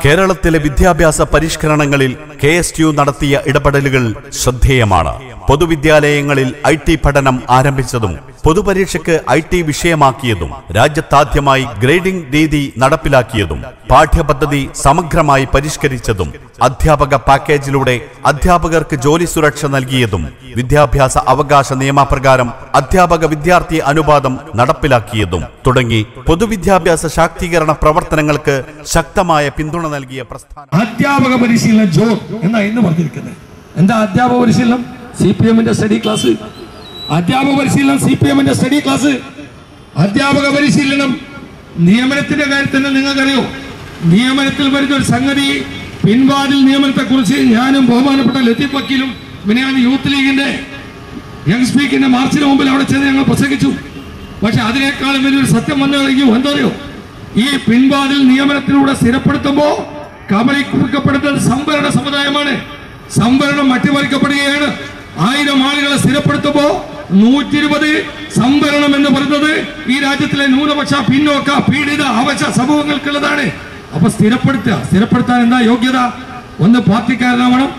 കേരളത്തിലെ വിദ്യാഭ്യാസ പരിഷ്കരണങ്ങളിൽ KSTU നടത്തിയ ഇടപെടലുകൾ ശ്രദ്ധേയമാണ്. പൊതുവിദ്യാലയങ്ങളിൽ IT പഠനം ആരംഭിച്ചതും പൊതുപരീക്ഷയ്ക്ക് IT വിഷയമാക്കിയതും രാജ്യത്താദ്യമായി ഗ്രേഡിംഗ് രീതി നടപ്പിലാക്കിയതും പാഠ്യപദ്ധതി സമഗ്രമായി പരിഷ്കരിച്ചതും അധ്യാപക പാക്കേജിലൂടെ അധ്യാപകർക്ക് ജോലി സുരക്ഷ നൽകിയതും വിദ്യാഭ്യാസ അവകാശ നിയമപ്രകാരം അധ്യാപക വിദ്യാർത്ഥി അനുപാതം നടപ്പിലാക്കിയതും തുടങ്ങി പൊതുവിദ്യാഭ്യാസ ശാക്തീകരണ പ്രവർത്തനങ്ങൾക്ക് ശക്തമായ പിന്തുണ നൽകിയ പ്രസ്ഥാനം. അധ്യാപക പരിശീലന ജോബ് എന്നാ ഇന്ന് പറഞ്ഞിരിക്കുന്നത്. എന്താ അധ്യാപക പരിശീലനം? CPM-ന്റെ സ്റ്റഡി ക്ലാസ്. അധ്യാപക പരിശീലനം CPM-ന്റെ സ്റ്റഡി ക്ലാസ്. അധ്യാപക പരിശീലനം നിയമനത്തിന്റെ കാര്യത്തിൽ നിങ്ങൾക്കറിയോ? നിയമനത്തിൽ വരുന്ന ഒരു സംഗതി, പിൻവാതിൽ നിയമനത്തെ കുറിച്ച് ഞാനും ബഹുമാനപ്പെട്ട ലത്തീഫ് വക്കീലും മിനിയാന്ന് യൂത്ത് ലീഗിന്റെ യങ് സ്പീക്കിന്റെ മാർച്ചിന് മുമ്പിൽ അവിടെ ചെന്ന് ഞങ്ങൾ പ്രസംഗിച്ചു. പക്ഷെ അതിനേക്കാളും വലിയൊരു സത്യം വന്നു കഴിഞ്ഞു. എന്തറിയോ? ഈ പിൻവാതിൽ നിയമനത്തിലൂടെ സ്ഥിരപ്പെടുത്തുമ്പോൾ കബളിപ്പിക്കപ്പെടുന്നത് സംവരണ സമുദായമാണ്. സംവരണം അട്ടിമറിക്കപ്പെടുകയാണ്. 1000 ആളുകളെ സ്ഥിരപ്പെടുത്തുമ്പോ 120 സംവരണം എന്ന് പറയുന്നത് ഈ രാജ്യത്തിലെ ന്യൂനപക്ഷ, പിന്നോക്ക, പീഡിത, അവശ സമൂഹങ്ങൾക്കുള്ളതാണ്. അപ്പൊ സ്ഥിരപ്പെടുത്താൻ എന്താ യോഗ്യത? ഒന്ന് പാർട്ടിക്കാരനാവണം,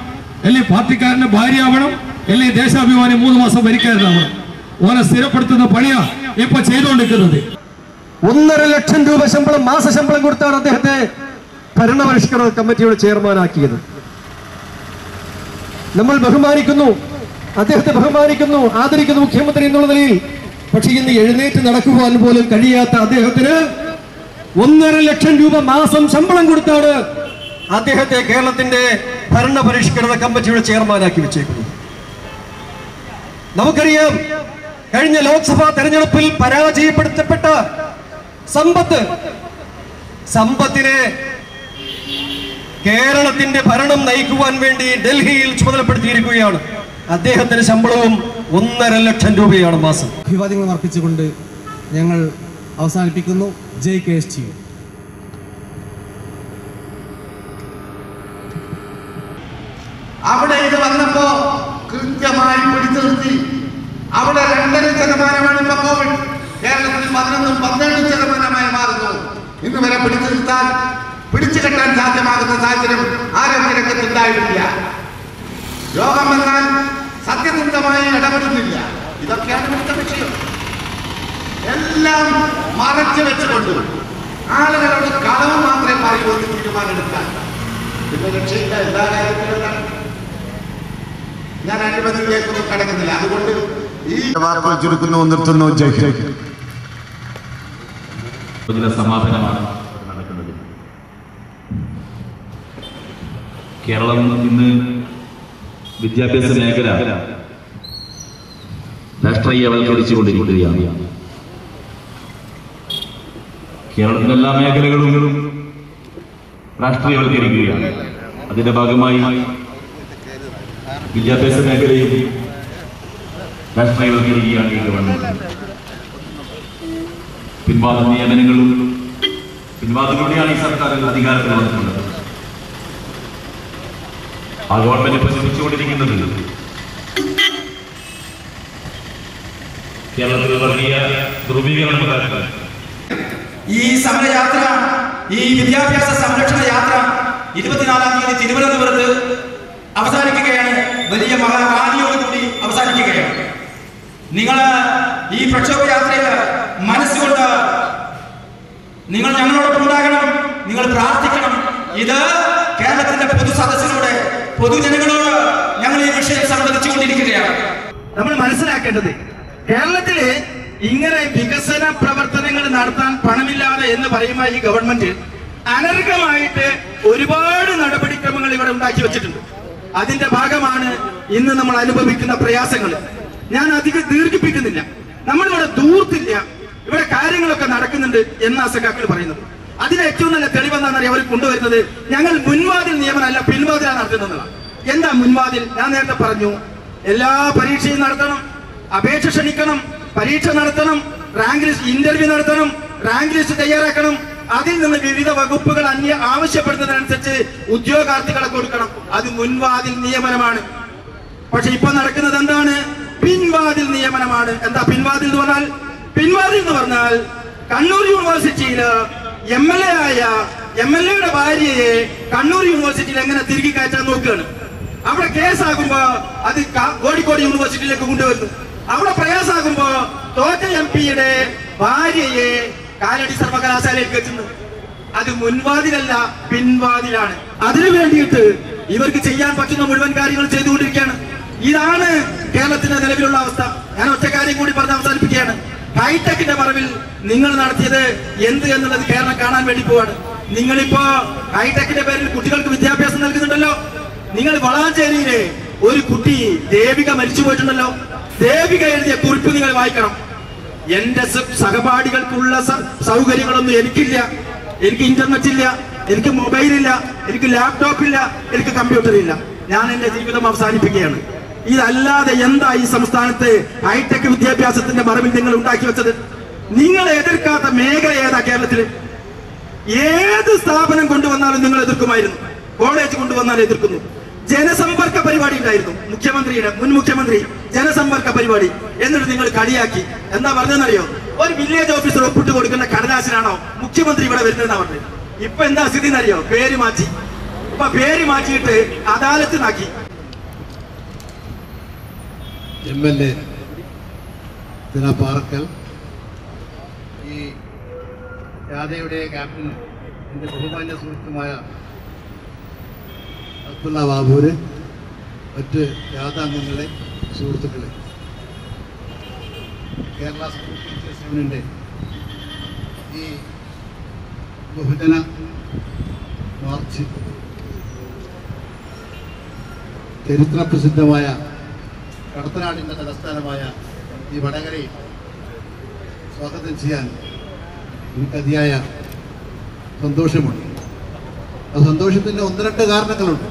അല്ലെങ്കിൽ പാർട്ടിക്കാരന്റെ ഭാര്യ ആവണം, അല്ലെങ്കിൽ ദേശാഭിമാനി 3 മാസം ഭരിക്കാരനാവണം. ഓനെ സ്ഥിരപ്പെടുത്തുന്ന പണിയാ ഇപ്പൊ ചെയ്തുകൊണ്ടിരിക്കുന്നത്. 1.5 ലക്ഷം രൂപ ശമ്പളം, മാസശമ്പളം കൊടുത്താണ് അദ്ദേഹത്തെ ഭരണപരിഷ്കരണ കമ്മിറ്റിയുടെ ചെയർമാനാക്കിയത്. നമ്മൾ ബഹുമാനിക്കുന്നു, അദ്ദേഹത്തെ ബഹുമാനിക്കുന്നു, ആദരിക്കുന്നു മുഖ്യമന്ത്രി എന്നുള്ള നിലയിൽ. പക്ഷെ ഇന്ന് എഴുന്നേറ്റ് നടക്കുവാൻ പോലും കഴിയാത്ത അദ്ദേഹത്തിന് 1.5 ലക്ഷം രൂപ മാസം ശമ്പളം കൊടുത്താണ് അദ്ദേഹത്തെ കേരളത്തിന്റെ ഭരണപരിഷ്കരണ കമ്മിറ്റിയുടെ ചെയർമാനാക്കി വെച്ചേക്കുന്നത്. നമുക്കറിയാം, കഴിഞ്ഞ ലോക്സഭാ തെരഞ്ഞെടുപ്പിൽ പരാജയപ്പെടുത്തപ്പെട്ട സമ്പത്തിനെ കേരളത്തിന്റെ ഭരണം നയിക്കുവാൻ വേണ്ടി ഡൽഹിയിൽ ചുമതലപ്പെടുത്തിയിരിക്കുകയാണ്. അദ്ദേഹത്തിന്റെ ശമ്പളവും 1.5 ലക്ഷം രൂപയാണ് മാസം. അഭിവാദ്യങ്ങൾ അർപ്പിച്ചുകൊണ്ട് ഞങ്ങൾ അവസാനിപ്പിക്കുന്നു. ജയ് KSTU. അവിടെ ഇത് വന്നപ്പോ കൃത്യമായി പിടിച്ചു നിർത്തി. അവിടെ 2.5% ഇപ്പൊ കോവിഡ്. കേരളത്തിൽ 11-12% മാറുന്നു. ഇന്ന് വരെ പിടിച്ചു കെട്ടാൻ സാധ്യമാകുന്ന സാഹചര്യം ആരോഗ്യരംഗത്ത് ഉണ്ടായിട്ടില്ല. രോഗം വന്നാൽ സത്യസന്ധമായി ഇടപെടുന്നില്ല. ഇതൊക്കെയാണ് ഇവിടുത്തെ വിഷയം. എല്ലാം മറച്ചു വെച്ചുകൊണ്ട് ആളുകളോട് കളവ് മാത്രമേ പറയൂ എന്ന് തീരുമാനമെടുക്കാൻ. പിന്നെ രക്ഷയില്ല. എല്ലാ കാര്യത്തിലും ഞാൻ അഴിമതിയിലേക്കൊന്നും കടക്കുന്നില്ല. അതുകൊണ്ട് ഈ വാക്കുകൾ ചുരുക്കുന്നു, നിർത്തുന്നു. ജയ്. സമാപനമാണ് നടക്കുന്നത്. കേരളം ഇന്ന് വിദ്യാഭ്യാസ മേഖല രാഷ്ട്രീയവൽക്കരിച്ചുകൊണ്ടിരിക്കുകയാണ്. കേരളത്തിലെ എല്ലാ മേഖലകളും രാഷ്ട്രീയവൽക്കരിക്കുകയാണ്. അതിന്റെ ഭാഗമായി വിദ്യാഭ്യാസ മേഖലയും രാഷ്ട്രീയവൽക്കരിക്കുകയാണ് ഈ ഗവൺമെന്റ്. പിൻവാദ നിയമനങ്ങളും പിൻവാദത്തിലൂടെയാണ് ഈ സർക്കാർ അധികാരത്തിൽ വന്നിട്ടുള്ളത്. ആ ഗവൺമെന്റ് പ്രചരിപ്പിച്ചുകൊണ്ടിരിക്കുന്നത് കേരളത്തിൽ വർഗീയ ധ്രുവീകരണം ഉണ്ടാക്കുന്നത്. ഈ സമരയാത്ര, ഈ വിദ്യാഭ്യാസ സംരക്ഷണ യാത്ര 24-ാം തീയതി തിരുവനന്തപുരത്ത് അവസാനിക്കുകയാണ്. വലിയ മഹാറാലിയോടുകൂടി അവസാനിക്കുകയാണ്. നിങ്ങൾ ഈ പ്രക്ഷോഭ യാത്രയിൽ മനസ്സുകൊണ്ട് നിങ്ങൾ ഞങ്ങളോടൊപ്പം ഉണ്ടാകണം. നിങ്ങൾ പ്രാർത്ഥിക്കണം. ഇത് കേരളത്തിന്റെ പൊതു സദസ്സിനോട്, പൊതുജനങ്ങളോട് ഞങ്ങൾ ഈ വിഷയം സംബന്ധിച്ചുകൊണ്ടിരിക്കുകയാണ്. നമ്മൾ മനസ്സിലാക്കേണ്ടത്, കേരളത്തില് ഇങ്ങനെ വികസന പ്രവർത്തനങ്ങൾ നടത്താൻ പണമില്ലാതെ എന്ന് പറയുന്ന ഈ ഗവൺമെന്റ് അനർഹമായിട്ട് ഒരുപാട് നടപടിക്രമങ്ങൾ ഇവിടെ ഉണ്ടാക്കി വെച്ചിട്ടുണ്ട്. അതിന്റെ ഭാഗമാണ് ഇന്ന് നമ്മൾ അനുഭവിക്കുന്ന പ്രയാസങ്ങൾ. ഞാൻ അധികം ദീർഘിപ്പിക്കുന്നില്ല. നമ്മളിവിടെ ദൂർത്തില്ല, ഇവിടെ കാര്യങ്ങളൊക്കെ നടക്കുന്നുണ്ട് എന്നാ സഖാക്കൾ പറയുന്നത്. അതിന് ഏറ്റവും നല്ല തെളിവെന്താണെന്നറിയാം അവർ കൊണ്ടുവരുന്നത്, ഞങ്ങൾ മുൻവാതിൽ നിയമനമല്ല പിൻവാതിലാണ് നടത്തുന്നതാണ്. എന്താ മുൻവാതിൽ? ഞാൻ നേരത്തെ പറഞ്ഞു, എല്ലാ പരീക്ഷയും നടത്തണം, അപേക്ഷ ക്ഷണിക്കണം, പരീക്ഷ നടത്തണം, റാങ്ക് ലിസ്റ്റ് ഇന്റർവ്യൂ നടത്തണം, റാങ്ക് ലിസ്റ്റ് തയ്യാറാക്കണം, അതിൽ നിന്ന് വിവിധ വകുപ്പുകൾ ആവശ്യപ്പെടുന്നതിനനുസരിച്ച് ഉദ്യോഗാർത്ഥികളെ കൊടുക്കണം. അത് മുൻവാതിൽ നിയമനമാണ്. പക്ഷെ ഇപ്പൊ നടക്കുന്നത് എന്താണ്? പിൻവാതിൽ നിയമനമാണ്. എന്താ പിൻവാതിൽ എന്ന് പറഞ്ഞാൽ? പിൻവാതിൽ എന്ന് പറഞ്ഞാൽ കണ്ണൂർ യൂണിവേഴ്സിറ്റിയിൽ MLA ആയ MLA-യുടെ ഭാര്യയെ കണ്ണൂർ യൂണിവേഴ്സിറ്റിയിൽ എങ്ങനെ തിരികെ കയറ്റാൻ നോക്കുകയാണ്. അവിടെ കേസാകുമ്പോ അത് കോഴിക്കോട് യൂണിവേഴ്സിറ്റിയിലേക്ക് കൊണ്ടുവരുന്നു. അവിടെ പ്രയാസാകുമ്പോ തോറ്റ MP-യുടെ ഭാര്യയെ കാലടി സർവകലാശാലയിലേക്ക് എത്തുന്നു. അത് മുൻവാതിലല്ല, പിൻവാതിലാണ്. അതിനു വേണ്ടിയിട്ട് ഇവർക്ക് ചെയ്യാൻ പറ്റുന്ന മുഴുവൻ കാര്യങ്ങൾ ചെയ്തുകൊണ്ടിരിക്കുകയാണ്. ഇതാണ് കേരളത്തിന്റെ നിലവിലുള്ള അവസ്ഥ. ഞാൻ ഒറ്റ കാര്യം കൂടി പറഞ്ഞ് അവസാനിപ്പിക്കുകയാണ്. ഹൈടെക്കിന്റെ മറവിൽ നിങ്ങൾ നടത്തിയത് എന്ത് എന്നുള്ളത് കേരളം കാണാൻ വേണ്ടി പോവാണ്. നിങ്ങളിപ്പോ ഹൈടെക്കിന്റെ പേരിൽ കുട്ടികൾക്ക് വിദ്യാഭ്യാസം നൽകുന്നുണ്ടല്ലോ. നിങ്ങൾ വളാഞ്ചേരിയിലെ ഒരു കുട്ടി ദേവിക മരിച്ചു പോയിട്ടുണ്ടല്ലോ. ദേവിക എഴുതിയ കുറിപ്പ് നിങ്ങൾ വായിക്കണം. എന്റെ സഹപാഠികൾക്കുള്ള സൗകര്യങ്ങളൊന്നും എനിക്കില്ല. എനിക്ക് ഇന്റർനെറ്റ് ഇല്ല, എനിക്ക് മൊബൈൽ ഇല്ല, എനിക്ക് ലാപ്ടോപ്പ് ഇല്ല, എനിക്ക് കമ്പ്യൂട്ടർ ഇല്ല. ഞാൻ എന്റെ ജീവിതം അവസാനിപ്പിക്കുകയാണ്. ഇതല്ലാതെ എന്താ ഈ സംസ്ഥാനത്ത് ഹൈടെക് വിദ്യാഭ്യാസത്തിന്റെ മറവിൽ നിങ്ങൾ ഉണ്ടാക്കി വെച്ചത്? നിങ്ങൾ എതിർക്കാത്ത മേഖല ഏതാ കേരളത്തിൽ? ഏത് സ്ഥാപനം കൊണ്ടുവന്നാലും നിങ്ങൾ എതിർക്കുമായിരുന്നു. കോളേജ് കൊണ്ടുവന്നാലും എതിർക്കുന്നു. ജനസമ്പർക്ക പരിപാടി ഉണ്ടായിരുന്നു മുഖ്യമന്ത്രിയുടെ, മുൻ മുഖ്യമന്ത്രി ജനസമ്പർക്ക പരിപാടി. എന്നിട്ട് നിങ്ങൾ കളിയാക്കി. എന്താ പറഞ്ഞതെന്നറിയോ? ഒരു വില്ലേജ് ഓഫീസർ ഒപ്പിട്ട് കൊടുക്കുന്ന കടലാസിനാണോ മുഖ്യമന്ത്രി ഇവിടെ വരുന്നതെന്നാ പറഞ്ഞത്. ഇപ്പൊ എന്താ സ്ഥിതി എന്നറിയോ? പേര് മാറ്റി. ഇപ്പൊ പേര് മാറ്റിയിട്ട് അദാലത്തിനാക്കി. MLA പാറക്കൽ, ഈ ജാഥയുടെ ക്യാപ്റ്റൻ എൻ്റെ ബഹുമാന്യ സുഹൃത്തുമായ അബ്ദുള്ള ബാബൂര്, മറ്റ് ജാഥാംഗങ്ങളെ, സുഹൃത്തുക്കളെ, കേരള സ്കൂൾ ടീച്ചേഴ്സ് യൂണിയൻ്റെ ഈ ബഹുജന മാർച്ച് ചരിത്ര പ്രസിദ്ധമായ കടത്തനാടിൻ്റെ തലസ്ഥാനമായ ഈ വടകരയിൽ സ്വാഗതം ചെയ്യാൻ എനിക്ക് അതിയായ സന്തോഷമുണ്ട്. ആ സന്തോഷത്തിൻ്റെ 1-2 കാരണങ്ങളുണ്ട്.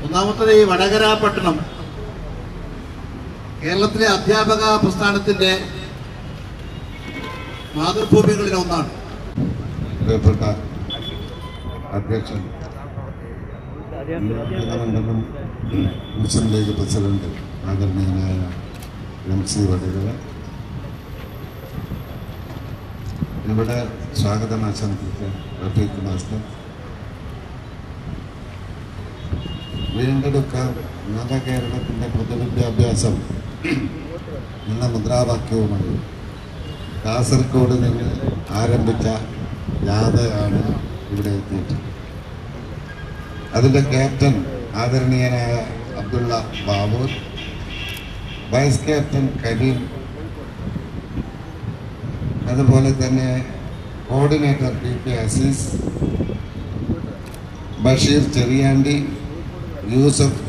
ഒന്നാമത്തത്, ഈ വടകര പട്ടണം കേരളത്തിലെ അധ്യാപക പ്രസ്ഥാനത്തിൻ്റെ മാതൃഭൂമികളിൽ ഒന്നാണ്. പ്രിയപ്പെട്ട അധ്യക്ഷൻ, മുസ്ലിം ലീഗ് പ്രസിഡന്റ് ആദരണീയനായ MC വടകര, ഇവിടെ സ്വാഗതം ആശംസിച്ച റഫീഖ് മാസ്റ്റർ, വീണ്ടെടുക്കാൻ നവകേരളത്തിൻ്റെ പൊതുവിദ്യാഭ്യാസം എന്ന മുദ്രാവാക്യവുമായി കാസർഗോഡ് നിന്ന് ആരംഭിച്ച ജാഥയാണ് ഇവിടെ എത്തിയിട്ടുള്ളത്. അതിൻ്റെ ക്യാപ്റ്റൻ ആദരണീയനായ അബ്ദുള്ള ബാബൂർ, വൈസ് ക്യാപ്റ്റൻ കരീം, അതുപോലെ തന്നെ കോർഡിനേറ്റർ PP അസീസ്, ബഷീർ ചെറിയാണ്ടി, യൂസഫ്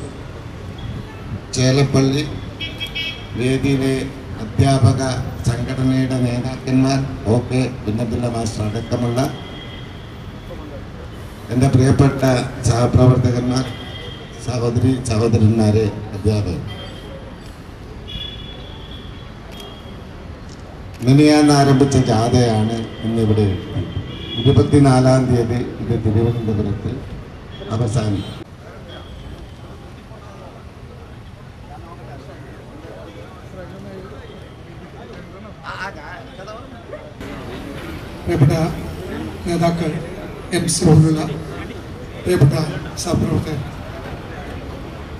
ചേലപ്പള്ളി, വേദിയിലെ അധ്യാപക സംഘടനയുടെ നേതാക്കന്മാർ, OK ഭിന്നഭിന്ന മാസ്റ്റർ അടക്കമുള്ള എൻ്റെ പ്രിയപ്പെട്ട സഹപ്രവർത്തകന്മാർ, സഹോദരി സഹോദരന്മാരെ, അധ്യാപകർ, മിനിയാന്ന് ആരംഭിച്ച ജാഥയാണ് ഇന്നിവിടെ 24-ാം തീയതി ഇത് തിരുവനന്തപുരത്ത് അവസാനിക്കും. പ്രിയപ്പെട്ട നേതാക്കൾ, MC പോലുള്ള പ്രിയപ്പെട്ട സഹപ്രവർത്തകർ,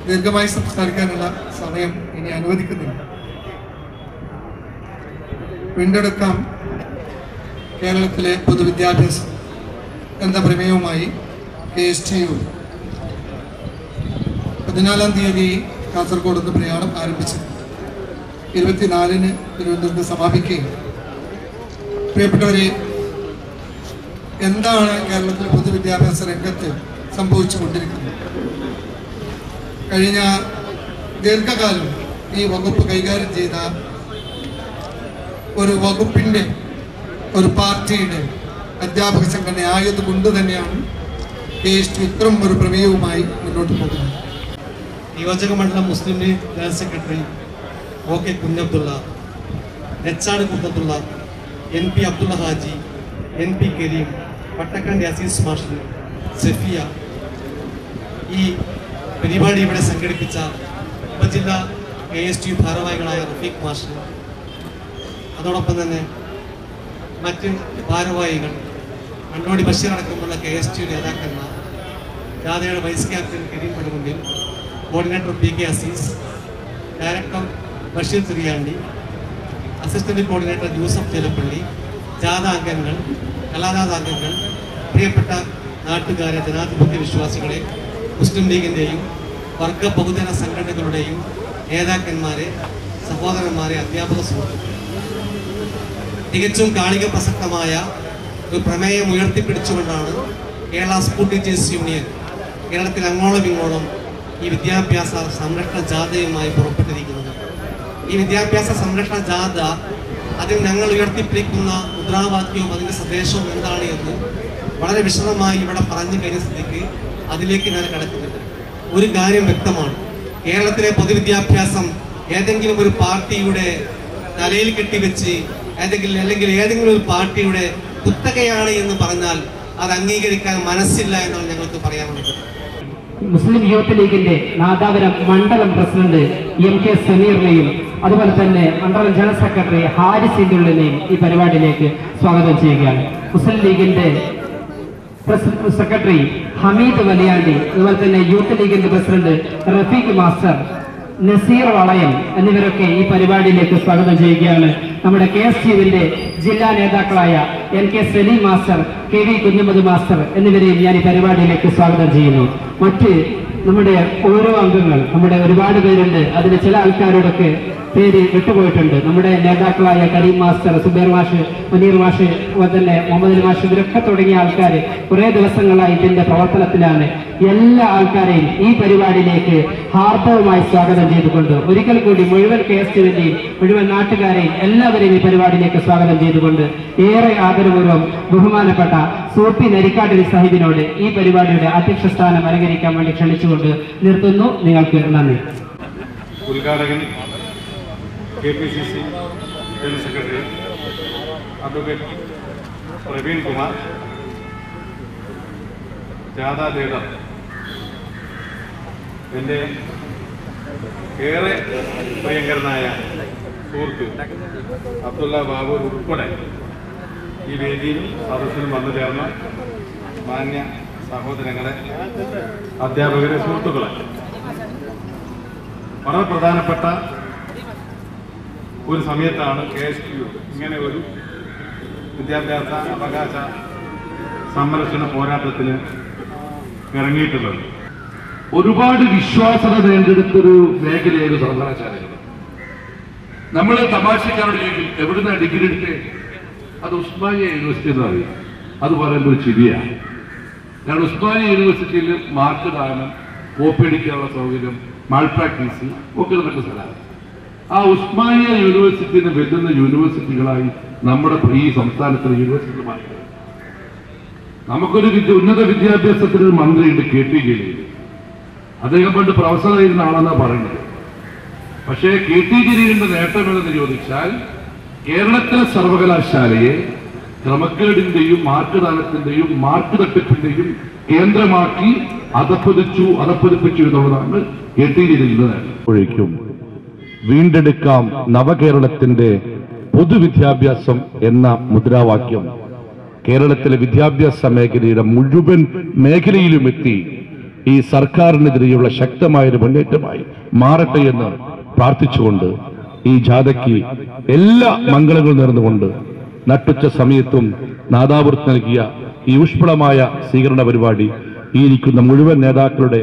ദീർഘമായി സംസാരിക്കാനുള്ള സമയം ഇനി അനുവദിക്കുന്നില്ല. വീണ്ടെടുക്കാം കേരളത്തിലെ പൊതുവിദ്യാഭ്യാസം എന്ന പ്രമേയവുമായി KSTU 14-ാം തീയതി കാസർഗോഡ് നിന്ന് പ്രയാണം ആരംഭിച്ചത് 24-ന് തിരുവനന്തപുരത്ത് സമാപിക്കുകയും, പ്രിയപ്പെട്ടവരെ, എന്താണ് കേരളത്തിലെ പൊതുവിദ്യാഭ്യാസ രംഗത്ത് സംഭവിച്ചുകൊണ്ടിരിക്കുന്നത്? കഴിഞ്ഞ ദീർഘകാലം ഈ വകുപ്പ് കൈകാര്യം ചെയ്ത ഒരു വകുപ്പിൻ്റെ, ഒരു പാർട്ടിയുടെ അധ്യാപക സംഘടന ആയതുകൊണ്ട് തന്നെയാണ് KSTU ഇത്തരം ഒരു പ്രമേയവുമായി മുന്നോട്ട് പോകുന്നത്. നിയോജക മണ്ഡലം Muslim League general secretary OK Kunhabdulla, Nechad Kunnathulla, NP Abdulla Haji, NP Kareem, Pattakkandi Azeez മാഷ്, സഫിയ, ഈ പരിപാടി ഇവിടെ സംഘടിപ്പിച്ച ഉപജില്ലാ KSTU ഭാരവാഹികളായ റഫീഖ് മാഷ്, അതോടൊപ്പം തന്നെ മറ്റ് ഭാരവാഹികൾ, അണ്ടോടി ബഷീർ അടക്കമുള്ള KSTU നേതാക്കന്മാർ, ജാഥയുടെ vice captain Kareem Padukundil, coordinator PK Azeez, director Basheer Thiriyandi, assistant coordinator Yusuf Chelappally, ജാഥ അംഗങ്ങൾ, കലാജാഥ അംഗങ്ങൾ, പ്രിയപ്പെട്ട നാട്ടുകാരെ, ജനാധിപത്യ വിശ്വാസികളെ, മുസ്ലിം ലീഗിൻ്റെയും വർഗ ബഹുജന സംഘടനകളുടെയും നേതാക്കന്മാരെ, സഹോദരന്മാരെ, അധ്യാപക സുഹൃത്തുക്കളെ, തികച്ചും കാലിക പ്രസക്തമായ ഒരു പ്രമേയം ഉയർത്തിപ്പിടിച്ചുകൊണ്ടാണ് കേരള സ്കൂൾ ടീച്ചേഴ്സ് യൂണിയൻ കേരളത്തിൽ അങ്ങോളം ഇങ്ങോളം ഈ വിദ്യാഭ്യാസ സംരക്ഷണ ജാഥയുമായി പുറപ്പെട്ടിരിക്കുന്നത്. ഈ വിദ്യാഭ്യാസ സംരക്ഷണ ജാഥ, അതിൽ ഞങ്ങൾ ഉയർത്തിപ്പിടിക്കുന്ന മുദ്രാവാക്യവും അതിൻ്റെ സന്ദേശവും എന്താണ് എന്ന് വളരെ വിശദമായി ഇവിടെ പറഞ്ഞു കഴിഞ്ഞ സ്ഥിതിക്ക് അതിലേക്ക് ഞാൻ കടക്കുന്നുണ്ട്. ഒരു കാര്യം വ്യക്തമാണ്, കേരളത്തിലെ പൊതുവിദ്യാഭ്യാസം ഏതെങ്കിലും ഒരു പാർട്ടിയുടെ തലയിൽ കെട്ടിവെച്ച് അല്ലെങ്കിൽ ഏതെങ്കിലും ഒരു പാർട്ടിയുടെ കുത്തകയാണ് എന്ന് പറഞ്ഞാൽ അത് അംഗീകരിക്കാൻ മനസ്സില്ല എന്നാണ് ഞങ്ങൾക്ക് പറയാനുള്ളത്. മുസ്ലിം യൂത്ത് ലീഗിന്റെ നാദാപുരം മണ്ഡലം പ്രസിഡന്റ് MK സമീറിനെയും അതുപോലെ തന്നെ മണ്ഡലം ജനറൽ സെക്രട്ടറി ഹാരിസ് ഇന്ദുള്ളിനെയും ഈ പരിപാടിയിലേക്ക് സ്വാഗതം ചെയ്യുകയാണ്. മുസ്ലിം ലീഗിന്റെ സെക്രട്ടറി ഹമീദ് വലിയാണ്ടി, അതുപോലെ തന്നെ യൂത്ത് ലീഗിന്റെ പ്രസിഡന്റ് റഫീഖ് മാസ്റ്റർ, നസീർ വളയം എന്നിവരൊക്കെ ഈ പരിപാടിയിലേക്ക് സ്വാഗതം ചെയ്യുകയാണ്. നമ്മുടെ KSTUവിന്റെ ജില്ലാ നേതാക്കളായ NK Salim master, KV Kunhammad master എന്നിവരെയും ഞാൻ ഈ പരിപാടിയിലേക്ക് സ്വാഗതം ചെയ്യുന്നു. മറ്റ് നമ്മുടെ ഓരോ അംഗങ്ങൾ, നമ്മുടെ ഒരുപാട് പേരുണ്ട്, അതിന് ചില ആൾക്കാരോടൊക്കെ പേര് വിട്ടുപോയിട്ടുണ്ട്. നമ്മുടെ നേതാക്കളായ കരീം മാസ്റ്റർ, സുബൈർ മാഷ്, മുനീർ മാഷ്, അതുപോലെ തന്നെ മുഹമ്മദ് മാഷ്, ഇവരൊക്കെ തുടങ്ങിയ ആൾക്കാർ കുറേ ദിവസങ്ങളായി ഇതിന്റെ പ്രവർത്തനത്തിലാണ്. എല്ലാ ആൾക്കാരെയും ഈ പരിപാടിയിലേക്ക് ഹാർദവമായി സ്വാഗതം ചെയ്തുകൊണ്ട് ഒരിക്കൽ കൂടി മുഴുവൻ KSTUവിന്റെയും മുഴുവൻ നാട്ടുകാരെയും എല്ലാവരെയും ഈ പരിപാടിയിലേക്ക് സ്വാഗതം ചെയ്തുകൊണ്ട് ഏറെ ആദരപൂർവ്വം ബഹുമാനപ്പെട്ട സൂപ്പി നരിക്കാട്ടിൽ സാഹിബിനോട് ഈ പരിപാടിയുടെ അധ്യക്ഷ സ്ഥാനം അലങ്കരിക്കാൻ വേണ്ടി ക്ഷണിച്ചുകൊണ്ട് നിർത്തുന്നു. നിങ്ങൾക്ക് നന്ദി. ഉദ്ഘാടകൻ KPCC general secretary advocate Praveen Kumar, ജാഥാ ലീഡർ എൻ്റെ ഏറെ പ്രിയങ്കരനായ സുഹൃത്ത് അബ്ദുള്ള ബാബു ഉൾപ്പെടെ ഈ വേദിയിൽ സദസ്സിലും വന്നു ചേർന്ന മാന്യ സഹോദരങ്ങളെ, അധ്യാപകരെ, സുഹൃത്തുക്കളെ, വളരെ പ്രധാനപ്പെട്ട ഒരു സമയത്താണ് KSTU ഇങ്ങനെ ഒരു വിദ്യാഭ്യാസ അവകാശ സംരക്ഷണ പോരാട്ടത്തിന് ഇറങ്ങിയിട്ടുള്ളത്. ഒരുപാട് വിശ്വാസത നേടിയെടുത്തൊരു മേഖലയായിരുന്നു സർവകലാശാലകൾ. നമ്മൾ തമാശക്കാരോട് ചോദിക്കും, എവിടുന്ന ഡിഗ്രി എടുത്തേ? അത് ഉസ്മാനിയ യൂണിവേഴ്സിറ്റി എന്ന് പറയും. അത് പറയുമ്പോൾ ഒരു ചിരിയാണ്. കാരണം ഉസ്മാനിയ യൂണിവേഴ്സിറ്റിയിൽ മാർക്ക് ദാനം, കോപ്പി അടിക്കാനുള്ള സൗകര്യം, മാൾ പ്രാക്ടീസ് ഒക്കെ നടക്കുന്ന സ്ഥലമാണ്. ആ ഉസ്മാനിയ യൂണിവേഴ്സിറ്റിന് വെല്ലുന്ന യൂണിവേഴ്സിറ്റികളായി നമ്മുടെ ഈ സംസ്ഥാനത്തിലെ യൂണിവേഴ്സിറ്റികൾ മാറി. നമുക്കൊരു ഉന്നത വിദ്യാഭ്യാസത്തിനൊരു മന്ത്രിയുണ്ട്, KT ജലീൽ. അദ്ദേഹം പണ്ട് പ്രൊഫസറായിരുന്ന ആളെന്നാണ് പറയുന്നത്. പക്ഷേ KT ജലീലിന്റെ നേട്ടമെന്ന് ചോദിച്ചാൽ കേരളത്തിലെ സർവകലാശാലയെ ക്രമക്കേടിന്റെയും മാർക്ക് ദാനത്തിന്റെയും മാർക്ക് തട്ടിപ്പിന്റെയും കേന്ദ്രമാക്കി അധപ്പതിപ്പിച്ചു എന്നുള്ളതാണ് KT ജലീലിന്റെ നേട്ടം. വീണ്ടെടുക്കാം നവകേരളത്തിന്റെ പൊതുവിദ്യാഭ്യാസം എന്ന മുദ്രാവാക്യം കേരളത്തിലെ വിദ്യാഭ്യാസ മേഖലയുടെ മുഴുവൻ മേഖലയിലും എത്തി ഈ സർക്കാരിനെതിരെയുള്ള ശക്തമായൊരു മുന്നേറ്റമായി മാറട്ടെ എന്ന് പ്രാർത്ഥിച്ചുകൊണ്ട് ഈ ജാഥയ്ക്ക് എല്ലാ മംഗളങ്ങളും നേർന്നുകൊണ്ട് നട്ടുച്ച സമയത്തും നാദാപുരത്ത് നൽകിയ ഈ ഊഷ്മളമായ സ്വീകരണ പരിപാടി ഈ ഇരിക്കുന്ന മുഴുവൻ നേതാക്കളുടെ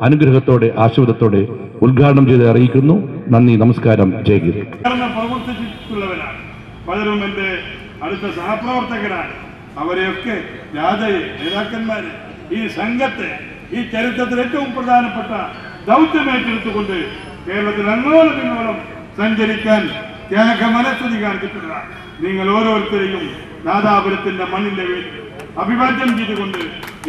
അനുഗ്രഹത്തോടെ ആശീർവാദത്തോടെ ഉദ്ഘാടനം ചെയ്ത് അറിയിക്കുന്നു. നന്ദി, നമസ്കാരം, ജയഗിരി. പ്രവർത്തിച്ചിട്ടുള്ളവരാണ്, പലരും എൻ്റെ അടുത്ത സഹപ്രവർത്തകരാണ്. അവരെയൊക്കെ ജാഥയെ, നേതാക്കന്മാരെ, ഈ സംഘത്തെ ഈ ചരിത്രത്തിൽ ഏറ്റവും പ്രധാനപ്പെട്ട ദൗത്യമേറ്റെടുത്തുകൊണ്ട് കേരളത്തിൽ അങ്ങോളം ഇങ്ങോളം സഞ്ചരിക്കാൻ ത്യാഗമനസ്ഥിതി കാണിച്ചിട്ടുള്ളതാണ്. നിങ്ങൾ ഓരോരുത്തരെയും നാദാപുരത്തിന്റെ മണ്ണിന്റെ വേണ്ടി അഭിവാദ്യം ചെയ്തുകൊണ്ട്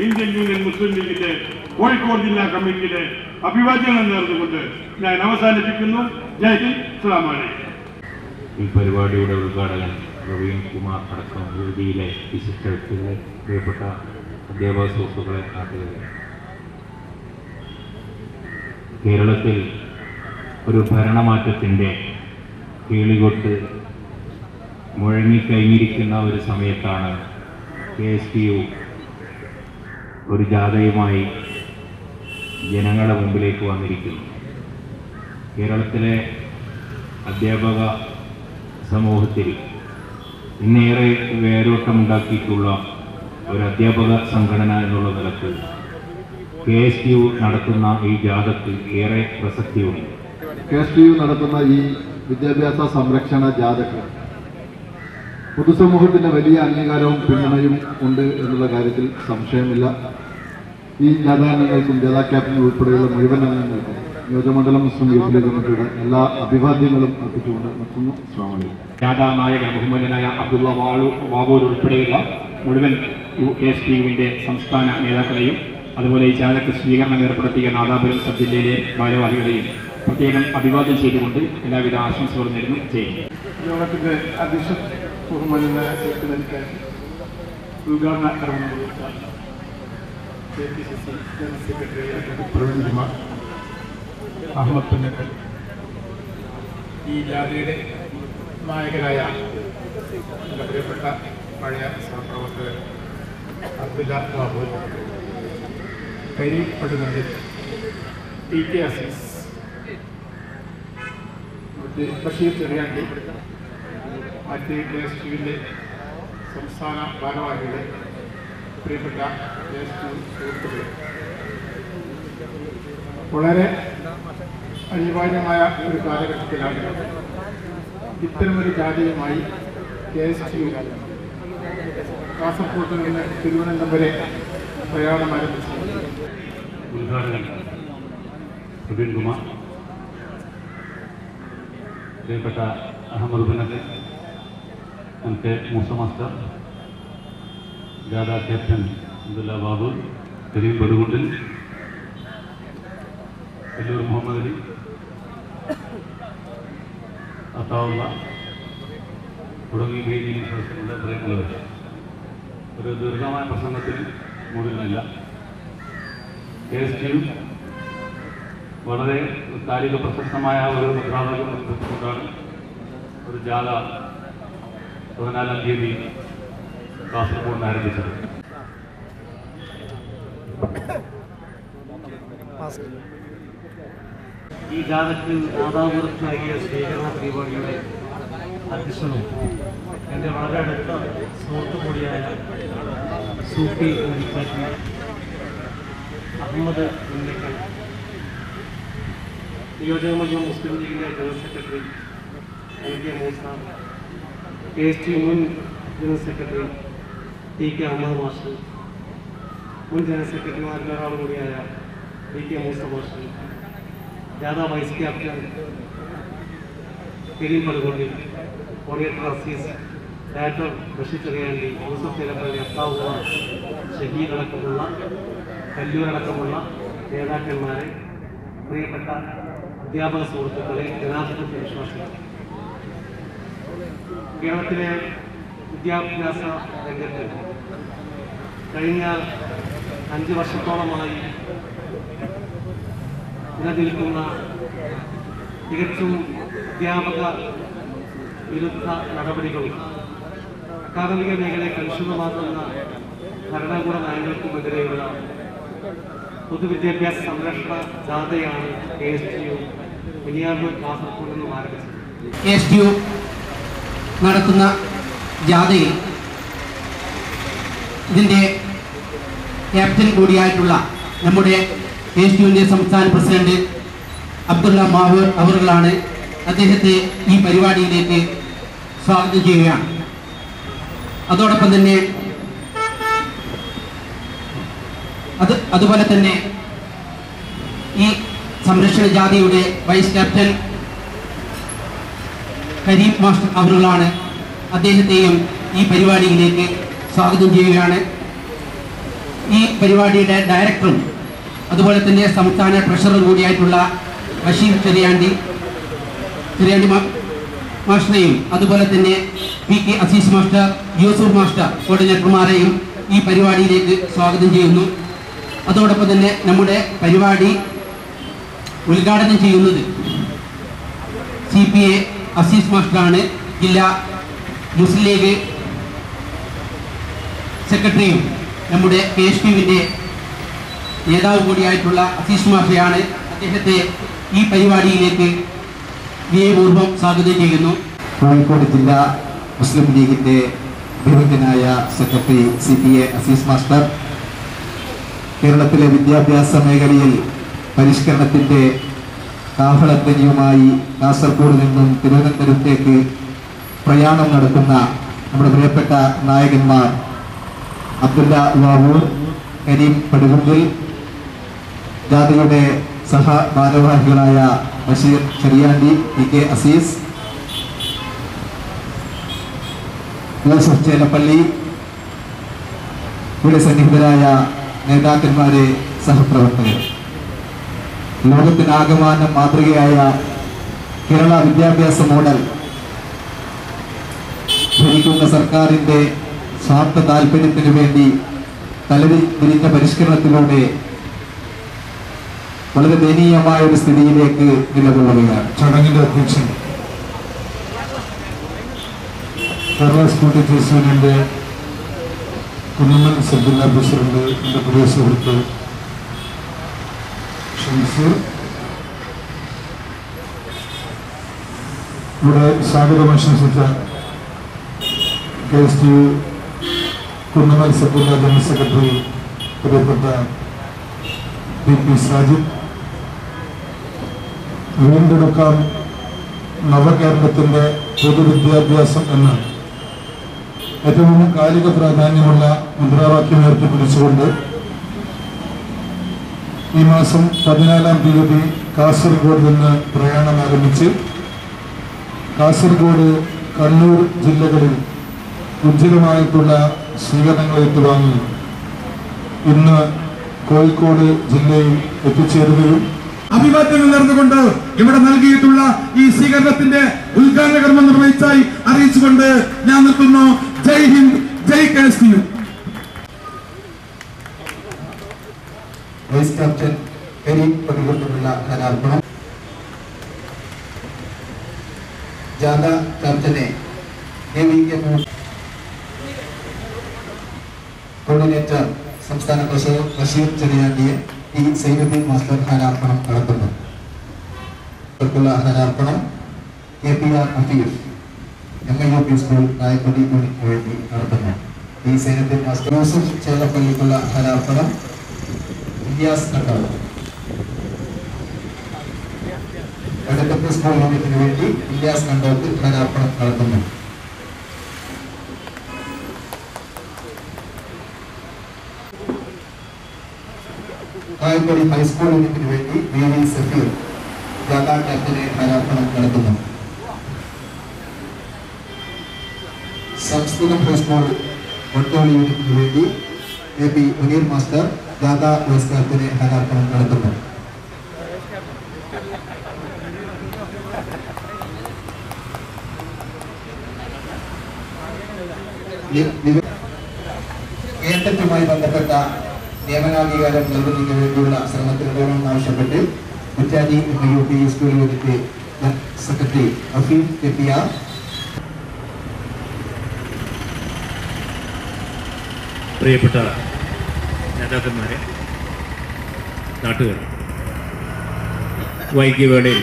ഇന്ത്യൻ യൂണിയൻ മുസ്ലിം ലീഗിന്റെ കോഴിക്കോട് ജില്ലാ കമ്മിറ്റിയുടെ അഭിവാദ്യങ്ങൾ നേർന്നുകൊണ്ട് ഞാൻ അവസാനിപ്പിക്കുന്നു. ജയ് ഹിന്ദ്, അസ്സലാമു അലൈക്കും. ഈ പരിപാടിയുടെ ഉദ്ഘാടകൻ പ്രവീൺ കുമാർ അടക്കം വേദിയിലെ വിശിഷ്ട വ്യക്തികളെ, പ്രിയപ്പെട്ട അധ്യാപക സുഹൃത്തുക്കളെ, നാട്ടുകാരെ, കേരളത്തിൽ ഒരു ഭരണമാറ്റത്തിൻ്റെ കീളികൊട്ട് മുഴങ്ങിക്കഴിഞ്ഞിരിക്കുന്ന ഒരു സമയത്താണ് KSTU ഒരു ജാഥയുമായി ജനങ്ങളുടെ മുമ്പിലേക്ക് വന്നിരിക്കുന്നു. കേരളത്തിലെ അധ്യാപക സമൂഹത്തിൽ ഇന്നേറെ വേരോട്ടമുണ്ടാക്കിയിട്ടുള്ള ഒരു അധ്യാപക സംഘടന എന്നുള്ള നിലക്ക് KSTU നടത്തുന്ന ഈ ജാഥയ്ക്ക് ഏറെ പ്രസക്തിയുണ്ട്. KSTU നടത്തുന്ന ഈ വിദ്യാഭ്യാസ സംരക്ഷണ ജാഥയ്ക്ക് പൊതുസമൂഹത്തിൻ്റെ വലിയ അംഗീകാരവും പിന്തുണയും ഉണ്ട് എന്നുള്ള കാര്യത്തിൽ സംശയമില്ല. ഈ ജാഥാംഗങ്ങൾക്കും ജാഥാ ക്യാപ്റ്റൻ ഉൾപ്പെടെയുള്ള മുഴുവൻ അംഗങ്ങൾക്കും നിയോജകമണ്ഡലം മുസ്ലിം യൂത്ത് ലീഗ് കമ്മിറ്റിയുടെ എല്ലാ അഭിവാദ്യങ്ങളും അർപ്പിച്ചുകൊണ്ട് നിർത്തുന്നു. അസ്സലാമു അലൈക്കും. ജാഥാ നായകൻ ബഹുമാന്യനായ അബ്ദുള്ള വാവൂർ ഉൾപ്പെടെയുള്ള മുഴുവൻ KSTUവിൻ്റെ സംസ്ഥാന നേതാക്കളെയും അതുപോലെ ഈ ജാഥയ്ക്ക് സ്വീകരണം ഏർപ്പെടുത്തിയ നാദാപുരം സബ് ജില്ലയിലെ ഭാരവാഹികളെയും പ്രത്യേകം അഭിവാദ്യം ചെയ്തുകൊണ്ട് എല്ലാവിധ ആശംസകളും നേരുന്നു. ചെയ്യും യോഗത്തിന്റെ അധ്യക്ഷൻ ബഹുമാന്യനായ ഉദ്ഘാടന കർമ്മം നിർവഹിച്ച KPCC general secretary Praveen Kumar, Ahmed Punnakkal, ഈ ജാഥയുടെ നായകനായ എൻ്റെ പ്രിയപ്പെട്ട പഴയ സഹപ്രവർത്തകർ അബ്ദുല്ല ബാബു, കരീം പട്ടുനന്ദി, TK അസീസ്, ബഷീർ ചെറിയാണ്ടി, മറ്റ് KSTUവിൻ്റെ സംസ്ഥാന ഭാരവാഹികളെ, പ്രിയപ്പെട്ട KSTU സുഹൃത്തുക്കളെ, വളരെ അനിവാര്യമായ ഒരു കാലഘട്ടത്തിലാണ് ഇത്തരമൊരു ജാഥയുമായി KSTU കാസർഗോഡ് നിന്ന് തിരുവനന്തപുരം വരെ പ്രയാണം ആരംഭിച്ചു. ഉദ്ഘാടകൻ പ്രവീൺ കുമാർ, പ്രിയപ്പെട്ട അഹമ്മദ് പുന്നക്കൽ, MK മൂസ മാസ്റ്റർ, ജാഥ ക്യാപ്റ്റൻ അബ്ദുല്ല ബാബു, കരീം ബടുകുണ്ടിൽ, കല്ലൂർ മുഹമ്മദ് അലി, അത്താവുള്ള തുടങ്ങി വേദിയിൽ സദസ്സിലുള്ള പ്രിയമുള്ളവർ, ഒരു ദീർഘമായ പ്രസംഗത്തിൽ മുഴുവനില്ല. KSTU വളരെ കാലിക പ്രശസ്തമായ ഒരു മുദ്രാവാക്യം മുൻനിർത്തിക്കൊണ്ടാണ് ഒരു ജാഥ 14-ാം തീയതി കാസർഗോഡ് ആരംഭിച്ചത്. ഈ ജാഥയ്ക്ക് നാദാപുരത്ത് നൽകിയ സ്വീകരണ പരിപാടിയുടെ അധ്യക്ഷനും എൻ്റെ വളരെ അടുത്ത സുഹൃത്തു കൂടിയായ സൂഫി മുനിക്കാറ്റി അഹമ്മദ് പുന്നക്കൽ, നിയോജകമണ്ഡലം മുസ്ലിം ലീഗിൻ്റെ general secretary MK Moosa, KSTU മുൻ general secretary TK Ahammed master, മുൻ ജനറൽ സെക്രട്ടറിമാരിൽ ഒരാൾ കൂടിയായ TK മൂസ മാസ്റ്റർ, ജാഥ vice captain Kareem Padukondi, coordinator Azeez, director Basheer Cheriyandi, Yusuf Chilappally, Athavuka, Shaheed അടക്കമുള്ള, കല്ലൂരടക്കമുള്ള നേതാക്കന്മാരെ, പ്രിയപ്പെട്ട അധ്യാപക സുഹൃത്തുക്കളെ, ജനാധിപത്യ വിശ്വാസികൾ, കേരളത്തിലെ വിദ്യാഭ്യാസ രംഗത്ത് കഴിഞ്ഞ 5 വർഷത്തോളമായി നിലനിൽക്കുന്ന തികച്ചും അധ്യാപക വിരുദ്ധ നടപടികളും അക്കാദമിക മേഖലയെ കലുഷിതമാക്കുന്ന ഭരണകൂട നയങ്ങൾക്കുമെതിരെയുള്ള പൊതുവിദ്യാഭ്യാസ സംരക്ഷണ ജാഥയാണ് KSTU ബനിയാപൂർ കാസർഗോഡ് നിന്നും ആരംഭിച്ചത്. KSTU നടത്തുന്ന ജാഥയിൽ ഇതിൻ്റെ ക്യാപ്റ്റൻ കൂടിയായിട്ടുള്ള നമ്മുടെ KSTUവിൻ്റെ സംസ്ഥാന പ്രസിഡന്റ് അബ്ദുള്ള മാവൂർ അവറുകളാണ്. അദ്ദേഹത്തെ ഈ പരിപാടിയിലേക്ക് സ്വാഗതം ചെയ്യുകയാണ്. അതോടൊപ്പം തന്നെ അതുപോലെ തന്നെ ഈ സംരക്ഷണ ജാഥയുടെ വൈസ് ക്യാപ്റ്റൻ കരീം മാസ്റ്റർ അവറുകളാണ്. അദ്ദേഹത്തെയും ഈ പരിപാടിയിലേക്ക് സ്വാഗതം ചെയ്യുകയാണ്. ഈ പരിപാടിയുടെ ഡയറക്ടറും അതുപോലെ തന്നെ സംസ്ഥാന ട്രഷററും കൂടിയായിട്ടുള്ള ബഷീർ ചെറിയാണ്ടി മാസ്റ്ററെയും അതുപോലെ തന്നെ PK Azeez master, Yusuf master കോർഡിനേറ്റർമാരെയും ഈ പരിപാടിയിലേക്ക് സ്വാഗതം ചെയ്യുന്നു. അതോടൊപ്പം തന്നെ നമ്മുടെ പരിപാടി ഉദ്ഘാടനം ചെയ്യുന്നത് CPA അസീസ് മാസ്റ്ററാണ്. ജില്ലാ മുസ്ലിം ലീഗ് സെക്രട്ടറിയും നമ്മുടെ KSTUവിൻ്റെ നേതാവ് കൂടിയായിട്ടുള്ള അസീസ് മാസ്റ്ററെയാണ്. അദ്ദേഹത്തെ ഈ പരിപാടിയിലേക്ക് വിനയപൂർവ്വം സ്വാഗതം ചെയ്യുന്നു. കോഴിക്കോട് ജില്ലാ മുസ്ലിം ലീഗിൻ്റെ ബഹുമാന്യനായ സെക്രട്ടറി CPA അസീസ് മാസ്റ്റർ, കേരളത്തിലെ വിദ്യാഭ്യാസ മേഖലയിൽ പരിഷ്കരണത്തിൻ്റെ കാഹളധ്വനിയുമായി കാസർഗോഡ് നിന്നും തിരുവനന്തപുരത്തേക്ക് പ്രയാണം നടത്തുന്ന നമ്മുടെ പ്രിയപ്പെട്ട നായകന്മാർ അബ്ദുള്ള വാവൂർ, കരീം പടുകുണ്ടിൽ, ജാഥയുടെ സഹഭാരവാഹികളായ ബഷീർ ചെറിയാണ്ടി, PK അസീസ്, യൂസഫ് ചേലപ്പള്ളി, ഇവിടെ സന്നിഹിതരായ നേതാക്കന്മാരെ, സഹപ്രവർത്തകർ, ലോകത്തിനാകമാനം മാതൃകയായ കേരള വിദ്യാഭ്യാസ മോഡൽ ഭരിക്കുന്ന സർക്കാരിൻ്റെ സ്വാർത്ഥ താല്പര്യത്തിനു വേണ്ടി തലതിരിഞ്ഞ പരിഷ്കരണത്തിലൂടെ വളരെ ദയനീയമായ ഒരു സ്ഥിതിയിലേക്ക് നിലകൊള്ളുകയാണ്. ചടങ്ങിന്റെ അധ്യക്ഷൻ കേരള സ്കൂൾ ടീച്ചേഴ്സ് യൂണിയന്റെ കുന്നമൻ സബ് ജില്ലാ പ്രസിഡന്റ്, എൻ്റെ പ്രിയ സുഹൃത്ത് ഷംസീർ, ഇവിടെ സ്വാഗതം ആശംസിച്ച KSTU കുന്നമൻ സബ് ജില്ലാ ജനറൽ സെക്രട്ടറി പ്രിയപ്പെട്ട PP സാജിദ്, വീണ്ടെടുക്കാം നവകേരളത്തിൻ്റെ പൊതുവിദ്യാഭ്യാസം എന്ന ഏറ്റവും കാലിക പ്രാധാന്യമുള്ള മുദ്രാവാക്യം ഉയർത്തിപ്പിടിച്ചുകൊണ്ട് ഈ മാസം 14-ാം തീയതി കാസർഗോഡ് നിന്ന് പ്രയാണം ആരംഭിച്ച് കാസർഗോഡ്, കണ്ണൂർ ജില്ലകളിൽ ഉജ്ജ്വലമായിട്ടുള്ള സ്വീകരണങ്ങൾ ഏറ്റുവാങ്ങി ഇന്ന് കോഴിക്കോട് ജില്ലയിൽ എത്തിച്ചേരുകയും അഭിവാദ്യങ്ങൾ നേർന്നുകൊണ്ട് ഇവിടെ നൽകിയിട്ടുള്ള ഈ സ്വീകരണത്തിന്റെ ഉദ്ഘാടന കർമ്മം നിർവഹിച്ചായി അറിയിച്ചുകൊണ്ട് ഞാൻ നിർത്തുന്നു. ജയ് ഹിന്ദ്, ജയ് KSTU. വൈസ് ക്യാപ്റ്റൻ കരീം പടുകൊണ്ടുള്ള ഹാരാർപ്പണം, ജാഥ ക്യാപ്റ്റനെ കോർഡിനേറ്റർ സംസ്ഥാന പ്രസിഡന്റ് ബഷീർ ചെറിയാണ്ടിയെ ഈ സൈനുദ്ദീൻ മാസ്റ്റർ ഹാരാർപ്പണം നടത്തുന്നു. ഹാരാർപ്പണം KPR അഫീഫ് MIUP സ്കൂൾ നായക്കൊടി യൂണിറ്റിന് വേണ്ടി നടത്തുന്നു. ഈ സൈനുദ്ദീൻ മാസ്റ്റർ യൂസഫ് ചേലപ്പള്ളിക്കുള്ള ഹാരാർപ്പണം ഇലിയാസ് കണ്ടാവ് എടപ്പള്ളി സ്കൂൾ യൂണിറ്റിന് വേണ്ടി ഇലിയാസ് കണ്ടോത്ത് ഹാരാർപ്പണം നടത്തുന്നു. കായക്കൊടി ഹൈസ്കൂൾ യൂണിറ്റിന് വേണ്ടി VV സഫീർ ജാഥാ ക്യാപ്റ്റനെ ഹാരാർപ്പണം നടത്തുന്നു. സംസ്കൃതം ഹൈസ്കൂൾ വട്ടോളി യൂണിറ്റിന് വേണ്ടി AP മുനീർ മാസ്റ്റർ ജാഥാ വൈസ് ക്യാപ്റ്റനെ ഹാരാർപ്പണം നടത്തുന്നു. കേന്ദ്രവുമായി ബന്ധപ്പെട്ട നിയമനാംഗീകാരം നൽകുന്നതിന് വേണ്ടിയുള്ള ശ്രമത്തിനിടണമെന്ന് ആവശ്യപ്പെട്ട് കുറ്റാലി MIUP school unit secretary Afeef KPR പ്രിയപ്പെട്ട നേതാക്കന്മാരെ, നാട്ടുകാർ, വൈകിയ വേളയിൽ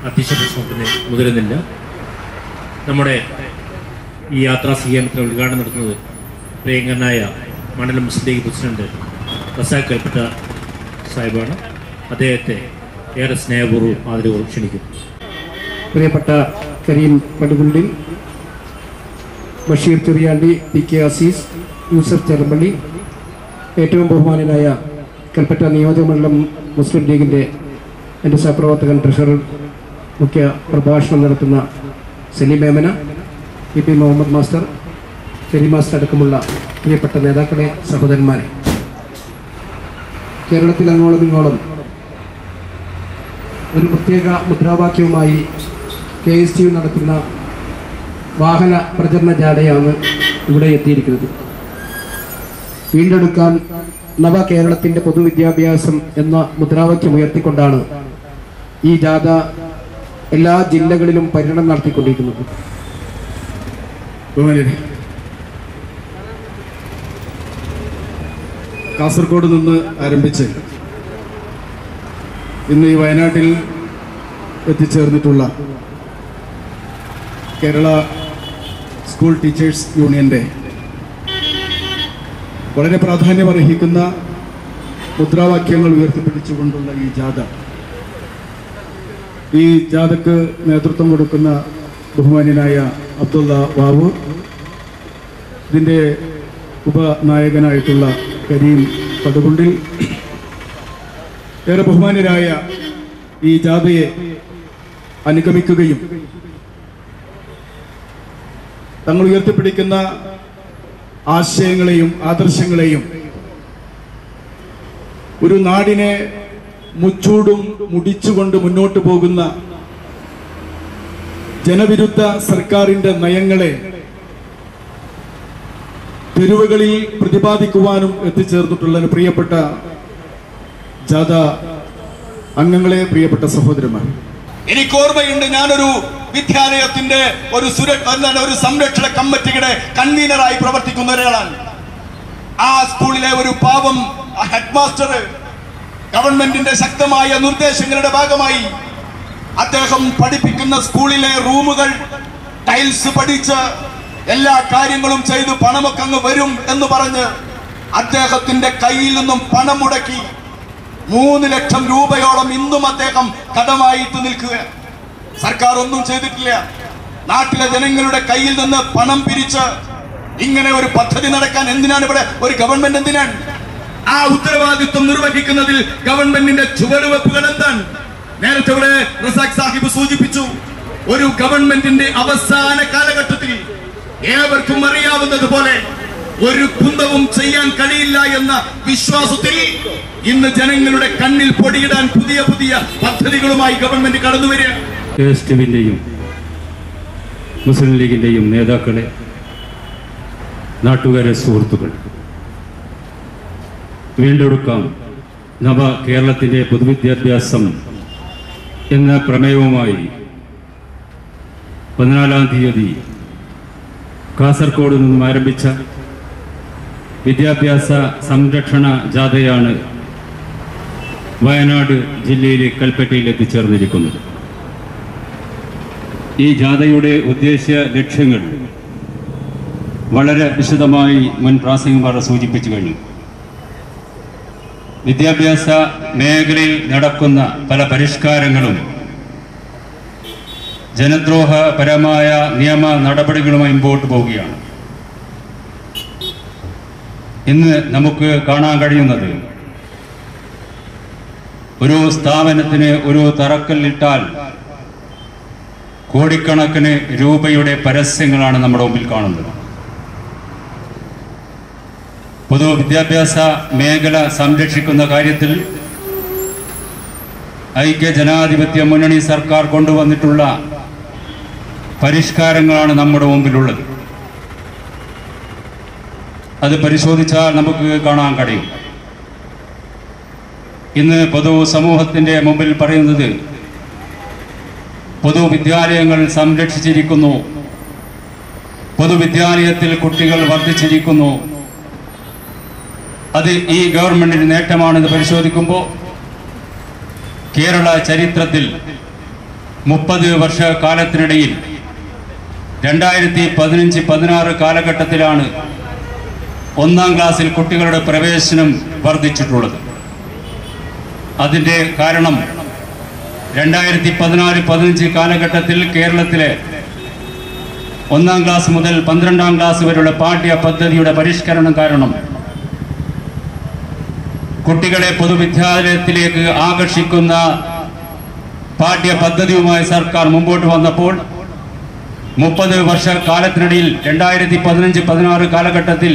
അധ്യക്ഷ പ്രശ്നത്തിന് മുതിരുന്നില്ല. നമ്മുടെ ഈ യാത്രാ സ്വീകരണത്തിന് ഉദ്ഘാടനം നടത്തുന്നത് പ്രിയങ്കരനായ മണ്ഡലം മുസ്ലിം ലീഗ് പ്രസിഡന്റ് റസാഖ് കൽപ്പറ്റ സാഹിബാണ്. അദ്ദേഹത്തെ ഏറെ സ്നേഹപൂർവ്വം ആദരവോടെ ക്ഷണിക്കുന്നു. പ്രിയപ്പെട്ട കരീം പടുകുണ്ടിൽ, ബഷീർ ചെറിയാണ്ടി, പി കെ അസീസ്, യൂസഫ് ചെറുമ്പള്ളി, ഏറ്റവും ബഹുമാനനായ കൽപ്പറ്റ നിയോജകമണ്ഡലം മുസ്ലിം ലീഗിൻ്റെ എൻ്റെ സഹപ്രവർത്തകൻ ട്രഷറർ മുഖ്യ പ്രഭാഷണം നടത്തുന്ന Saleem Memana, E P Muhammad master, Saleem master അടക്കമുള്ള പ്രിയപ്പെട്ട നേതാക്കളെ, സഹോദരന്മാരെ, കേരളത്തിൽ അങ്ങോളം ഇങ്ങോളം ഒരു പ്രത്യേക മുദ്രാവാക്യവുമായി KSTU നടത്തുന്ന വാഹന പ്രചരണ ജാഥയാണ് ഇവിടെ എത്തിയിരിക്കുന്നത്. വീണ്ടെടുക്കാൻ നവകേരളത്തിൻ്റെ പൊതുവിദ്യാഭ്യാസം എന്ന മുദ്രാവാക്യം ഉയർത്തിക്കൊണ്ടാണ് ഈ ജാഥ എല്ലാ ജില്ലകളിലും പര്യടനം നടത്തിക്കൊണ്ടിരിക്കുന്നത്. കാസർഗോഡ് നിന്ന് ആരംഭിച്ച് ഇന്ന് ഈ വയനാട്ടിൽ എത്തിച്ചേർന്നിട്ടുള്ള കേരള സ്കൂൾ ടീച്ചേഴ്സ് യൂണിയൻ്റെ വളരെ പ്രാധാന്യമർഹിക്കുന്ന മുദ്രാവാക്യങ്ങൾ ഉയർത്തിപ്പിടിച്ചുകൊണ്ടുള്ള ഈ ജാഥക്ക് നേതൃത്വം കൊടുക്കുന്ന ബഹുമാന്യനായ അബ്ദുള്ള വാവൂർ, ഇതിൻ്റെ ഉപനായകനായിട്ടുള്ള കരീം പടുകുണ്ടിൽ, ഏറെ ബഹുമാന്യരായ ഈ ജാഥയെ അനുഗമിക്കുകയും തങ്ങൾ ഉയർത്തിപ്പിടിക്കുന്ന ആശയങ്ങളെയും ആദർശങ്ങളെയും ഒരു നാടിനെ മുച്ചൂടും മുടിച്ചുകൊണ്ട് മുന്നോട്ട് പോകുന്ന ജനവിരുദ്ധ സർക്കാരിന്റെ നയങ്ങളെ തെരുവുകളിൽ പ്രതിപാദിക്കുവാനും എത്തിച്ചേർന്നിട്ടുള്ള പ്രിയപ്പെട്ട ജാഥ അംഗങ്ങളെ, പ്രിയപ്പെട്ട സഹോദരന്മാർ, എനിക്ക് ഓർമ്മയുണ്ട്, ഞാനൊരു വിദ്യാലയത്തിന്റെ ഒരു സംരക്ഷണ കമ്മിറ്റിയുടെ കൺവീനറായി പ്രവർത്തിക്കുന്ന ഒരാളാണ്. ആ സ്കൂളിലെ ഒരു പാവം ഹെഡ് മാസ്റ്റർ ഗവൺമെന്റിന്റെ ശക്തമായ നിർദ്ദേശങ്ങളുടെ ഭാഗമായി അദ്ദേഹം പഠിപ്പിക്കുന്ന സ്കൂളിലെ റൂമുകൾ ടൈൽസ് പഠിച്ച് എല്ലാ കാര്യങ്ങളും ചെയ്ത് പണമൊക്കെ അങ്ങ് വരും എന്ന് പറഞ്ഞ് അദ്ദേഹത്തിന്റെ കയ്യിൽ നിന്നും പണം മുടക്കി 3 ലക്ഷം രൂപയോളം ഇന്നും അദ്ദേഹം കടമായിട്ട് നിൽക്കുക. സർക്കാർ ഒന്നും ചെയ്തിട്ടില്ല. നാട്ടിലെ ജനങ്ങളുടെ കയ്യിൽ നിന്ന് പണം പിരിച്ച് ഇങ്ങനെ ഒരു പദ്ധതി നടക്കാൻ എന്തിനാണ് ഇവിടെ ഒരു ഗവൺമെന്റ്? എന്തിനാണ് ആ ഉത്തരവാദിത്വം നിർവഹിക്കുന്നതിൽ ഗവൺമെന്റിന്റെ ചുവടുവെപ്പുകൾ എന്താണ്? നേരത്തെ ഇവിടെ റസാഖ് സാഹിബ് സൂചിപ്പിച്ചു, ഒരു ഗവൺമെന്റിന്റെ അവസാന കാലഘട്ടത്തിൽ ഏവർക്കും അറിയാവുന്നതുപോലെ ഒരു കുന്തവും ചെയ്യാൻ കഴിയില്ല എന്ന വിശ്വാസത്തിൽ ഇന്ന് ജനങ്ങളുടെ കണ്ണിൽ പൊടിയിടാൻ പുതിയ പുതിയ പദ്ധതികളുമായി ഗവൺമെന്റ് കടന്നു വരിക. KSTUവിൻ്റെയും മുസ്ലിം ലീഗിൻ്റെയും നേതാക്കളെ, നാട്ടുകാരെ, സുഹൃത്തുക്കൾ, വീണ്ടെടുക്കാം നവ കേരളത്തിൻ്റെ പൊതുവിദ്യാഭ്യാസം എന്ന പ്രമേയവുമായി 14-ാം തീയതി കാസർഗോഡ് നിന്നും ആരംഭിച്ച വിദ്യാഭ്യാസ സംരക്ഷണ ജാഥയാണ് വയനാട് ജില്ലയിലെ കൽപ്പറ്റയിൽ എത്തിച്ചേർന്നിരിക്കുന്നത്. ഈ ജാഥയുടെ ഉദ്ദേശ്യ ലക്ഷ്യങ്ങൾ വളരെ വിശദമായി മുൻ പ്രാസംഗികന്മാർ സൂചിപ്പിച്ചു കഴിഞ്ഞു. വിദ്യാഭ്യാസ മേഖലയിൽ നടക്കുന്ന പല പരിഷ്കാരങ്ങളും ജനദ്രോഹപരമായ നിയമ നടപടികളുമായി മുമ്പോട്ട് പോവുകയാണ്. ഇന്ന് നമുക്ക് കാണാൻ കഴിയുന്നത്, ഒരു സ്ഥാപനത്തിന് ഒരു തറക്കല്ലിട്ടാൽ കോടിക്കണക്കിന് രൂപയുടെ പരസ്യങ്ങളാണ് നമ്മുടെ മുമ്പിൽ കാണുന്നത്. പൊതുവിദ്യാഭ്യാസ മേഖല സംരക്ഷിക്കുന്ന കാര്യത്തിൽ ഐക്യ ജനാധിപത്യ മുന്നണി സർക്കാർ കൊണ്ടുവന്നിട്ടുള്ള പരിഷ്കാരങ്ങളാണ് നമ്മുടെ മുമ്പിലുള്ളത്. അത് പരിശോധിച്ചാൽ നമുക്ക് കാണാൻ കഴിയും. ഇന്ന് പൊതുസമൂഹത്തിൻ്റെ മുമ്പിൽ പറയുന്നത്, പൊതുവിദ്യാലയങ്ങൾ സംരക്ഷിച്ചിരിക്കുന്നു, പൊതുവിദ്യാലയത്തിൽ കുട്ടികൾ വർദ്ധിച്ചിരിക്കുന്നു, അത് ഈ ഗവൺമെന്റിന് നേട്ടമാണെന്ന് പരിശോധിക്കുമ്പോൾ കേരള ചരിത്രത്തിൽ 30 വർഷ കാലത്തിനിടയിൽ 2015-16 കാലഘട്ടത്തിലാണ് 1-ാം ക്ലാസ്സിൽ കുട്ടികളുടെ പ്രവേശനം വർദ്ധിച്ചിട്ടുള്ളത്. അതിൻ്റെ കാരണം 2014-15 കാലഘട്ടത്തിൽ കേരളത്തിലെ 1-ാം ക്ലാസ് മുതൽ 12-ാം ക്ലാസ് വരെയുള്ള പാഠ്യ പദ്ധതിയുടെ പരിഷ്കരണം കാരണം കുട്ടികളെ പൊതുവിദ്യാലയത്തിലേക്ക് ആകർഷിക്കുന്ന പാഠ്യ പദ്ധതിയുമായി സർക്കാർ മുമ്പോട്ട് വന്നപ്പോൾ 30 വർഷ കാലത്തിനിടയിൽ 2015-16 കാലഘട്ടത്തിൽ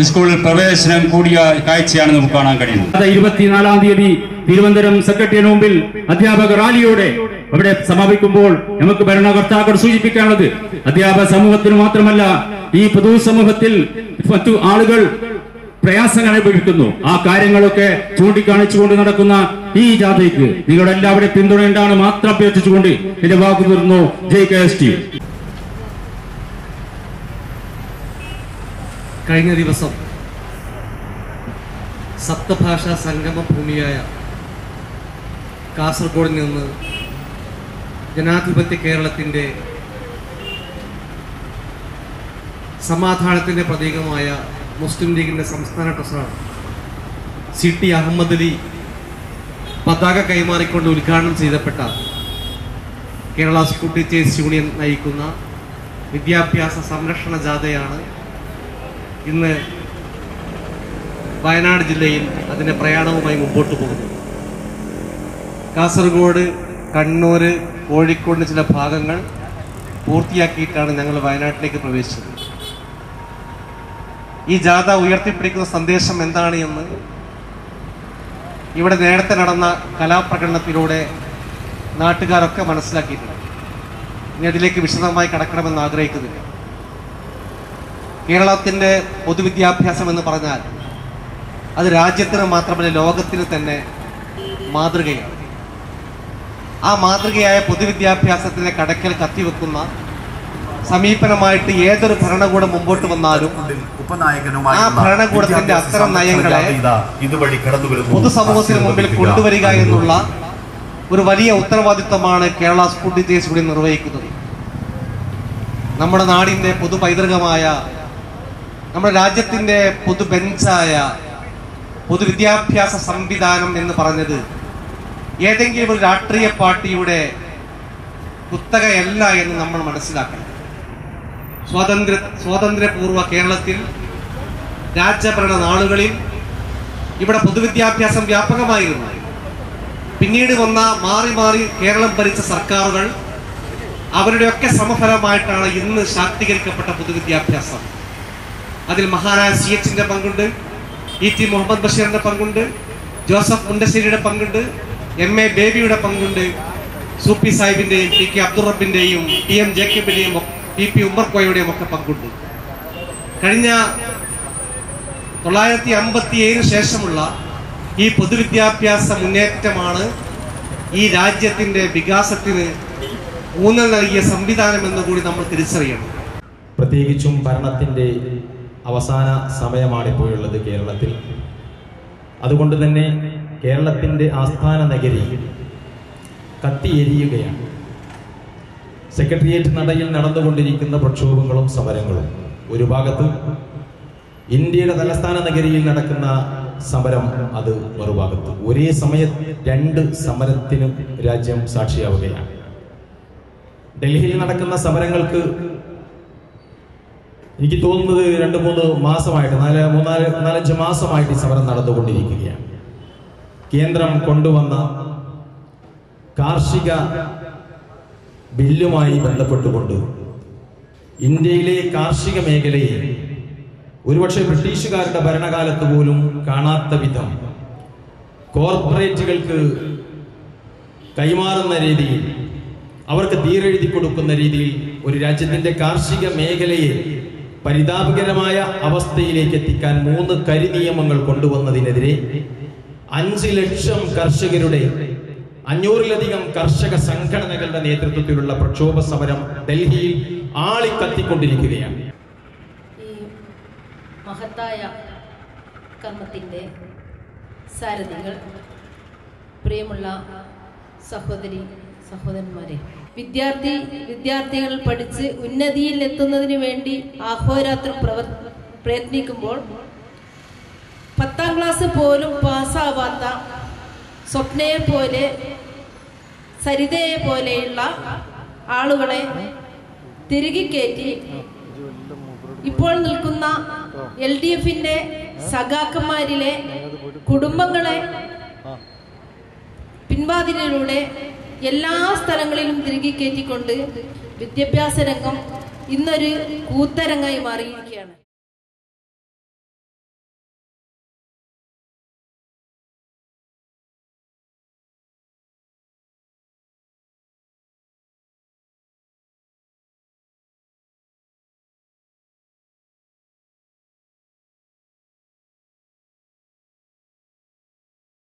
സ്കൂളിൽ പ്രവേശനം കൂടിയ കാഴ്ചയാണ് നമുക്ക് കാണാൻ കഴിയുന്നത്. 24-ാം തീയതി തിരുവനന്തപുരം സെക്രട്ടറിയേറ്റിന് മുമ്പിൽ അധ്യാപക റാലിയോടെ അവിടെ സമാപിക്കുമ്പോൾ നമുക്ക് ഭരണകർത്താക്കൾ സൂചിപ്പിക്കാനുള്ളത് അധ്യാപക സമൂഹത്തിന് മാത്രമല്ല ഈ പൊതുസമൂഹത്തിൽ മറ്റു ആളുകൾ പ്രയാസങ്ങൾ അനുഭവിക്കുന്നു. ആ കാര്യങ്ങളൊക്കെ ചൂണ്ടിക്കാണിച്ചുകൊണ്ട് നടക്കുന്ന ഈ ജാഥയ്ക്ക് നിങ്ങളുടെ എല്ലാവരുടെ പിന്തുണയുണ്ടാണ് മാത്രം അഭ്യർത്ഥിച്ചുകൊണ്ട് എന്റെ വാക്കു തീർന്നു. ജയ് KST. കഴിഞ്ഞ ദിവസം സപ്തഭാഷാ സംഗമ ഭൂമിയായ കാസർഗോഡിൽ നിന്ന് ജനാധിപത്യ കേരളത്തിൻ്റെ സമാധാനത്തിൻ്റെ പ്രതീകമായ മുസ്ലിം ലീഗിൻ്റെ സംസ്ഥാന ട്രഷറർ CT അഹമ്മദ് അലി പതാക കൈമാറിക്കൊണ്ട് ഉദ്ഘാടനം ചെയ്യപ്പെട്ട കേരള സ്കൂൾ ടീച്ചേഴ്സ് യൂണിയൻ നയിക്കുന്ന വിദ്യാഭ്യാസ സംരക്ഷണ ജാഥയാണ് ഇന്ന് വയനാട് ജില്ലയിൽ അതിൻ്റെ പ്രയാണവുമായി മുമ്പോട്ട് പോകുന്നു. കാസർഗോഡ്, കണ്ണൂർ, കോഴിക്കോടിൻ്റെ ചില ഭാഗങ്ങൾ പൂർത്തിയാക്കിയിട്ടാണ് ഞങ്ങൾ വയനാട്ടിലേക്ക് പ്രവേശിച്ചത്. ഈ ജാഥ ഉയർത്തിപ്പിടിക്കുന്ന സന്ദേശം എന്താണ് എന്ന് ഇവിടെ നേരത്തെ നടന്ന കലാപ്രകടനത്തിലൂടെ നാട്ടുകാരൊക്കെ മനസ്സിലാക്കിയിട്ടുണ്ട്. ഇനി അതിലേക്ക് വിശദമായി കടക്കണമെന്ന് ആഗ്രഹിക്കുന്നില്ല. കേരളത്തിൻ്റെ പൊതുവിദ്യാഭ്യാസം എന്ന് പറഞ്ഞാൽ അത് രാജ്യത്തിന് മാത്രമല്ല ലോകത്തിന് തന്നെ മാതൃകയാണ്. ആ മാതൃകയായ പൊതുവിദ്യാഭ്യാസത്തിൻ്റെ കടക്കൽ കത്തിവെക്കുന്ന സമീപനമായിട്ട് ഏതൊരു ഭരണകൂടം മുമ്പോട്ട് വന്നാലും ആ ഭരണകൂടത്തിന്റെ അത്തരം നയങ്ങളെ പൊതുസമൂഹത്തിന് മുമ്പിൽ കൊണ്ടുവരിക എന്നുള്ള ഒരു വലിയ ഉത്തരവാദിത്വമാണ് കേരള സ്കൂൾ ടീച്ചേഴ്സ് കൂടി നിർവഹിക്കുന്നത്. നമ്മുടെ നാടിൻ്റെ പൊതു പൈതൃകമായ, നമ്മുടെ രാജ്യത്തിൻ്റെ പൊതു ബെഞ്ചായ പൊതുവിദ്യാഭ്യാസ സംവിധാനം എന്ന് പറഞ്ഞത് ഏതെങ്കിലും ഒരു രാഷ്ട്രീയ പാർട്ടിയുടെ കുത്തകയല്ല എന്ന് നമ്മൾ മനസ്സിലാക്കണം. സ്വാതന്ത്ര്യപൂർവ്വ കേരളത്തിൽ രാജ്യഭരണ നാളുകളിൽ ഇവിടെ പൊതുവിദ്യാഭ്യാസം വ്യാപകമായിരുന്നു. പിന്നീട് വന്ന മാറി മാറി കേരളം ഭരിച്ച സർക്കാരുകൾ അവരുടെയൊക്കെ സമഫലമായിട്ടാണ് ഇന്ന് ശാക്തീകരിക്കപ്പെട്ട പൊതുവിദ്യാഭ്യാസം. അതിൽ മഹാനായ CHന്റെ പങ്കുണ്ട്, E.T. മുഹമ്മദ് ബഷീറിന്റെ പങ്കുണ്ട്, ജോസഫ് മുണ്ടശ്ശേരിയുടെ പങ്കുണ്ട്, MA ബേബിയുടെ പങ്കുണ്ട്, Soopy സാഹിബിന്റെയും P.K. Abdul റബ്ബിന്റെയും TM ജേക്കബിന്റെയും P.P. Ummer കോയയുടെയും ഒക്കെ പങ്കുണ്ട്. കഴിഞ്ഞ 1957 ശേഷമുള്ള ഈ പൊതുവിദ്യാഭ്യാസ മുന്നേറ്റമാണ് ഈ രാജ്യത്തിന്റെ വികാസത്തിന് ഊന്നൽ നൽകിയ സംവിധാനം എന്ന് കൂടി നമ്മൾ തിരിച്ചറിയണം. പ്രത്യേകിച്ചും ഭരണത്തിൻ്റെ അവസാന സമയമാണിപ്പോഴുള്ളത് കേരളത്തിൽ. അതുകൊണ്ട് തന്നെ കേരളത്തിൻ്റെ ആസ്ഥാന നഗരി കത്തിയെരിയുകയാണ്. സെക്രട്ടേറിയറ്റ് നടയിൽ നടന്നുകൊണ്ടിരിക്കുന്ന പ്രക്ഷോഭങ്ങളും സമരങ്ങളും ഒരു ഭാഗത്ത്, ഇന്ത്യയുടെ തലസ്ഥാന നഗരിയിൽ നടക്കുന്ന സമരം അത് മറുഭാഗത്ത്. ഒരേ സമയത്ത് 2 സമരത്തിനും രാജ്യം സാക്ഷിയാവുകയാണ്. ഡൽഹിയിൽ നടക്കുന്ന സമരങ്ങൾക്ക് എനിക്ക് തോന്നുന്നത് 2-3 മാസമായിട്ട് 4-5 മാസമായിട്ട് ഈ സമരം നടന്നുകൊണ്ടിരിക്കുകയാണ്. കേന്ദ്രം കൊണ്ടുവന്ന കാർഷിക ബില്ലുമായി ബന്ധപ്പെട്ടുകൊണ്ട് ഇന്ത്യയിലെ കാർഷിക മേഖലയിൽ ഒരുപക്ഷെ ബ്രിട്ടീഷുകാരുടെ ഭരണകാലത്ത് പോലും കാണാത്ത വിധം കോർപ്പറേറ്റുകൾക്ക് കൈമാറുന്ന രീതിയിൽ, അവർക്ക് തീരെഴുതി കൊടുക്കുന്ന രീതിയിൽ ഒരു രാജ്യത്തിന്റെ കാർഷിക മേഖലയെ പരിതാപകരമായ അവസ്ഥയിലേക്ക് എത്തിക്കാൻ 3 കരിനിയമങ്ങൾ കൊണ്ടുവന്നതിനെതിരെ 5 ലക്ഷം കർഷകരുടെ 500-ലധികം കർഷക സംഘടനകളുടെ നേതൃത്വത്തിലുള്ള പ്രക്ഷോഭ സമരം ഡൽഹിയിൽ ആളിക്കത്തിക്കൊണ്ടിരിക്കുകയാണ്. ഈ മഹത്തായ കർമ്മത്തിൻ്റെ സാരഥികൾ, പ്രിയമുള്ള സഹോദരി സഹോദരന്മാരെ, വിദ്യാർത്ഥികൾ പഠിച്ച് ഉന്നതിയിൽ എത്തുന്നതിന് വേണ്ടി അഹോരാത്രം പ്രയത്നിക്കുമ്പോൾ 10ാം ക്ലാസ് പോലും പാസ്സാവാത്ത സ്വപ്നയെ പോലെ, സരിതയെ പോലെയുള്ള ആളുകളെ തിരികെ കയറ്റി ഇപ്പോൾ നിൽക്കുന്ന LDFന്റെ സഖാക്കന്മാരിലെ കുടുംബങ്ങളെ പിൻവാതിലിലൂടെ എല്ലാ സ്ഥലങ്ങളിലും തിരികെ കയറ്റിക്കൊണ്ട് വിദ്യാഭ്യാസ രംഗം ഇന്നൊരു കൂത്തരങ്ങായി മാറിയിരിക്കുകയാണ്.